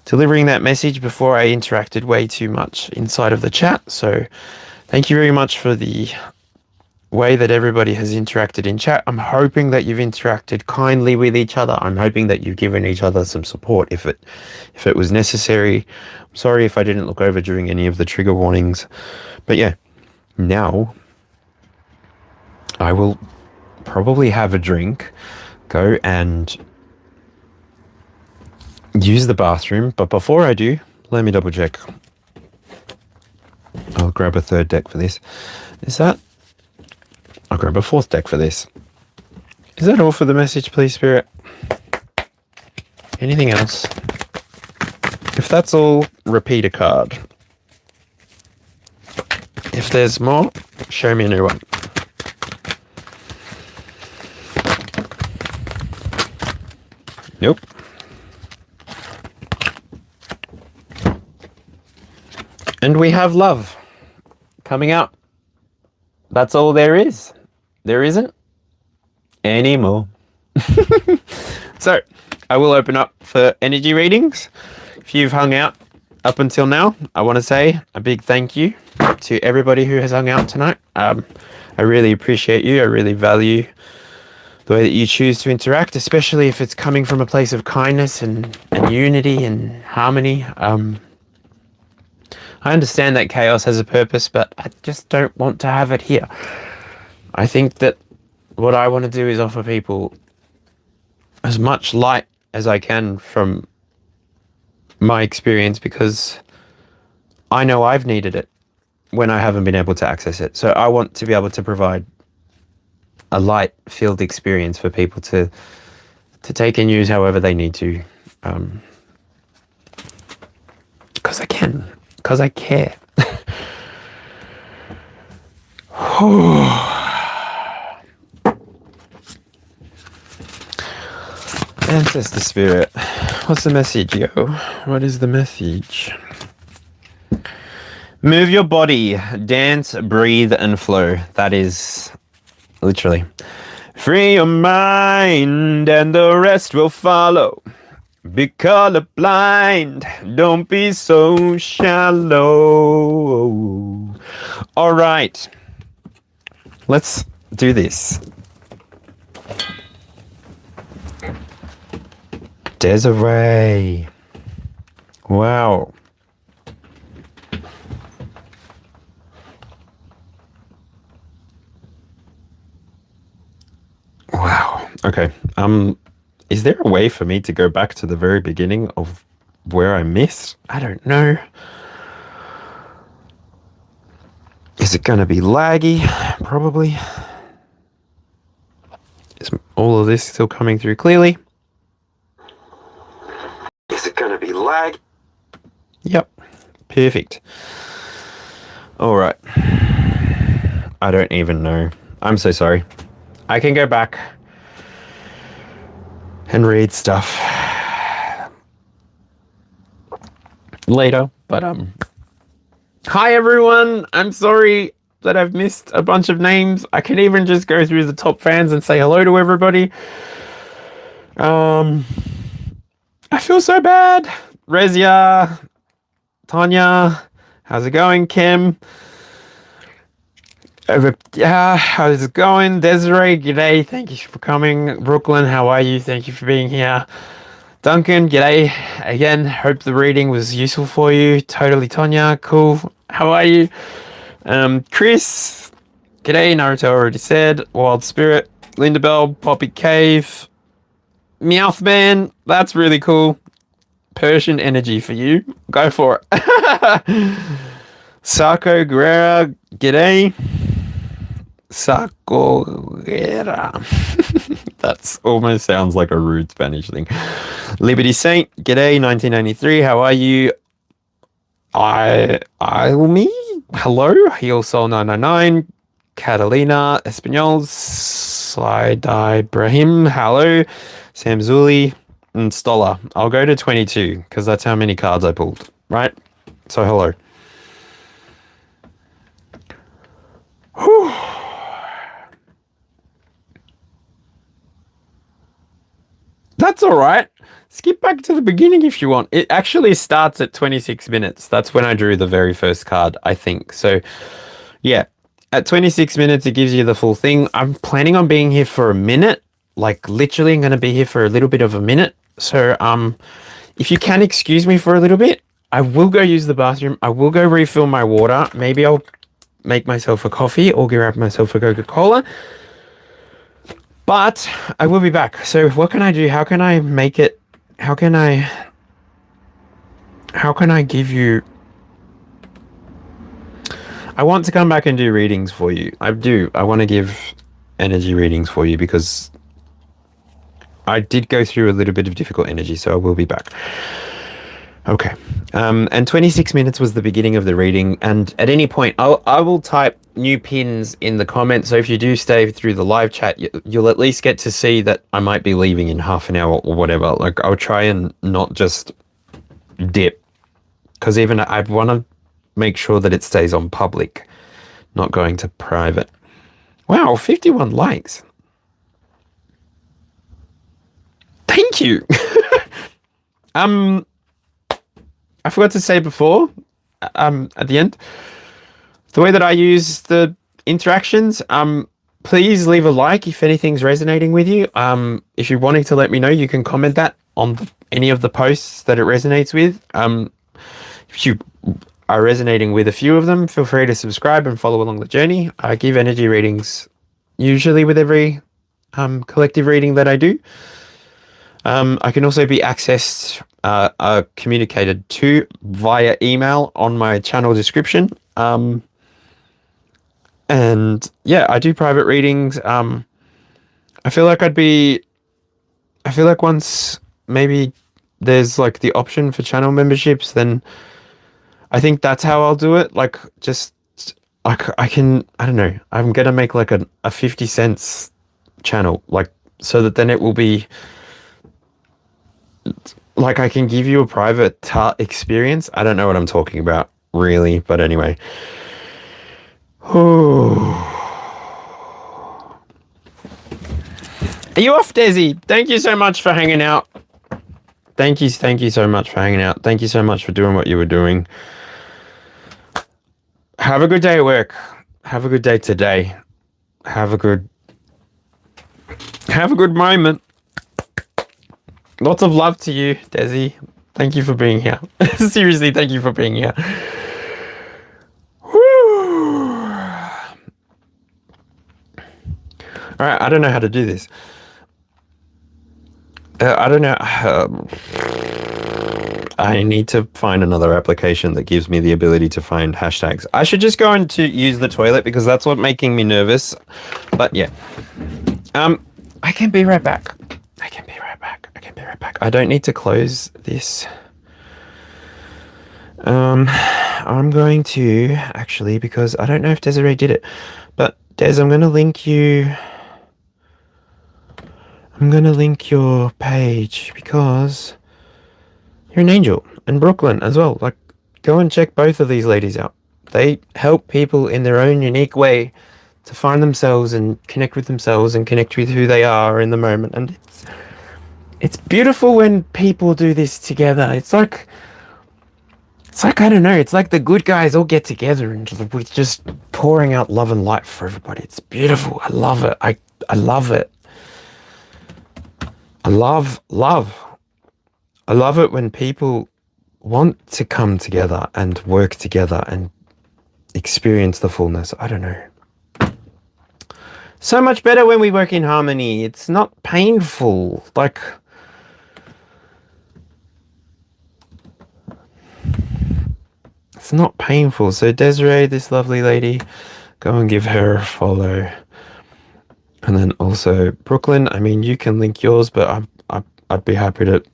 delivering that message before I interacted way too much inside of the chat. So thank you very much for the way that everybody has interacted in chat. I'm hoping that you've interacted kindly with each other. I'm hoping that you've given each other some support if it was necessary. I'm sorry if I didn't look over during any of the trigger warnings. But yeah, now I will probably have a drink, go and use the bathroom. But before I do, let me double check. I'll grab a third deck for this. I'll grab a fourth deck for this. Is that all for the message, please, Spirit? Anything else? If that's all, repeat a card. If there's more, show me a new one. Nope. And we have love coming out. That's all there is. There isn't any more. So, I will open up for energy readings. If you've hung out up until now, I want to say a big thank you to everybody who has hung out tonight. I really appreciate you. I really value the way that you choose to interact, especially if it's coming from a place of kindness and unity and harmony. I understand that chaos has a purpose, but I just don't want to have it here. I think that what I want to do is offer people as much light as I can from my experience, because I know I've needed it when I haven't been able to access it. So I want to be able to provide a light-filled experience for people to take and use however they need to. Because I can. Because I care. Ancestor Spirit, what's the message, yo? What is the message? Move your body, dance, breathe, and flow. That is literally. Free your mind, and the rest will follow. Be colorblind, don't be so shallow. All right, let's do this. Desiree. Wow. Wow. Okay. Is there a way for me to go back to the very beginning of where I missed? I don't know. Is it going to be laggy? Probably. Is all of this still coming through clearly? Is it going to be lag? Yep. Perfect. All right. I don't even know. I'm so sorry. I can go back and read stuff later, but hi everyone. I'm sorry that I've missed a bunch of names. I can even just go through the top fans and say hello to everybody. I feel so bad. Rezia, Tanya, how's it going? Kim, how's it going? Desiree, g'day. Thank you for coming. Brooklyn, how are you? Thank you for being here. Duncan, g'day. Again, hope the reading was useful for you. Totally, Tanya, cool. How are you? Chris, g'day. Naruto already said. Wild Spirit, Linda Bell, Poppy Cave, Meowthman. That's really cool. Persian energy for you. Go for it. Sako Guerrera, g'day. Sako Guerrera. That almost sounds like a rude Spanish thing. Liberty Saint, g'day, 1993. How are you? Me. Hello. Heal Soul 999. Catalina Espanols. Slide Brahim. Hello. Sam Zuli and Stoller. I'll go to 22 because that's how many cards I pulled, right? So hello. Whew. That's all right. Skip back to the beginning if you want. It actually starts at 26 minutes. That's when I drew the very first card, I think. So, yeah. At 26 minutes, it gives you the full thing. I'm planning on being here for a minute. Like, literally, I'm going to be here for a little bit of a minute. So, if you can excuse me for a little bit, I will go use the bathroom. I will go refill my water. Maybe I'll make myself a coffee or grab myself a Coca-Cola. But I will be back. So what can I do? How can I make it? How can I give you? I want to come back and do readings for you. I do. I want to give energy readings for you because I did go through a little bit of difficult energy, so I will be back. Okay. And 26 minutes was the beginning of the reading. And at any point, I will type new pins in the comments. So if you do stay through the live chat, you'll at least get to see that I might be leaving in half an hour or whatever. Like, I'll try and not just dip. Because even I want to make sure that it stays on public, not going to private. Wow, 51 likes. Thank you. I forgot to say before, at the end, the way that I use the interactions, please leave a like if anything's resonating with you. If you're wanting to let me know, you can comment that on any of the posts that it resonates with. If you are resonating with a few of them, feel free to subscribe and follow along the journey. I give energy readings usually with every collective reading that I do. I can also be accessed, communicated to via email on my channel description. And yeah, I do private readings. I feel like once maybe there's like the option for channel memberships, then I think that's how I'll do it. Like, just like I don't know, I'm gonna make like a 50 cents channel, like, so that then it will be like I can give you a private experience. I don't know what I'm talking about really, but anyway. Are you off, Desi? Thank you so much for hanging out. Thank you so much for hanging out. Thank you so much for doing what you were doing. Have a good day at work. Have a good day today. Have a good moment. Lots of love to you, Desi. Thank you for being here. Seriously, thank you for being here. Woo. All right, I don't know how to do this. I don't know. I need to find another application that gives me the ability to find hashtags. I should just go and to use the toilet because that's what's making me nervous. But yeah. I can be right back. I don't need to close this. I'm going to actually, because I don't know if Desiree did it, but Des, I'm going to link you. I'm going to link your page because you're an angel, and Brooklyn as well. Like, go and check both of these ladies out. They help people in their own unique way to find themselves and connect with themselves and connect with who they are in the moment. And It's beautiful when people do this together. It's like, I don't know, it's like the good guys all get together and we're just pouring out love and light for everybody. It's beautiful. I love it. I love it. I love love. I love it when people want to come together and work together and experience the fullness. I don't know. So much better when we work in harmony. It's not painful. Like, it's not painful. So Desiree, this lovely lady, go and give her a follow. And then also Brooklyn, I mean, you can link yours, but I'd be happy to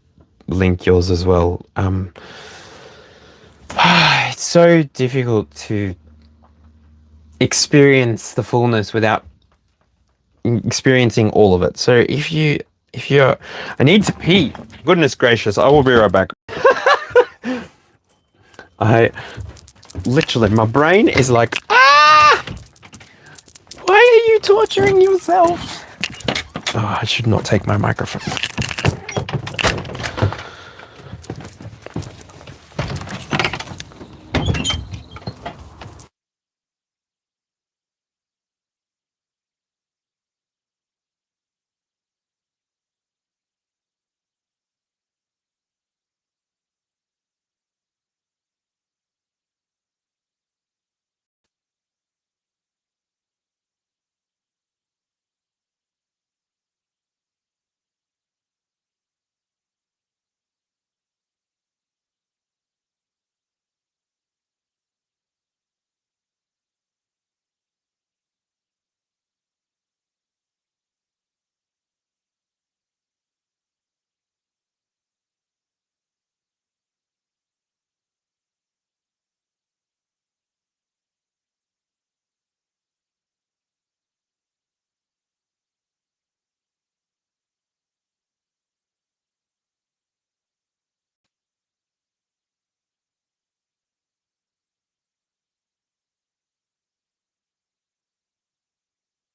link yours as well. It's so difficult to experience the fullness without experiencing all of it. So if you're, I need to pee. Goodness gracious, I will be right back. I literally, my brain is like, ah! Why are you torturing yourself? Oh, I should not take my microphone.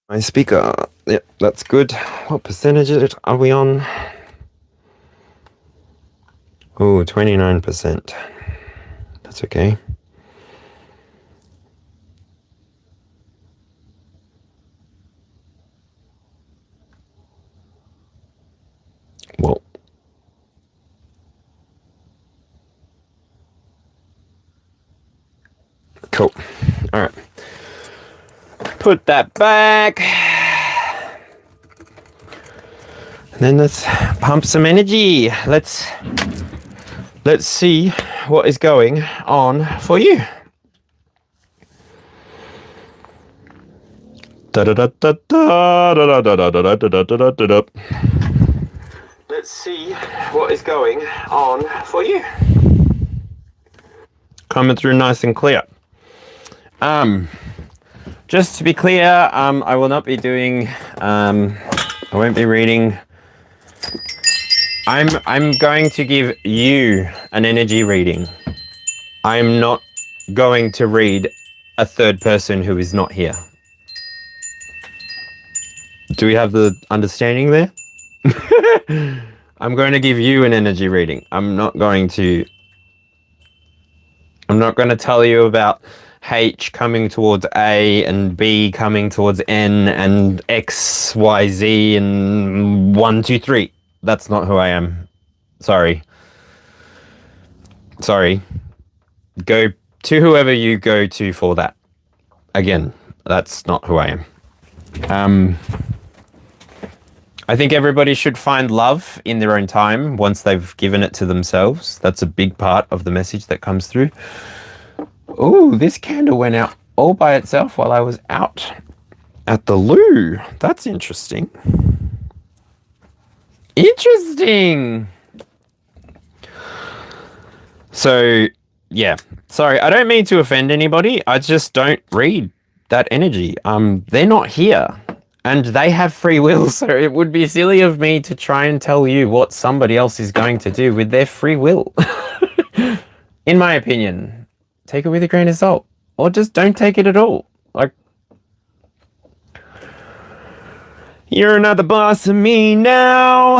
My speaker, yep, that's good. What percentage are we on? Oh, 29%. That's okay. Well, cool. All right. Put that back. And then let's pump some energy. Let's see what is going on for you. Let's see what is going on for you. Coming through nice and clear. Just to be clear, I will not be doing, I won't be reading. I'm going to give you an energy reading. I'm not going to read a third person who is not here. Do we have the understanding there? I'm going to give you an energy reading. I'm not going to tell you about H coming towards A and B coming towards N and X, Y, Z and 1, 2, 3. That's not who I am. Sorry. Go to whoever you go to for that. Again, that's not who I am. I think everybody should find love in their own time once they've given it to themselves. That's a big part of the message that comes through. Oh, this candle went out all by itself while I was out at the loo. That's interesting. Interesting. So, yeah. Sorry, I don't mean to offend anybody. I just don't read that energy. They're not here. And they have free will, so it would be silly of me to try and tell you what somebody else is going to do with their free will. In my opinion, take it with a grain of salt. Or just don't take it at all. Like, You're not the boss of me now.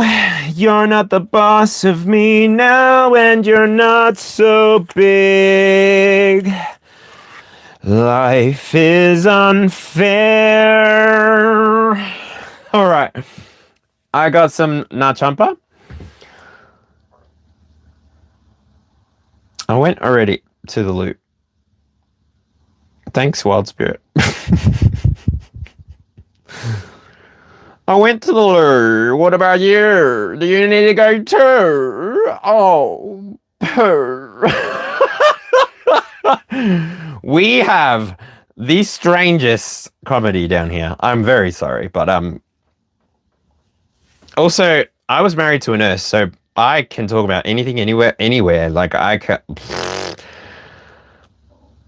You're not the boss of me now, and you're not so big. Life is unfair. All right. I got some Nachampa. I went already to the loot. Thanks, Wild Spirit. I went to the loo. What about you? Do you need to go too? Oh, poo. We have the strangest comedy down here. I'm very sorry, but also I was married to a nurse, so I can talk about anything, anywhere. Like I can.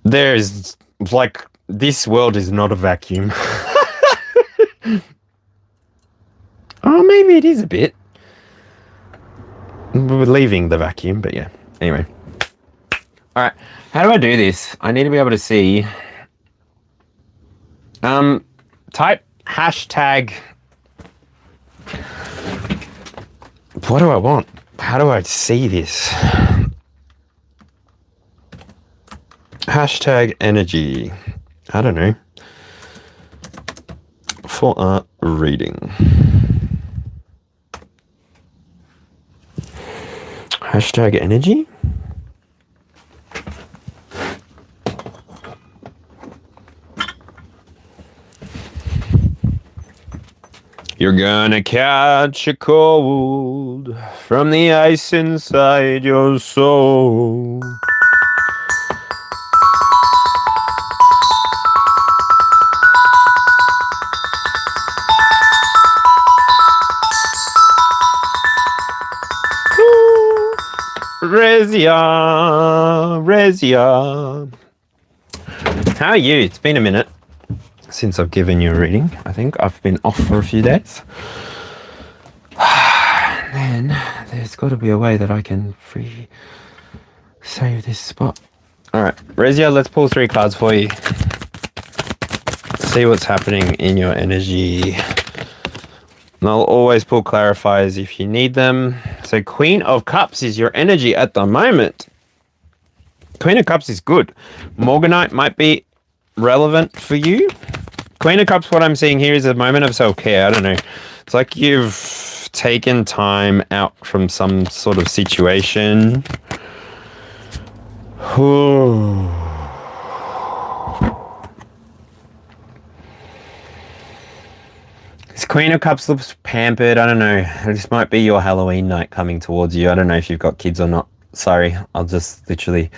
There's like this world is not a vacuum. Oh, maybe it is a bit. We're leaving the vacuum, but yeah. Anyway. All right. How do I do this? I need to be able to see. Type hashtag. What do I want? How do I see this? Hashtag energy. I don't know. For a reading. Hashtag energy? You're gonna catch a cold from the ice inside your soul. Rezia. How are you? It's been a minute since I've given you a reading. I think I've been off for a few days. Then there's got to be a way that I can save this spot. All right, Rezia, let's pull 3 cards for you. See what's happening in your energy. And I'll always pull clarifiers if you need them. So Queen of Cups is your energy at the moment. Queen of Cups is good. Morganite might be relevant for you. Queen of Cups, what I'm seeing here is a moment of self-care. I don't know. It's like you've taken time out from some sort of situation. This Queen of Cups looks pampered. I don't know. This might be your Halloween night coming towards you. I don't know if you've got kids or not. Sorry. I'll just literally...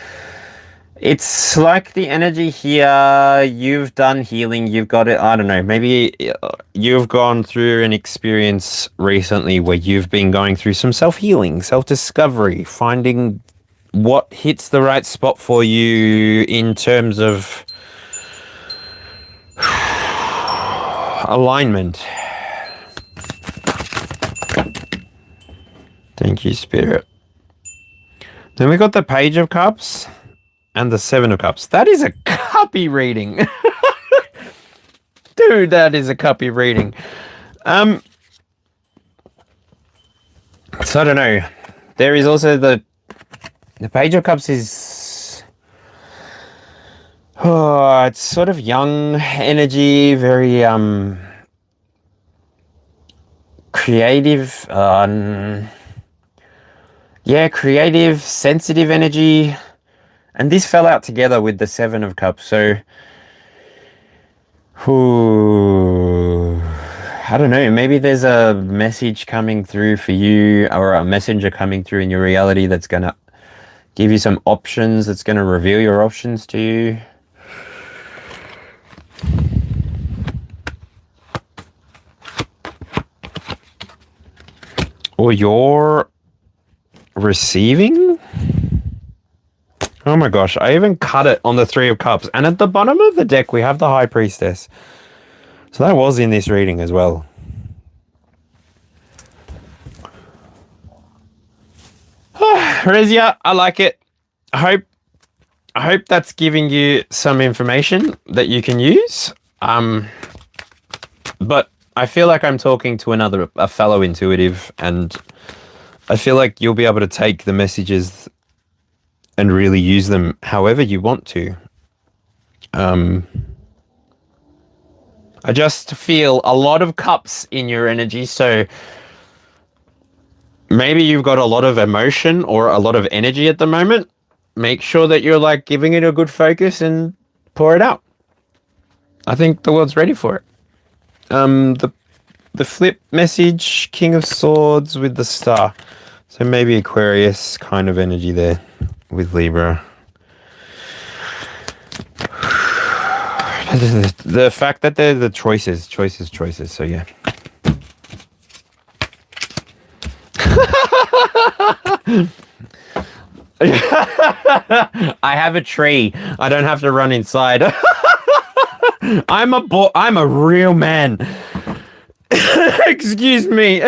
It's like the energy here. You've done healing. You've got it. I don't know. Maybe you've gone through an experience recently where you've been going through some self-healing, self-discovery, finding what hits the right spot for you in terms of alignment. Thank you, Spirit. Then we got the Page of Cups and the 7 of Cups. That is a cuppy reading. Dude, that is a cuppy reading. So I don't know. There is also the Page of Cups is... Oh, it's sort of young energy, very creative. Yeah, creative, sensitive energy. And this fell out together with the 7 of Cups. So, I don't know. Maybe there's a message coming through for you, or a messenger coming through in your reality that's going to give you some options, that's going to reveal your options to you. Or you're receiving? Oh my gosh, I even cut it on the 3 of Cups. And at the bottom of the deck, we have the High Priestess. So that was in this reading as well. Rezia, I like it. I hope that's giving you some information that you can use. But I feel like I'm talking to a fellow intuitive, and I feel like you'll be able to take the messages and really use them however you want to. I just feel a lot of cups in your energy, so maybe you've got a lot of emotion or a lot of energy at the moment. Make sure that you're like giving it a good focus and pour it out. I think the world's ready for it. The flip message, King of Swords with the star. So maybe Aquarius kind of energy there with Libra. The fact that they're the choices. So yeah. I have a tree. I don't have to run inside. I'm a real man. Excuse me.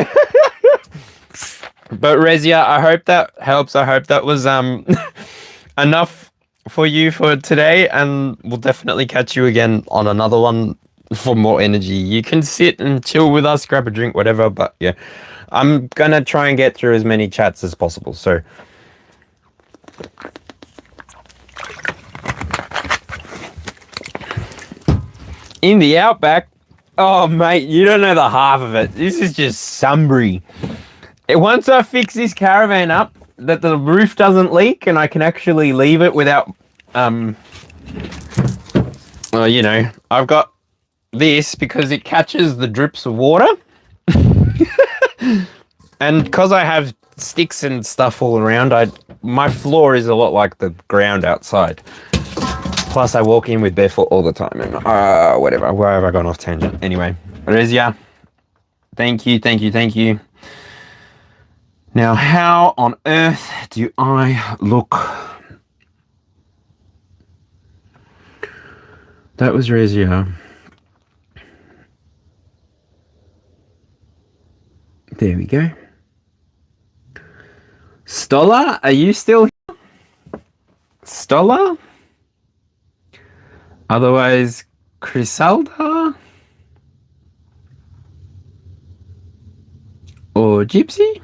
But Rezia, I hope that helps. I hope that was enough for you for today, and we'll definitely catch you again on another one for more energy. You can sit and chill with us, grab a drink, whatever, but yeah. I'm gonna try and get through as many chats as possible, so in the outback. Oh, mate, you don't know the half of it. This is just Sunbury. Once I fix this caravan up, that the roof doesn't leak and I can actually leave it without, you know, I've got this because it catches the drips of water. And because I have sticks and stuff all around, my floor is a lot like the ground outside. Plus, I walk in with barefoot all the time, and whatever. Where have I gone off tangent? Anyway, Rezia, thank you. Now, how on earth do I look? That was Rezia. There we go. Stola, are you still here? Stola? Otherwise, Crisalda? Or Gypsy?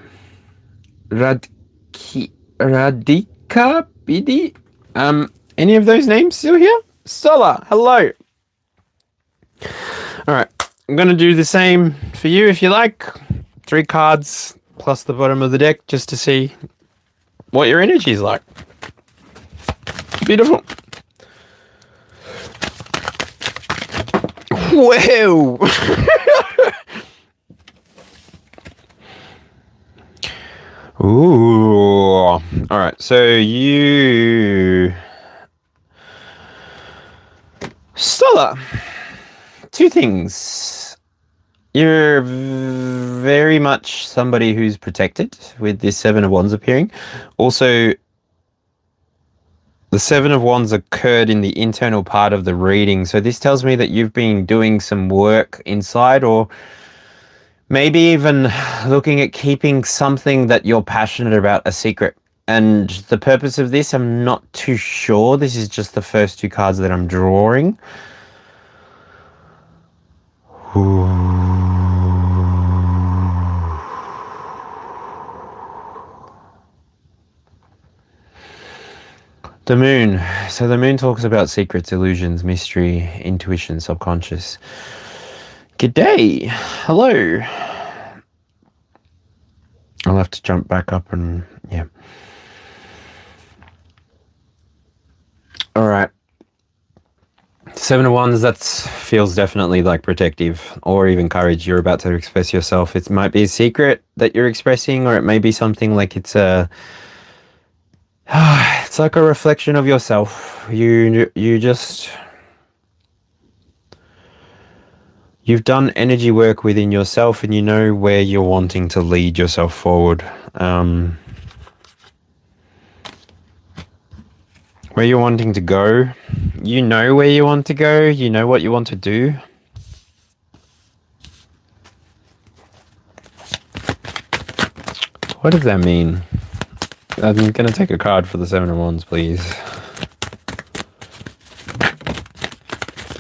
Radika Bidi? Any of those names still here? Stola, hello. Alright, I'm going to do the same for you if you like. 3 cards plus the bottom of the deck just to see what your energy is like. Beautiful. Whoa! Ooh. Alright, so you... Stola. 2 things. You're very much somebody who's protected with this 7 of Wands appearing. Also, the 7 of Wands occurred in the internal part of the reading. So this tells me that you've been doing some work inside, or maybe even looking at keeping something that you're passionate about a secret. And the purpose of this, I'm not too sure. This is just the first 2 cards that I'm drawing. The moon. So the moon talks about secrets, illusions, mystery, intuition, subconscious. G'day. Hello. I'll have to jump back up and yeah. All right. 7 of Wands, that feels definitely like protective or even courage. You're about to express yourself. It might be a secret that you're expressing, or it may be something like it's like a reflection of yourself. You've done energy work within yourself, and you know where you're wanting to lead yourself forward. Where you're wanting to go. You know where you want to go. You know what you want to do. What does that mean? I'm going to take a card for the 7 of Wands, please.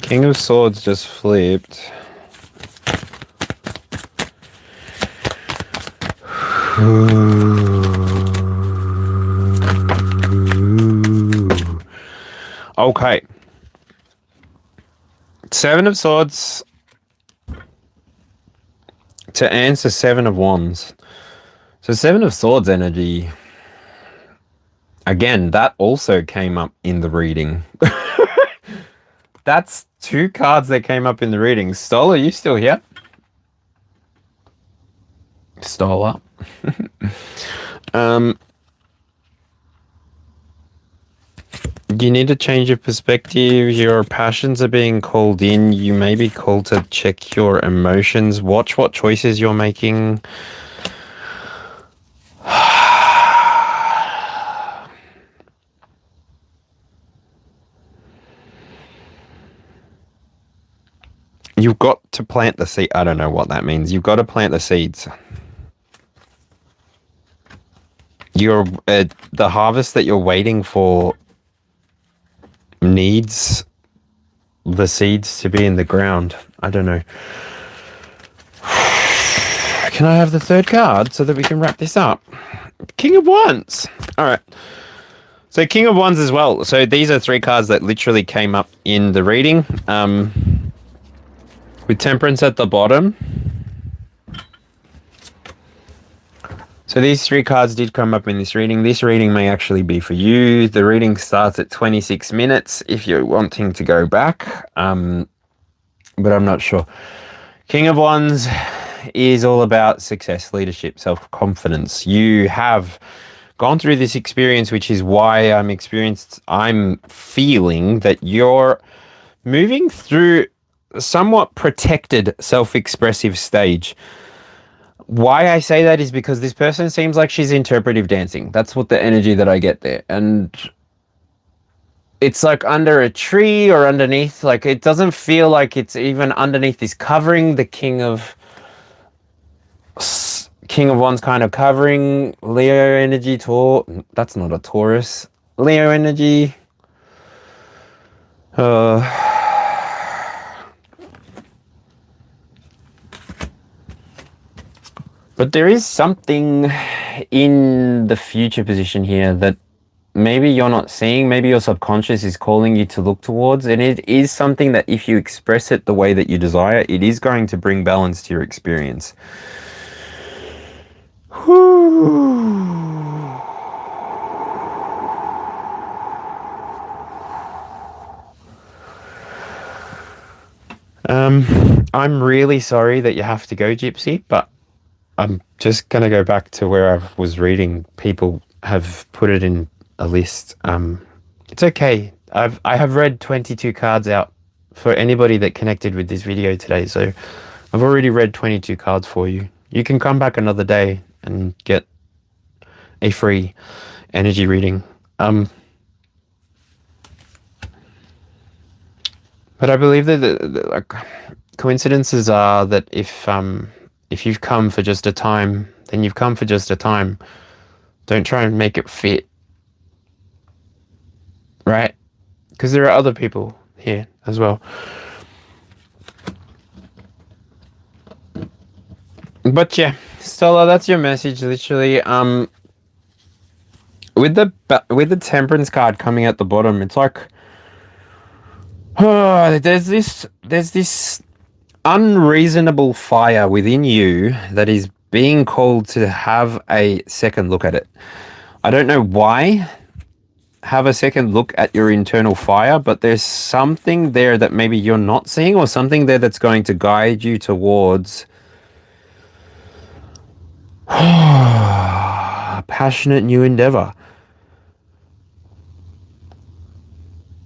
King of Swords just flipped. Okay. Seven of Swords to answer Seven of Wands. So Seven of Swords energy, again, that also came up in the reading. That's two cards that came up in the reading. Stola, are you still here? Stola. You need to change your perspective. Your passions are being called in. You may be called to check your emotions. Watch what choices you're making. You've got to plant the seed. I don't know what that means. You've got to plant the seeds. You're the harvest that you're waiting for needs the seeds to be in the ground. I don't know. Can I have the third card so that we can wrap this up? King of Wands. All right. So King of Wands as well. So these are three cards that literally came up in the reading. With Temperance at the bottom. So these three cards did come up in this reading. This reading may actually be for you. The reading starts at 26 minutes if you're wanting to go back. But I'm not sure. King of Wands is all about success, leadership, self-confidence. You have gone through this experience, which is why I'm feeling that you're moving through a somewhat protected self-expressive stage. Why I say that is because this person seems like she's interpretive dancing. That's what the energy that I get there. And it's like under a tree or underneath. Like it doesn't feel like it's even underneath this covering. The King of Wands kind of covering. Leo energy. That's not a Taurus. Leo energy. But there is something in the future position here that maybe you're not seeing, maybe your subconscious is calling you to look towards, and it is something that if you express it the way that you desire, it is going to bring balance to your experience. I'm really sorry that you have to go, Gypsy, but I'm just going to go back to where I was reading. People have put it in a list. It's okay. I have read 22 cards out for anybody that connected with this video today. So I've already read 22 cards for you. You can come back another day and get a free energy reading. But I believe that like coincidences are that if you've come for just a time, then you've come for just a time. Don't try and make it fit. Right? Because there are other people here as well. But yeah, Stella, that's your message literally. With the Temperance card coming at the bottom, it's like there's this unreasonable fire within you that is being called to have a second look at it. I don't know why have a second look at your internal fire, but there's something there that maybe you're not seeing, or something there that's going to guide you towards a passionate new endeavor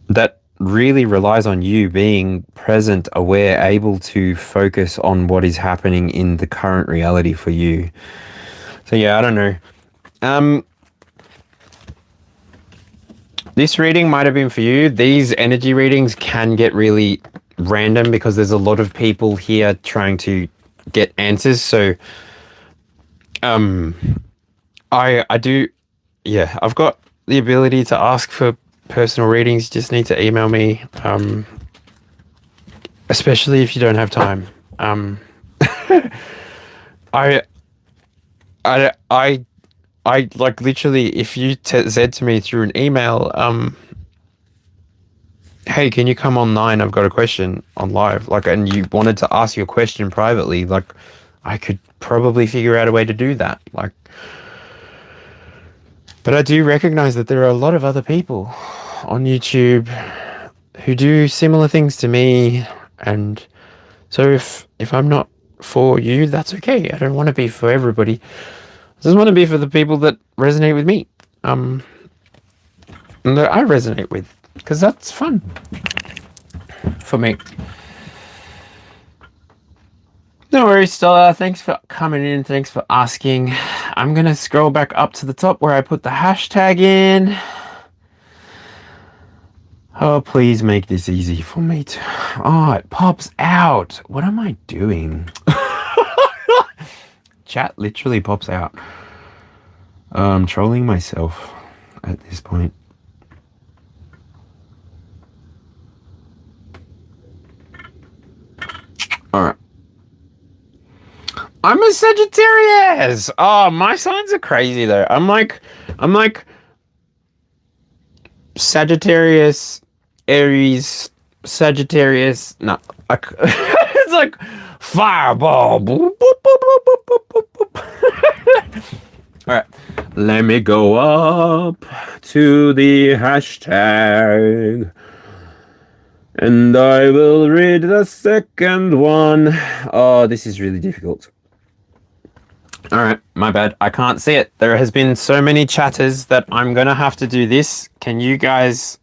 that really relies on you being present, aware, able to focus on what is happening in the current reality for you. So yeah, I don't know. This reading might have been for you. These energy readings can get really random because there's a lot of people here trying to get answers. So I do, yeah, I've got the ability to ask for personal readings. You just need to email me, especially if you don't have time. I like literally, if you said to me through an email, hey, can you come on 9? I've got a question on live. Like, and you wanted to ask your question privately, like, I could probably figure out a way to do that. Like, but I do recognize that there are a lot of other people on YouTube who do similar things to me, and so if I'm not for you, that's okay. I don't want to be for everybody. I just want to be for the people that resonate with me. And that I resonate with, because that's fun for me. No worries, Stella. Thanks for coming in. Thanks for asking. I'm going to scroll back up to the top where I put the hashtag in. Oh, please make this easy for me to... Oh, it pops out. What am I doing? Chat literally pops out. I'm trolling myself at this point. All right. I'm a Sagittarius. Oh, my signs are crazy though. I'm like Sagittarius, Aries, Sagittarius. No, it's like fireball. Boop, boop, boop, boop, boop, boop, boop. All right, let me go up to the hashtag. And I will read the second one. Oh, this is really difficult. All right, my bad. I can't see it. There has been so many chatters that I'm going to have to do this. Can you guys...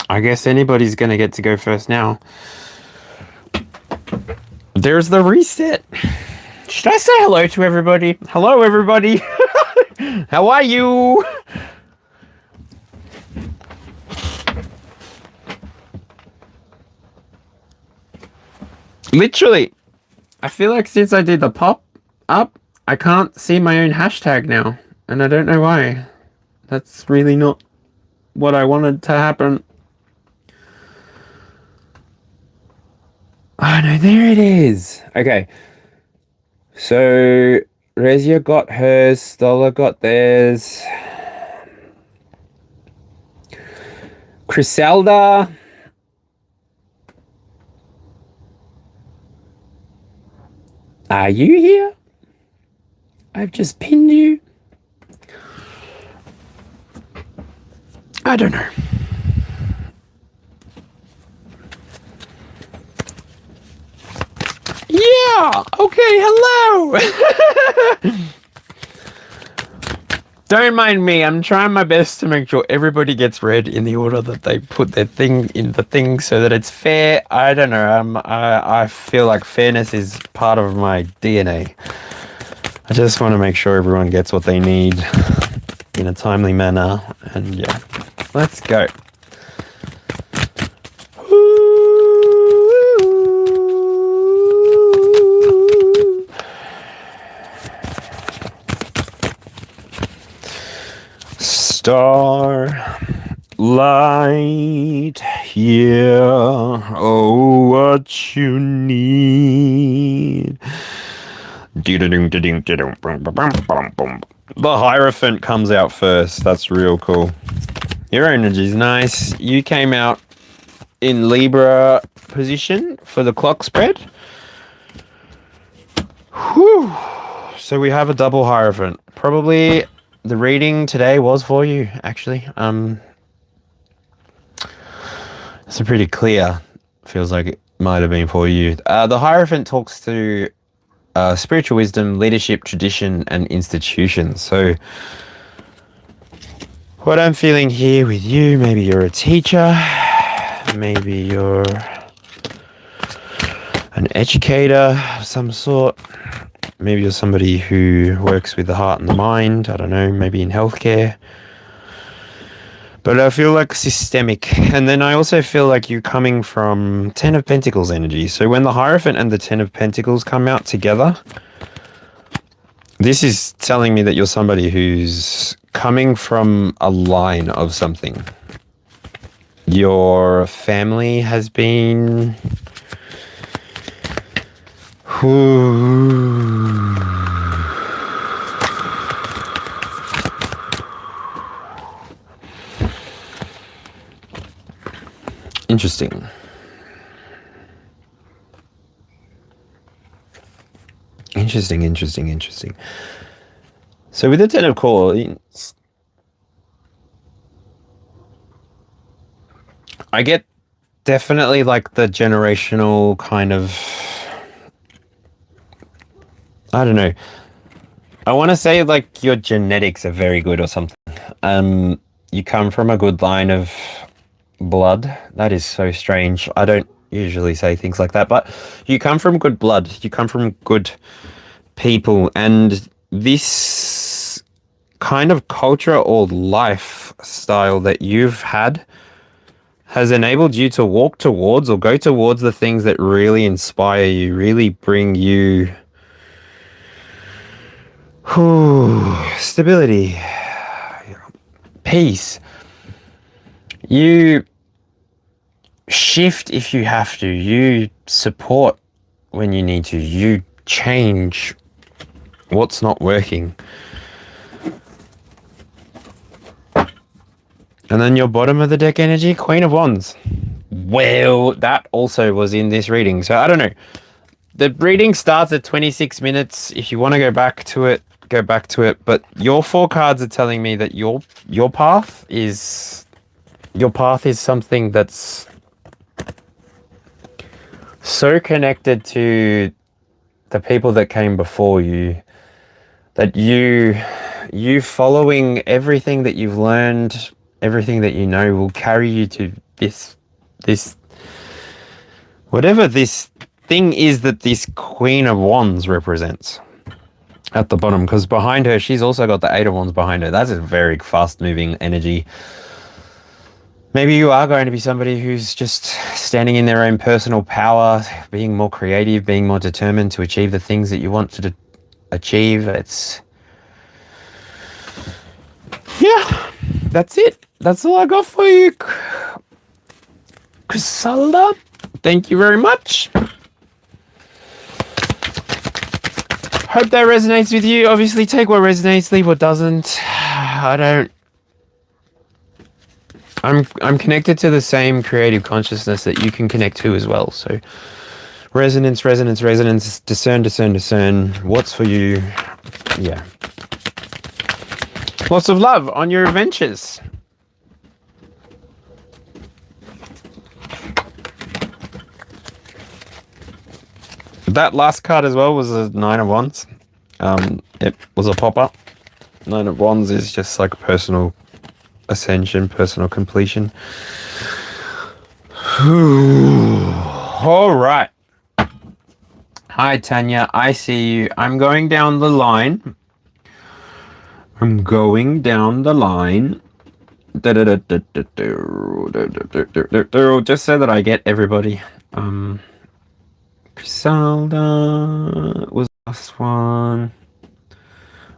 I guess anybody's going to get to go first now. There's the reset. Should I say hello to everybody? Hello, everybody. How are you? Literally, I feel like since I did the pop up, I can't see my own hashtag now. And I don't know why. That's really not what I wanted to happen. Oh no, there it is. Okay. So, Rezia got hers, Stola got theirs. Criselda. Are you here? I've just pinned you. I don't know. Yeah, okay, hello. Don't mind me, I'm trying my best to make sure everybody gets read in the order that they put their thing in the thing so that it's fair. I don't know, I feel like fairness is part of my DNA. I just want to make sure everyone gets what they need in a timely manner, and yeah, let's go. Star light here, oh, what you need. The Hierophant comes out first. That's real cool. Your energy's nice. You came out in Libra position for the clock spread. Whew. So we have a double Hierophant. Probably the reading today was for you, actually. It's a pretty clear. Feels like it might have been for you. The Hierophant talks to spiritual wisdom, leadership, tradition, and institutions. So what I'm feeling here with you, maybe you're a teacher, maybe you're an educator of some sort, maybe you're somebody who works with the heart and the mind, I don't know, maybe in healthcare. But I feel like systemic. And then I also feel like you're coming from Ten of Pentacles energy. So when the Hierophant and the Ten of Pentacles come out together, this is telling me that you're somebody who's coming from a line of something. Your family has been Interesting. Interesting. So with the Ten of Coins, I get definitely like the generational kind of, I don't know. I want to say like your genetics are very good or something. You come from a good line of blood. That is so strange. I don't usually say things like that, but you come from good blood. You come from good people, and this kind of culture or lifestyle that you've had has enabled you to walk towards or go towards the things that really inspire you, really bring you stability, peace. You shift if you have to. You support when you need to. You change what's not working. And then your bottom of the deck energy, Queen of Wands. Well, that also was in this reading. So I don't know. The reading starts at 26 minutes. If you want to go back to it, go back to it. But your 4 cards are telling me that your path is something that's so connected to the people that came before you, that you following everything that you've learned, everything that you know will carry you to this whatever this thing is that this Queen of Wands represents at the bottom, because behind her she's also got the 8 of Wands behind her. That's a very fast moving energy. Maybe you are going to be somebody who's just standing in their own personal power, being more creative, being more determined to achieve the things that you want to achieve. Yeah, that's it. That's all I got for you, Griselda. Thank you very much. Hope that resonates with you. Obviously, take what resonates, leave what doesn't. I'm connected to the same creative consciousness that you can connect to as well. So resonance, discern. What's for you? Yeah. Lots of love on your adventures. That last card as well was a 9 of Wands. It was a pop-up. 9 of Wands is just like personal ascension, personal completion. All right. Hi, Tanya. I see you. I'm going down the line. Just so that I get everybody. Griselda was the last one.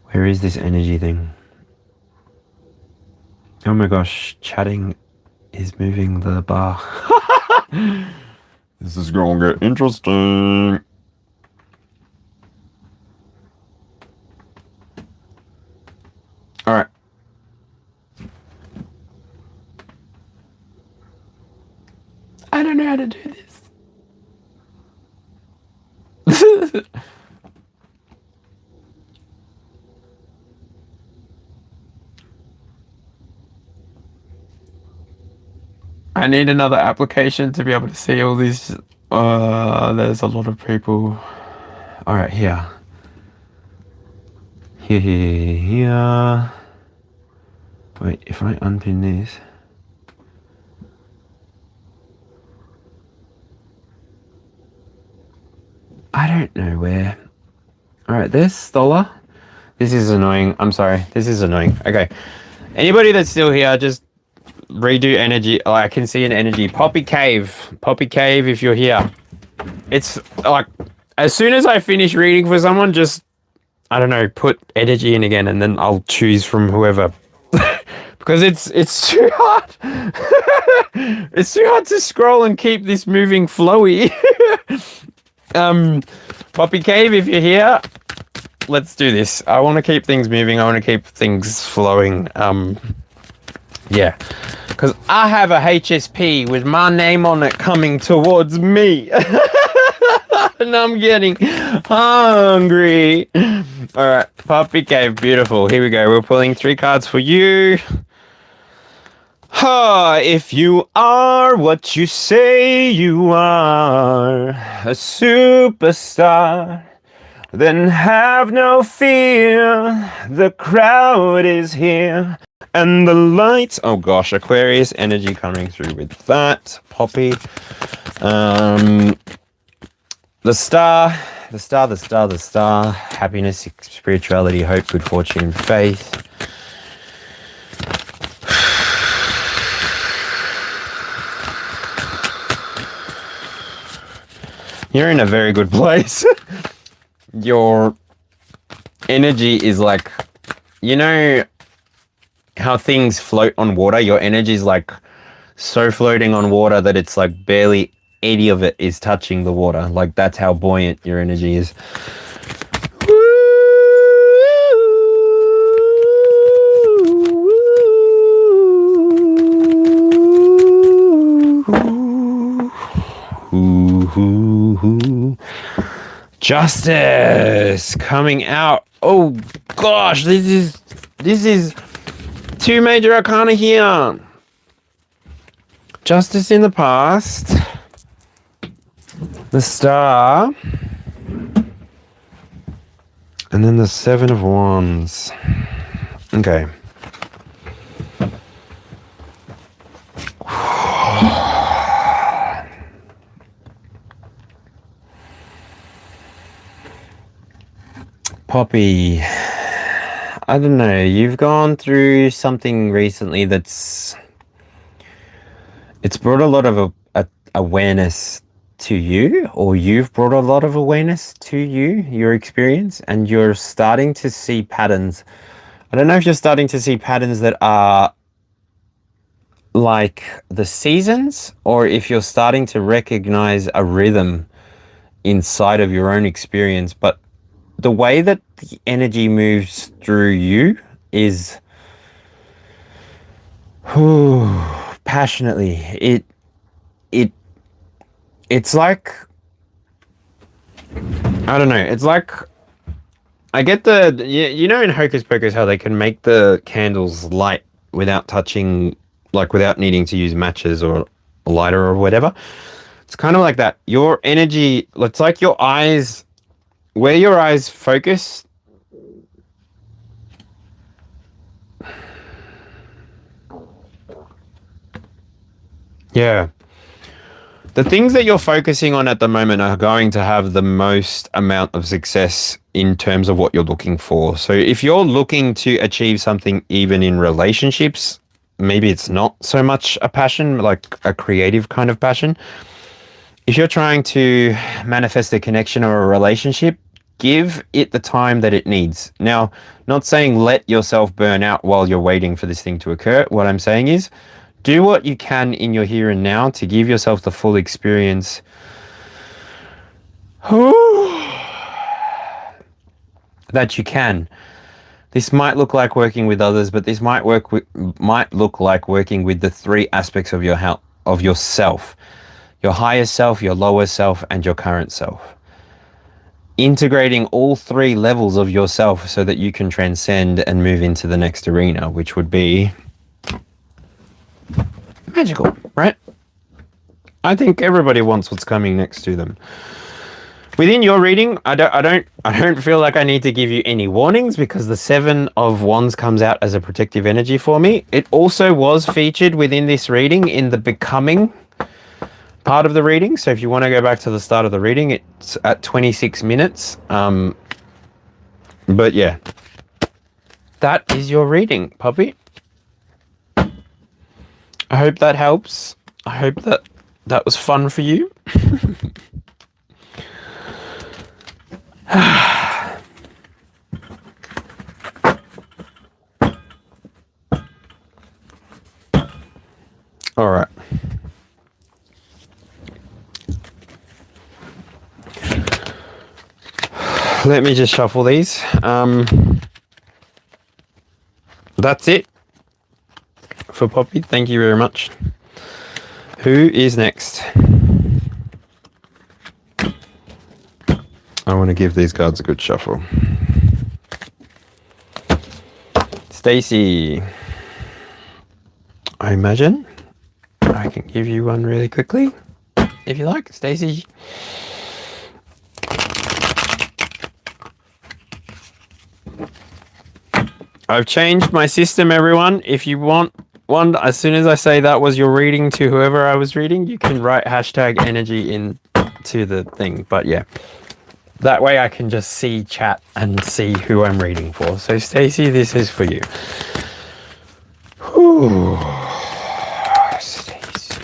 Where is this energy thing? Oh my gosh, chatting is moving the bar. This is gonna get interesting. All right. I don't know how to do this. I need another application to be able to see all these. There's a lot of people. All right, here. Here. Wait, if I unpin this. I don't know where. All right, there's Stola. This is annoying. I'm sorry. This is annoying. Okay. Anybody that's still here, just redo energy. Oh, I can see an energy. Poppy Cave, if you're here. It's like, as soon as I finish reading for someone, just, I don't know, put energy in again, and then I'll choose from whoever. Because it's too hard. It's too hard to scroll and keep this moving flowy. Poppy Cave, if you're here, let's do this. I want to keep things moving. I want to keep things flowing. Yeah. Because I have a HSP with my name on it coming towards me. And I'm getting hungry. All right. Poppy Cave, beautiful. Here we go. We're pulling 3 cards for you. If you are what you say you are, a superstar, then have no fear. The crowd is here. And the lights. Oh gosh, Aquarius energy coming through with that. Poppy. The star. The star, the star, the star. Happiness, spirituality, hope, good fortune, faith. You're in a very good place. Your energy is like, you know how things float on water? Your energy is like so floating on water that it's like barely any of it is touching the water. Like that's how buoyant your energy is. Justice coming out. Oh gosh, this is 2 major arcana here. Justice in the past. The Star. And then the 7 of Wands. Okay. Poppy, I don't know, you've gone through something recently it's brought a lot of awareness to you, or you've brought a lot of awareness to your experience, and you're starting to see patterns. I don't know if you're starting to see patterns that are like the seasons, or if you're starting to recognize a rhythm inside of your own experience, but the way that the energy moves through you is passionately. It's like, I don't know, it's like, I get you know in Hocus Pocus how they can make the candles light without touching, like without needing to use matches or a lighter or whatever. It's kind of like that. Your energy, it's like your eyes, where your eyes focus, yeah. The things that you're focusing on at the moment are going to have the most amount of success in terms of what you're looking for. So if you're looking to achieve something even in relationships, maybe it's not so much a passion, like a creative kind of passion. If you're trying to manifest a connection or a relationship, give it the time that it needs. Now, not saying let yourself burn out while you're waiting for this thing to occur. What I'm saying is, do what you can in your here and now to give yourself the full experience that you can. This might look like working with others, but this might look like working with the 3 aspects of yourself: your higher self, your lower self, and your current self. Integrating all 3 levels of yourself so that you can transcend and move into the next arena, which would be magical, right? I think everybody wants what's coming next to them. Within your reading, I don't feel like I need to give you any warnings, because the 7 of Wands comes out as a protective energy for me. It also was featured within this reading in the becoming part of the reading. So if you want to go back to the start of the reading, it's at 26 minutes. But yeah, that is your reading, Poppy. I hope that helps. I hope that was fun for you. All right. let me just shuffle these. That's it for Poppy. Thank you very much. Who is next? I want to give these cards a good shuffle. Stacey. I imagine I can give you one really quickly, if you like. Stacey. I've changed my system, everyone. If you want one, as soon as I say that was your reading to whoever I was reading, you can write #energy into the thing. But yeah, that way I can just see chat and see who I'm reading for. So Stacey, this is for you. Whew. Stacey.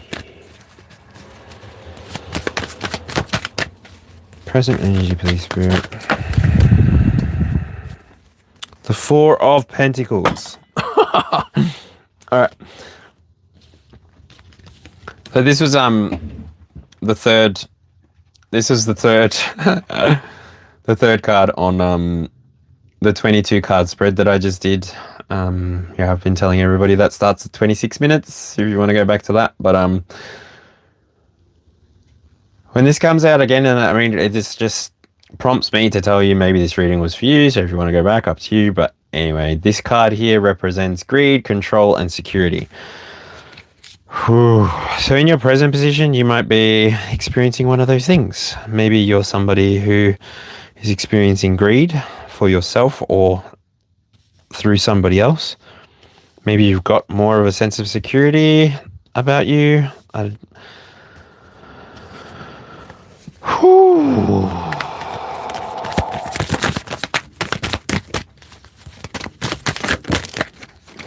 Present energy, please, Spirit. The Four of Pentacles. All right. So this was the third. This is the third, the third card on the 22 card spread that I just did. Yeah, I've been telling everybody that starts at 26 minutes. If you want to go back to that, but when this comes out again, and I mean, it just prompts me to tell you maybe this reading was for you. So if you want to go back, up to you. But anyway, this card here represents greed, control, and security. Whew. So in your present position, you might be experiencing one of those things. Maybe you're somebody who is experiencing greed for yourself or through somebody else. Maybe you've got more of a sense of security about you. Whew.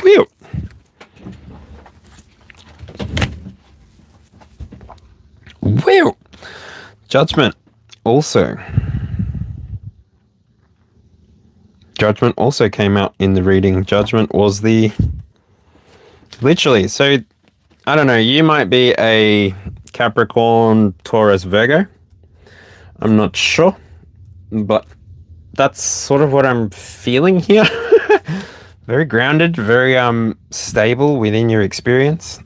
Whew. Whew. Judgment also. Judgment also came out in the reading. Judgment was the... Literally, so, I don't know, you might be a Capricorn, Taurus, Virgo. I'm not sure, but that's sort of what I'm feeling here. Very grounded, very stable within your experience.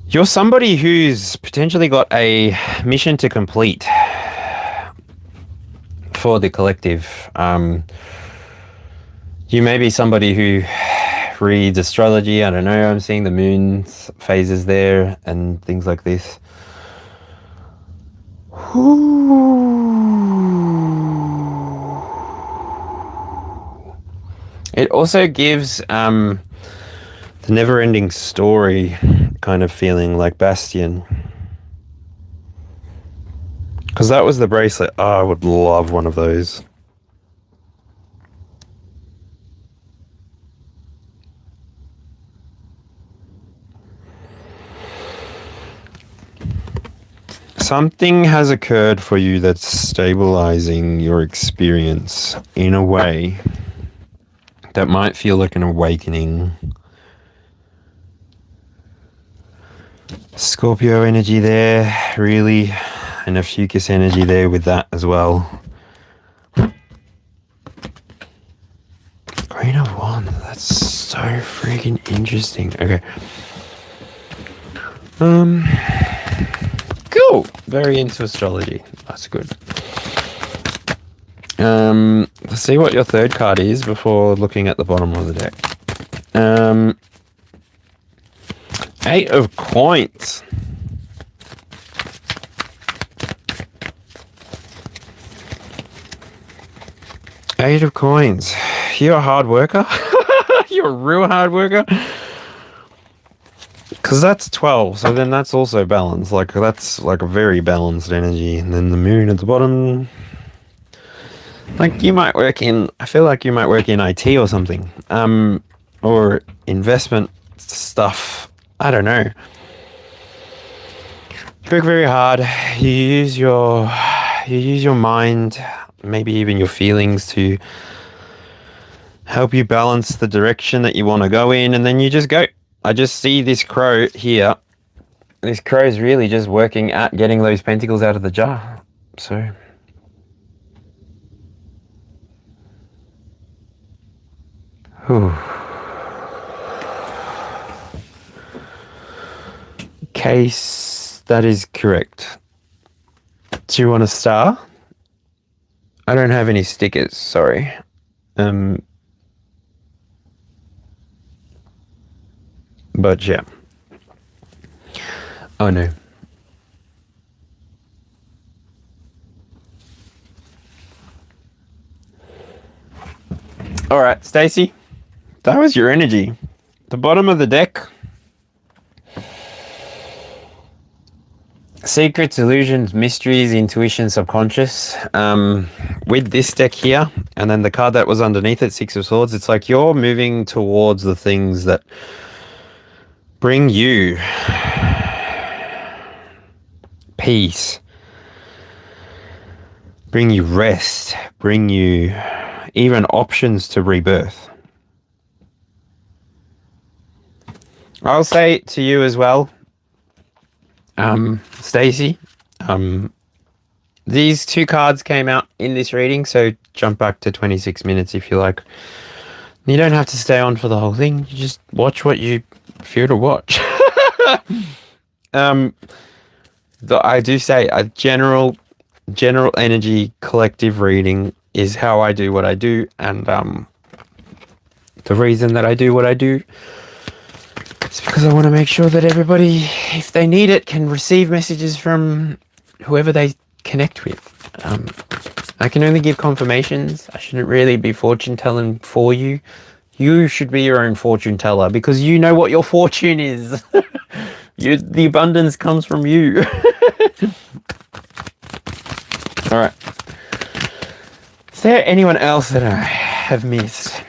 You're somebody who's potentially got a mission to complete for the collective. You may be somebody who reads astrology. I don't know. I'm seeing the moon's phases there and things like this. It also gives the never-ending story kind of feeling, like Bastion. Because that was the bracelet. Oh, I would love one of those. Something has occurred for you that's stabilizing your experience in a way that might feel like an awakening. Scorpio energy there, really, and a Fucus energy there with that as well. Queen of Wands, that's so freaking interesting. Okay. Cool. Very into astrology. That's good. Let's see what your third card is before looking at the bottom of the deck. Eight of Coins. Eight of Coins. You're a hard worker. You're a real hard worker. Because that's 12, so then that's also balanced. Like, that's like a very balanced energy. And then the moon at the bottom. Like, you might work in... I feel like you might work in IT or something. Or investment stuff. I don't know. You work very hard. You use your mind, maybe even your feelings, to help you balance the direction that you want to go in, and then you just go. I just see this crow here this crow's really just working at getting those pentacles out of the jar. So whew. Case, that is correct. Do you want a star? I don't have any stickers, sorry. But yeah. Oh no. All right, Stacey, that was your energy. The bottom of the deck. Secrets, illusions, mysteries, intuition, subconscious. With this deck here, and then the card that was underneath it, Six of Swords, it's like you're moving towards the things that bring you peace, bring you rest, bring you even options to rebirth. I'll say to you as well, Stacey, these two cards came out in this reading, so jump back to 26 minutes if you like. You don't have to stay on for the whole thing. You just watch what you feel to watch. I do say a general energy collective reading is how I do what I do, and the reason that I do what I do is because I want to make sure that everybody, if they need it, can receive messages from whoever they connect with. I can only give confirmations. I shouldn't really be fortune telling for you. You should be your own fortune teller because you know what your fortune is. The abundance comes from you. All right. Is there anyone else that I have missed?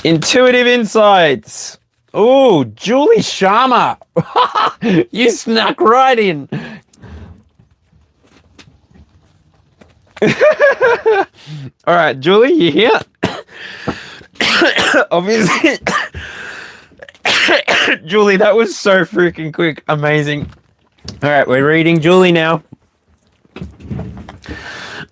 Intuitive insights. Oh, Julie Sharma. You snuck right in. All right, Julie, you here? Obviously. Julie, that was so freaking quick. Amazing. All right, we're reading Julie now.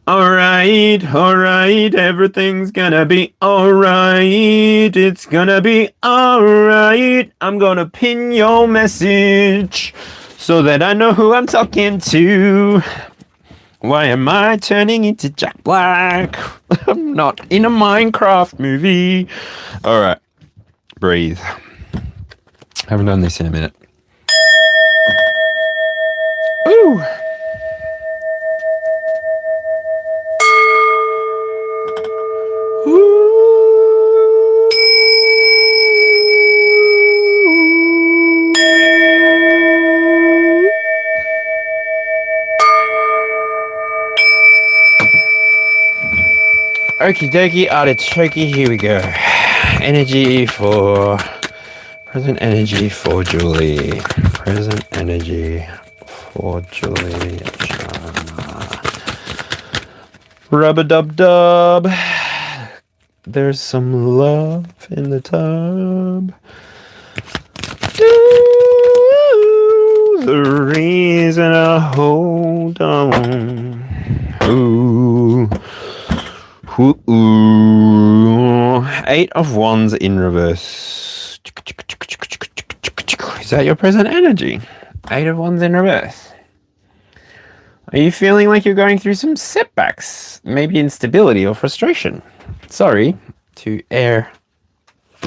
All right, everything's gonna be all right. It's gonna be all right. I'm gonna pin your message so that I know who I'm talking to. Why am I turning into Jack Black? I'm not in a Minecraft movie. All right, breathe. Haven't done this in a minute. Ooh. Okie dokie, artichoke, here we go. Energy for... Present energy for Julie. Present energy for Julie Sharma. Rub-a-dub-dub. There's some love in the tub. The reason I hold on. Ooh. Ooh. 8 of Wands in reverse. Is that your present energy? 8 of Wands in reverse. Are you feeling like you're going through some setbacks? Maybe instability or frustration? Sorry to air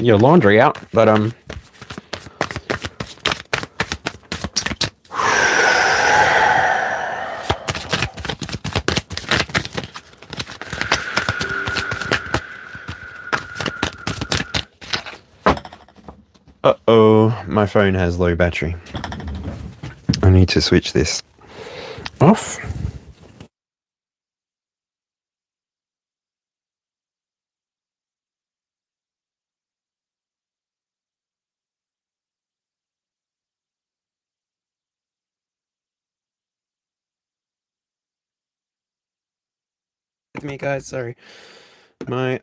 your laundry out, but uh-oh, my phone has low battery. I need to switch this off. With me, guys, sorry. My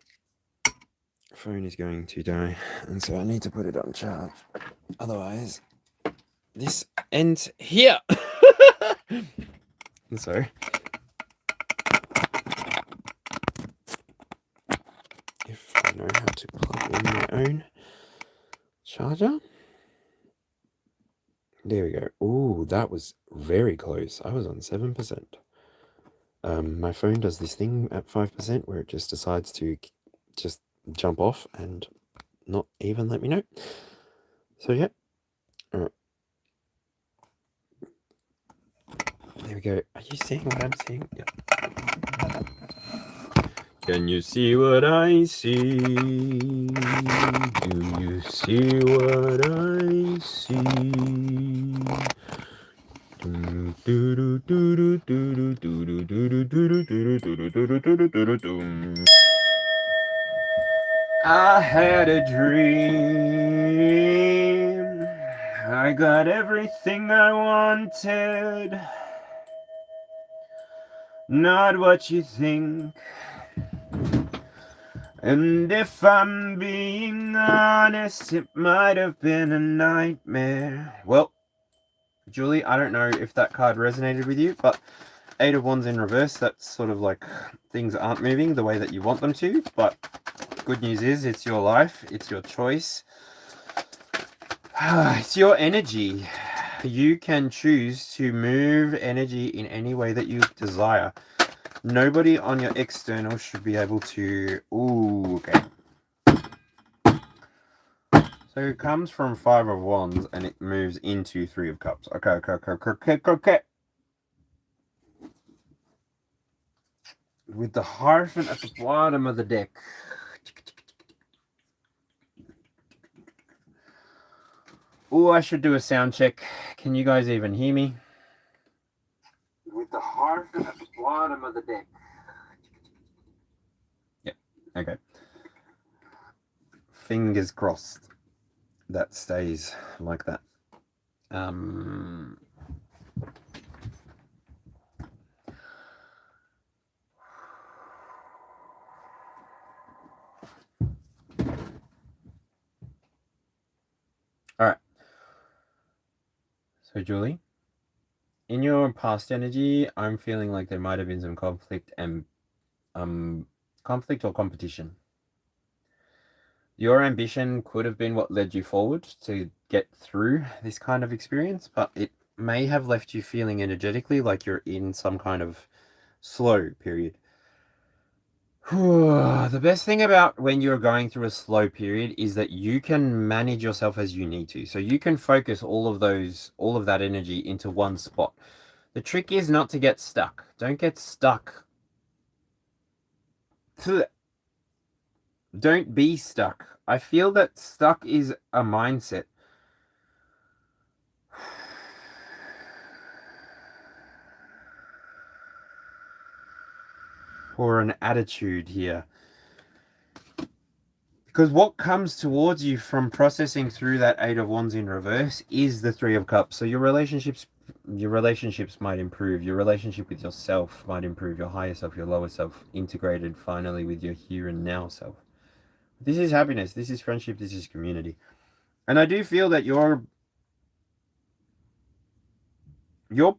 phone is going to die, and so I need to put it on charge. Otherwise, this ends here. So, if I know how to plug in my own charger. There we go. Ooh, that was very close. I was on 7%. My phone does this thing at 5% where it just decides to just jump off and not even let me know. So yeah. All right. There we go. Are you seeing what I'm seeing? Yeah. Can you see what I see? Do you see what I see? I had a dream. I got everything I wanted. Not what you think. And if I'm being honest, it might have been a nightmare. Well, Julie, I don't know if that card resonated with you, but Eight of Wands in reverse, that's sort of like things aren't moving the way that you want them to, but good news is it's your life, it's your choice, it's your energy. You can choose to move energy in any way that you desire. Nobody on your external should be able to... Ooh, okay. So it comes from Five of Wands and it moves into Three of Cups. Okay. With the Hierophant at the bottom of the deck. Oh, I should do a sound check. Can you guys even hear me? With the Hierophant at the bottom of the deck. Yep, okay. Fingers crossed that stays like that. All right. So, Julie, in your past energy, I'm feeling like there might have been some conflict and conflict or competition. Your ambition could have been what led you forward to get through this kind of experience, but it may have left you feeling energetically like you're in some kind of slow period. The best thing about when you're going through a slow period is that you can manage yourself as you need to. So you can focus all of that energy into one spot. The trick is not to get stuck. Don't get stuck. Don't be stuck. I feel that stuck is a mindset. Or an attitude here. Because what comes towards you from processing through that Eight of Wands in reverse is the Three of Cups. So your relationships might improve. Your relationship with yourself might improve. Your higher self, your lower self, integrated finally with your here and now self. This is happiness. This is friendship. This is community. And I do feel that your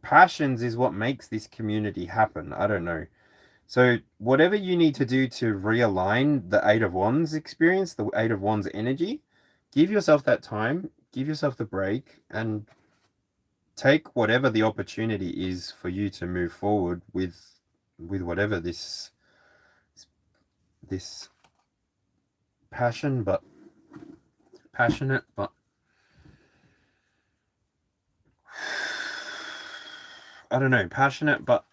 passions is what makes this community happen. I don't know. So whatever you need to do to realign the Eight of Wands experience, the Eight of Wands energy, give yourself that time, give yourself the break, and take whatever the opportunity is for you to move forward with whatever this passionate, but I don't know, passionate, but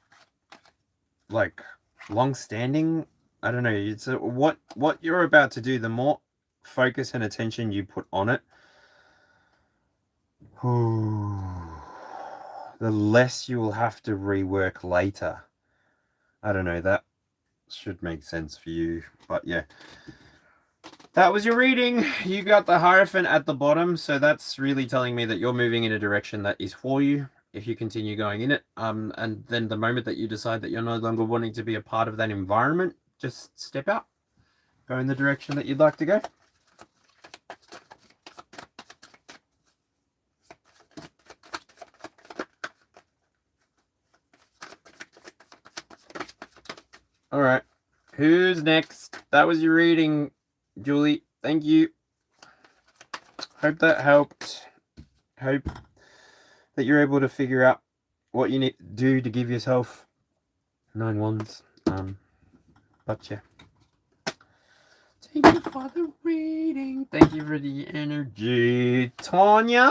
like long-standing. I don't know. It's what you're about to do. The more focus and attention you put on it, the less you will have to rework later. I don't know. That should make sense for you, but yeah. That was your reading. You got the Hierophant at the bottom, so that's really telling me that you're moving in a direction that is for you if you continue going in it. And then the moment that you decide that you're no longer wanting to be a part of that environment, just step out. go in the direction that you'd like to go. All right. Who's next? That was your reading, Julie. Thank you. Hope that helped. Hope that you're able to figure out what you need to do to give yourself 9 wands. But yeah. Thank you for the reading. Thank you for the energy. Tanya?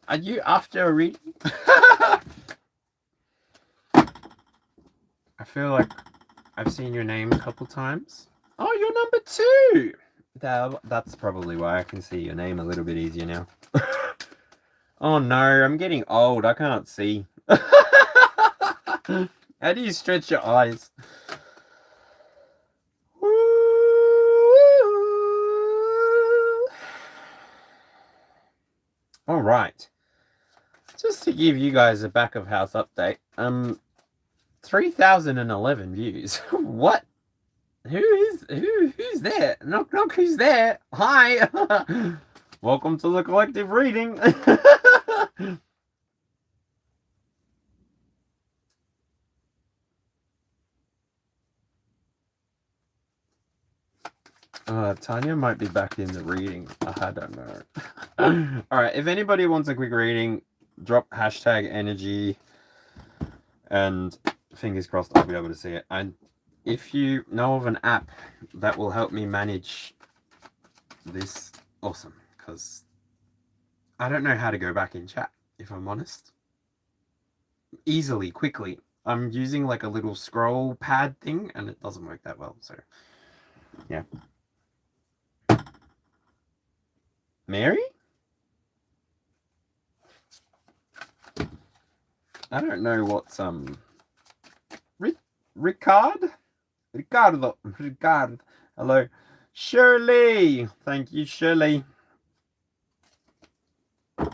Are you after a reading? I feel like I've seen your name a couple times. Oh, you're number 2. That's probably why I can see your name a little bit easier now. Oh no, I'm getting old. I can't see. How do you stretch your eyes? All right. Just to give you guys a back of house update. 3,011 views. What? Who's there? Knock knock, who's there? Hi. Welcome to the collective reading. Tanya might be back in the reading. I don't know. Alright, if anybody wants a quick reading, drop hashtag energy and fingers crossed I'll be able to see it. And if you know of an app that will help me manage this, awesome, because I don't know how to go back in chat, if I'm honest. Easily, quickly. I'm using like a little scroll pad thing and it doesn't work that well, so yeah. Mary? I don't know what's Ricardo. Hello. Shirley. Thank you, Shirley. I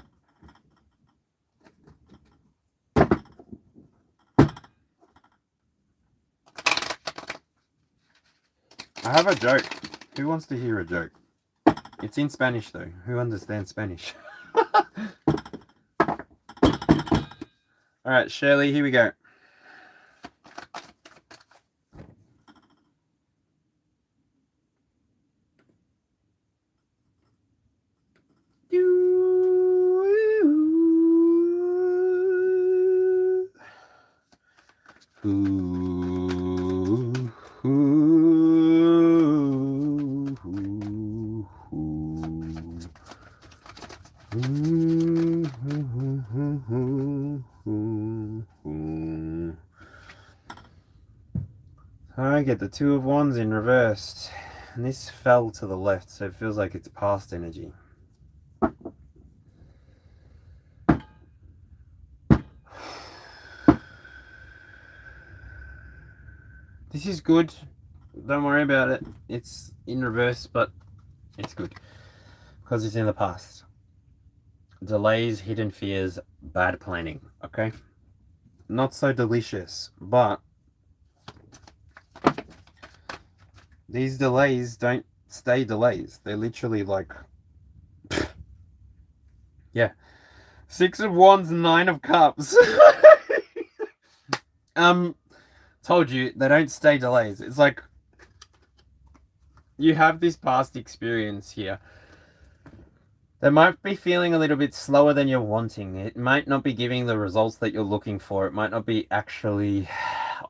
have a joke. Who wants to hear a joke? It's in Spanish though. Who understands Spanish? Alright, Shirley, here we go. I get the 2 of Wands in reversed, and this fell to the left, so it feels like it's past energy. This is good. Don't worry about it. It's in reverse, but it's good because it's in the past. Delays, hidden fears, bad planning. Okay, not so delicious, but these delays don't stay delays. They're literally like, yeah, 6 of Wands, 9 of Cups. Told you, they don't stay delays. It's like you have this past experience here. They might be feeling a little bit slower than you're wanting. It might not be giving the results that you're looking for. It might not be actually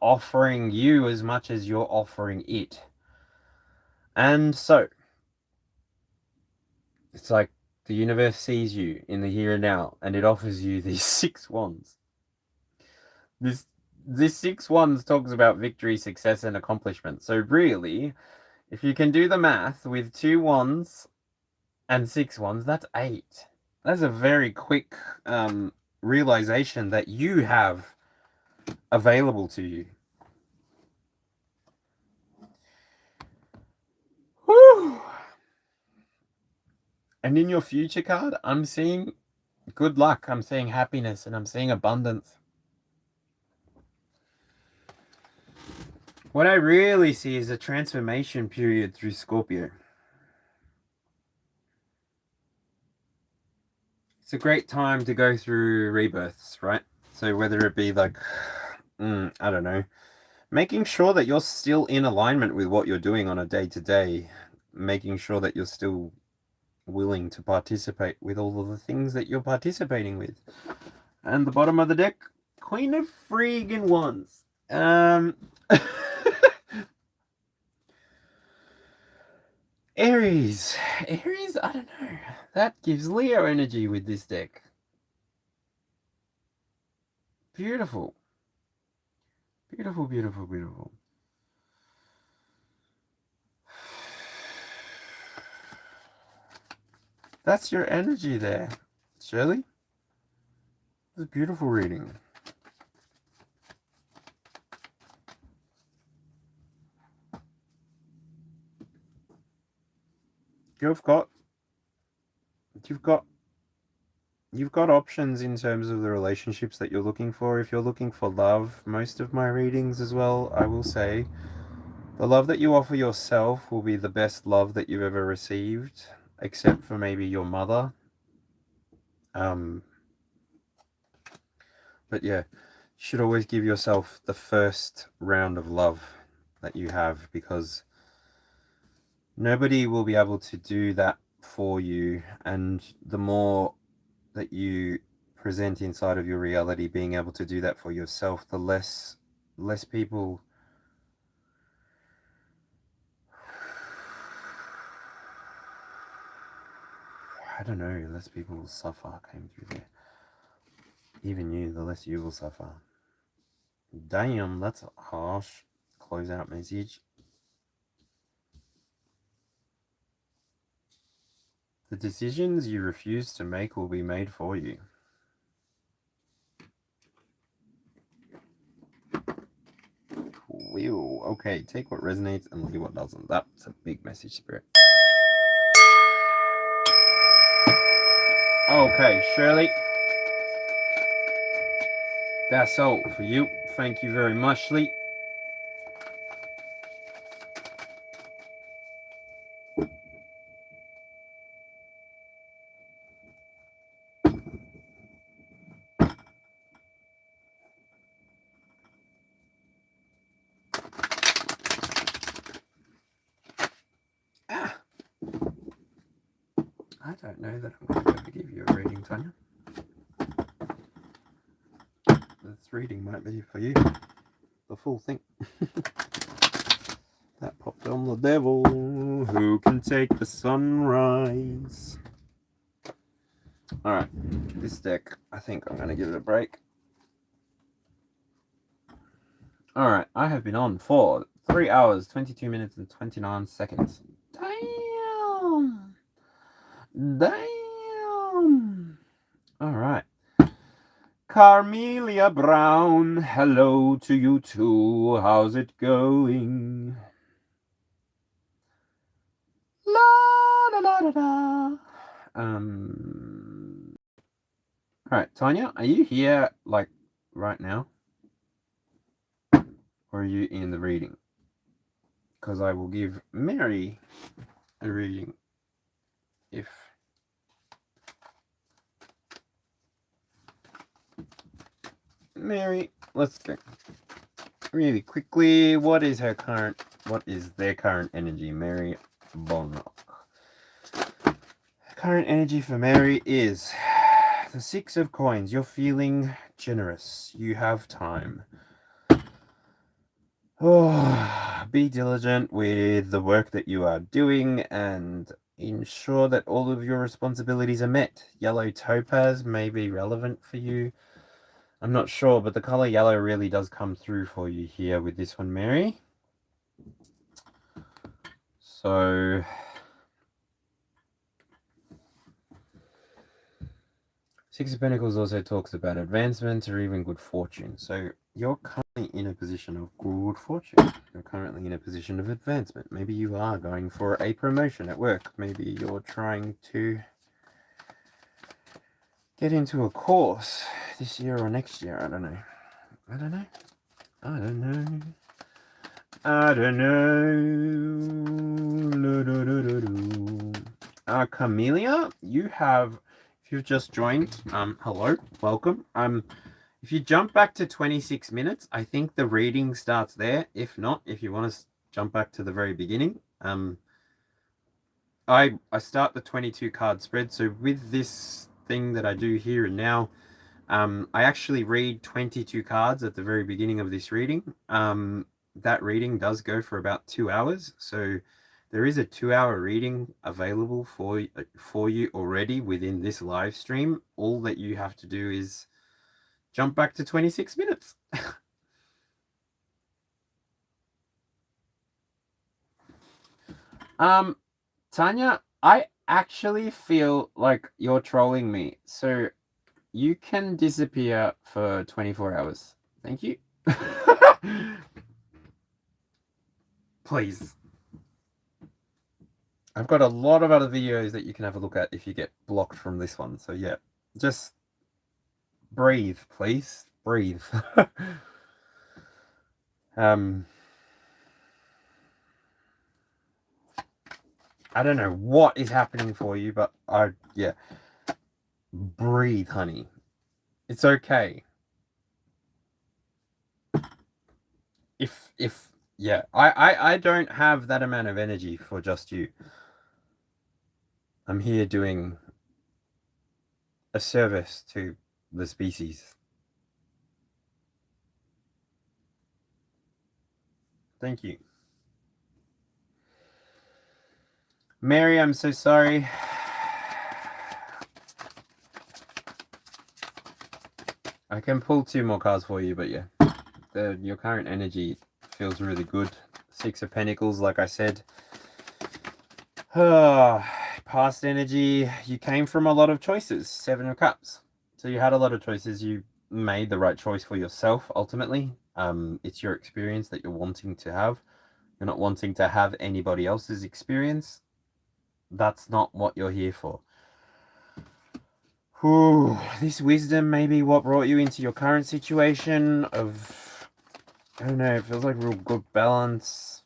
offering you as much as you're offering it. And so, it's like the universe sees you in the here and now, and it offers you these 6 wands. This 6 wands talks about victory, success, and accomplishment. So really, if you can do the math with 2 wands and 6 wands, that's 8. That's a very quick realization that you have available to you. Whew. And in your future card, I'm seeing good luck, I'm seeing happiness, and I'm seeing abundance. What I really see is a transformation period through Scorpio. It's a great time to go through rebirths, right? So whether it be like, I don't know, making sure that you're still in alignment with what you're doing on a day-to-day, making sure that you're still willing to participate with all of the things that you're participating with. And the bottom of the deck, Queen of Friggin' Wands. Aries, I don't know. That gives Leo energy with this deck. Beautiful. Beautiful, beautiful, beautiful. That's your energy there, Shirley. It's a beautiful reading. You've got options in terms of the relationships that you're looking for. If you're looking for love, most of my readings as well, I will say, the love that you offer yourself will be the best love that you've ever received, except for maybe your mother. But yeah, you should always give yourself the first round of love that you have, because nobody will be able to do that for you. And the more that you present inside of your reality being able to do that for yourself, the less people I don't know, less people will suffer came through there. Even you, the less you will suffer. Damn, that's a harsh closeout message. The decisions you refuse to make will be made for you. Cool. Okay, take what resonates and leave what doesn't. That's a big message, Spirit. Okay, Shirley. That's all for you. Thank you very much, Lee. I don't know that I'm going to be able to give you a reading, Tanya. This reading might be for you. The full thing. That popped on the devil. Who can take the sunrise? Alright, this deck, I think I'm going to give it a break. Alright, I have been on for 3 hours, 22 minutes, and 29 seconds. Damn! Damn! Alright. Carmelia Brown, hello to you too. How's it going? La da da da da. Alright, Tanya, are you here like right now? Or are you in the reading? Because I will give Mary a reading if Mary, let's go really quickly. What is their current energy? Mary Bonrock. Current energy for Mary is the 6 of Coins. You're feeling generous. You have time. Oh, be diligent with the work that you are doing and ensure that all of your responsibilities are met. Yellow topaz may be relevant for you. I'm not sure, but the color yellow really does come through for you here with this one, Mary. So Six of Pentacles also talks about advancement or even good fortune. So you're currently in a position of good fortune. You're currently in a position of advancement. Maybe you are going for a promotion at work. Maybe you're trying to get into a course this year or next year. I don't know. I don't know. Camellia, if you've just joined, hello, welcome. If you jump back to 26 minutes, I think the reading starts there. If not, if you want to jump back to the very beginning, I start the 22 card spread. So with this thing that I do here and now, I actually read 22 cards at the very beginning of this reading. That reading does go for about 2 hours. So there is a 2-hour reading available for you already within this live stream. All that you have to do is jump back to 26 minutes. Tanya, I actually feel like you're trolling me. So you can disappear for 24 hours. Thank you. Please. I've got a lot of other videos that you can have a look at if you get blocked from this one. So yeah, just breathe, please. Breathe. I don't know what is happening for you, but yeah. Breathe, honey. It's okay. Yeah, I don't have that amount of energy for just you. I'm here doing a service to the species. Thank you. Mary, I'm so sorry. I can pull 2 more cards for you, but yeah. Your current energy feels really good. 6 of Pentacles, like I said. Past energy, you came from a lot of choices. 7 of Cups. So you had a lot of choices. You made the right choice for yourself, ultimately. It's your experience that you're wanting to have. You're not wanting to have anybody else's experience. That's not what you're here for. Ooh, this wisdom may be what brought you into your current situation of, I don't know, it feels like real good balance.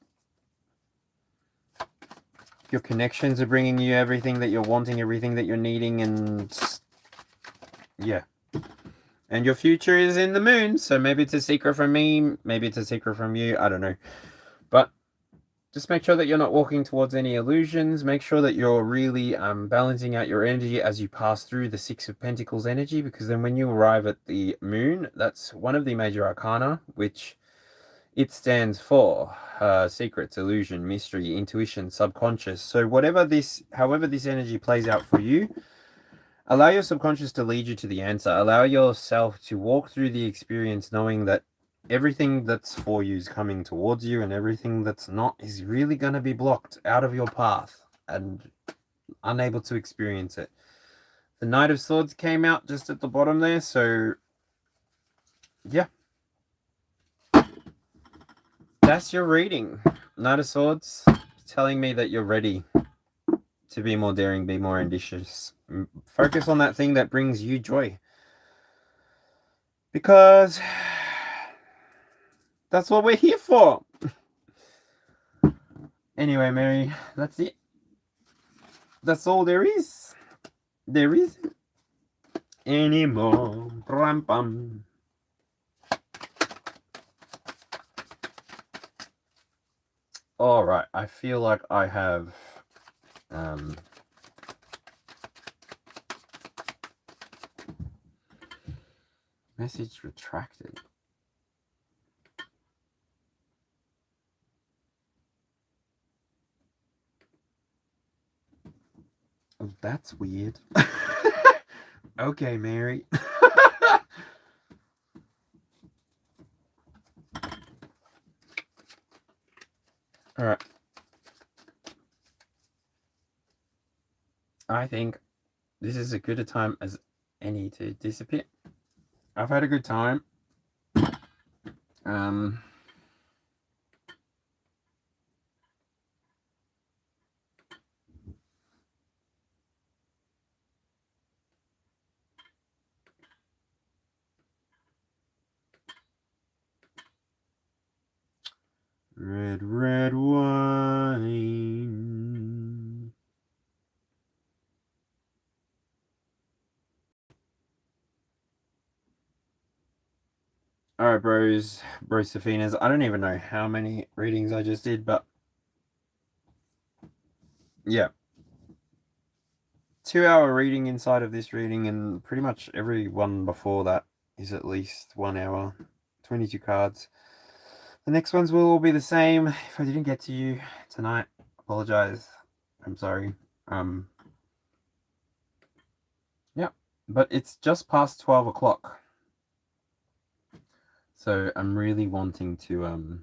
Your connections are bringing you everything that you're wanting, everything that you're needing, and yeah. And your future is in the moon, so maybe it's a secret from me, maybe it's a secret from you, I don't know. But just make sure that you're not walking towards any illusions. Make sure that you're really balancing out your energy as you pass through the 6 of Pentacles energy, because then when you arrive at the moon, that's one of the major arcana, which it stands for secrets, illusion, mystery, intuition, subconscious. So however this energy plays out for you, allow your subconscious to lead you to the answer. Allow yourself to walk through the experience knowing that everything that's for you is coming towards you, and everything that's not is really going to be blocked out of your path and unable to experience it. The Knight of Swords came out just at the bottom there, so yeah. That's your reading. Knight of Swords telling me that you're ready to be more daring, be more ambitious. Focus on that thing that brings you joy. Because that's what we're here for. Anyway, Mary, that's it. That's all there is. There isn't anymore. Brum, bum. All right, I feel like I have message retracted. Oh, that's weird. Okay, Mary. All right. I think this is as good a time as any to disappear. I've had a good time. Red, red wine. Alright, bros Safinas. I don't even know how many readings I just did, but yeah. 2-hour reading inside of this reading, and pretty much every one before that is at least 1 hour. 22 cards. The next ones will all be the same. If I didn't get to you tonight, apologize. I'm sorry. Yeah, but it's just past 12 o'clock. So I'm really wanting to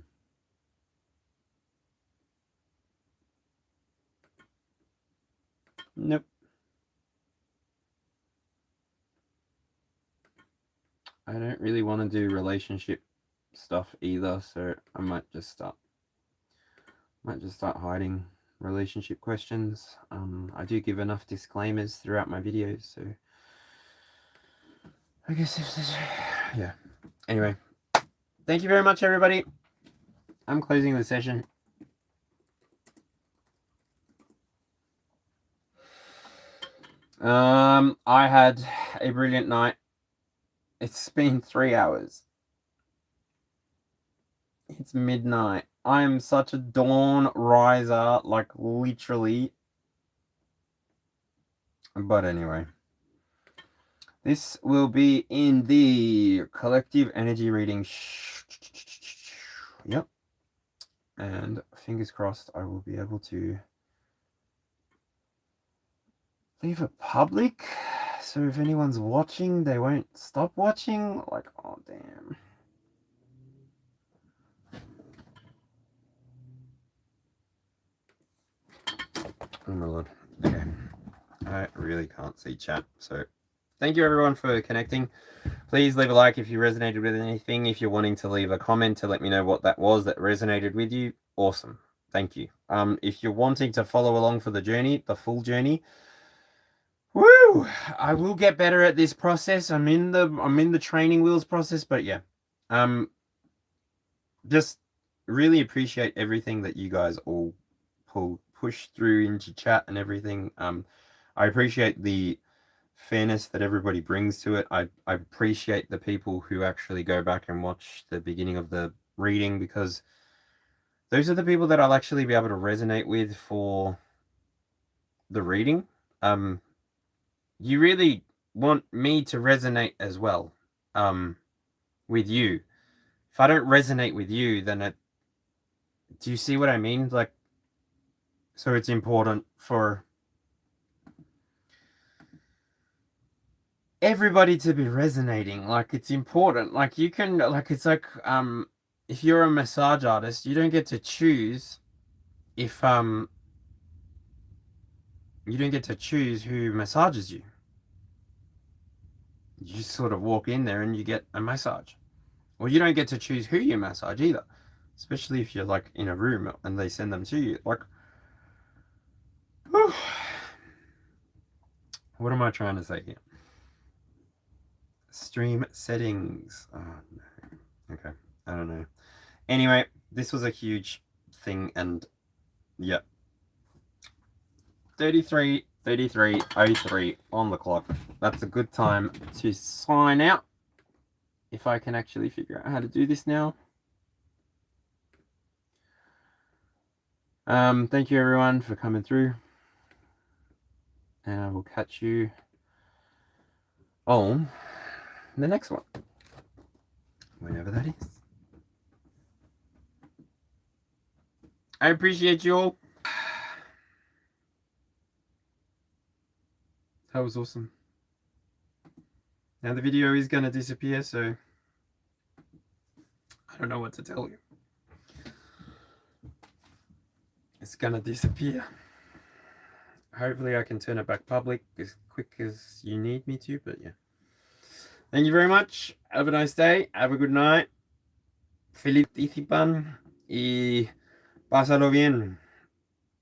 nope. I don't really want to do relationship stuff either, so I might just start hiding relationship questions. I do give enough disclaimers throughout my videos, so I guess if there's, yeah. Anyway, thank you very much, everybody. I'm closing the session. I had a brilliant night. It's been 3 hours. It's midnight. I am such a dawn riser, like literally. But anyway, this will be in the collective energy reading. Yep. And fingers crossed I will be able to leave it public. So if anyone's watching, they won't stop watching. Like, oh, damn. Oh my lord. Okay. I really can't see chat. So thank you everyone for connecting. Please leave a like if you resonated with anything. If you're wanting to leave a comment to let me know what that was that resonated with you, awesome. Thank you. If you're wanting to follow along for the journey, the full journey, woo! I will get better at this process. I'm in the training wheels process, but yeah. Just really appreciate everything that you guys all push through into chat and everything. I appreciate the fairness that everybody brings to it. I appreciate the people who actually go back and watch the beginning of the reading, because those are the people that I'll actually be able to resonate with for the reading. You really want me to resonate as well with you. If I don't resonate with you, then do you see what I mean? Like, so it's important for everybody to be resonating. Like, it's important. Like, you can, like, it's like if you're a massage artist, you don't get to choose if you don't get to choose who massages you. You just sort of walk in there and you get a massage. Or you don't get to choose who you massage either, especially if you're like in a room and they send them to you. Like, whew. What am I trying to say here? Stream settings. Oh no. Okay, I don't know. Anyway, this was a huge thing, and yeah, 33:03:03 on the clock. That's a good time to sign out. If I can actually figure out how to do this now. Thank you everyone for coming through, and I will catch you on the next one, whenever that is. I appreciate you all. That was awesome. Now the video is gonna disappear, so I don't know what to tell you. It's gonna disappear. Hopefully I can turn it back public as quick as you need me to, but yeah. Thank you very much. Have a nice day. Have a good night. Feliz Ticipan y pásalo bien.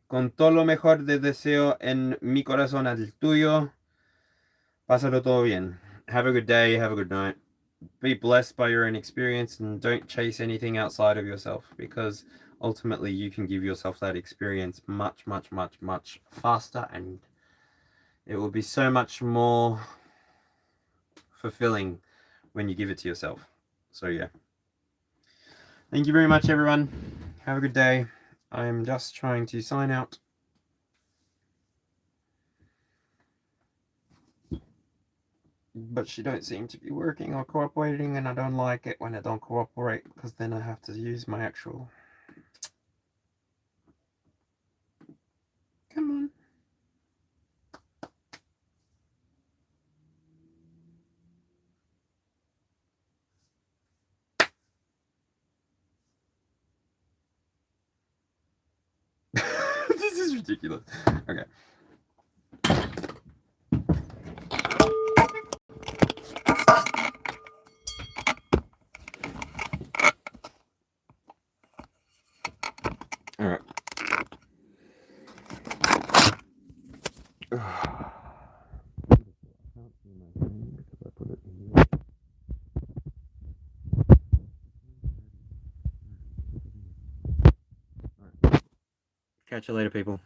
Con todo lo mejor de deseo en mi corazón al tuyo. Pásalo todo bien. Have a good day. Have a good night. Be blessed by your own experience, and don't chase anything outside of yourself, because ultimately you can give yourself that experience much faster, and it will be so much more fulfilling when you give it to yourself. So yeah, thank you very much, everyone. Have a good day. I'm just trying to sign out. But she don't seem to be working or cooperating, and I don't like it when it don't cooperate, because then I have to use my actual... Come on. This is ridiculous. Okay. All right. Catch you later, people.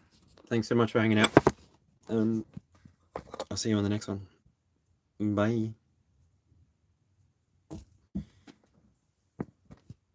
Thanks so much for hanging out. I'll see you on the next one. Bye.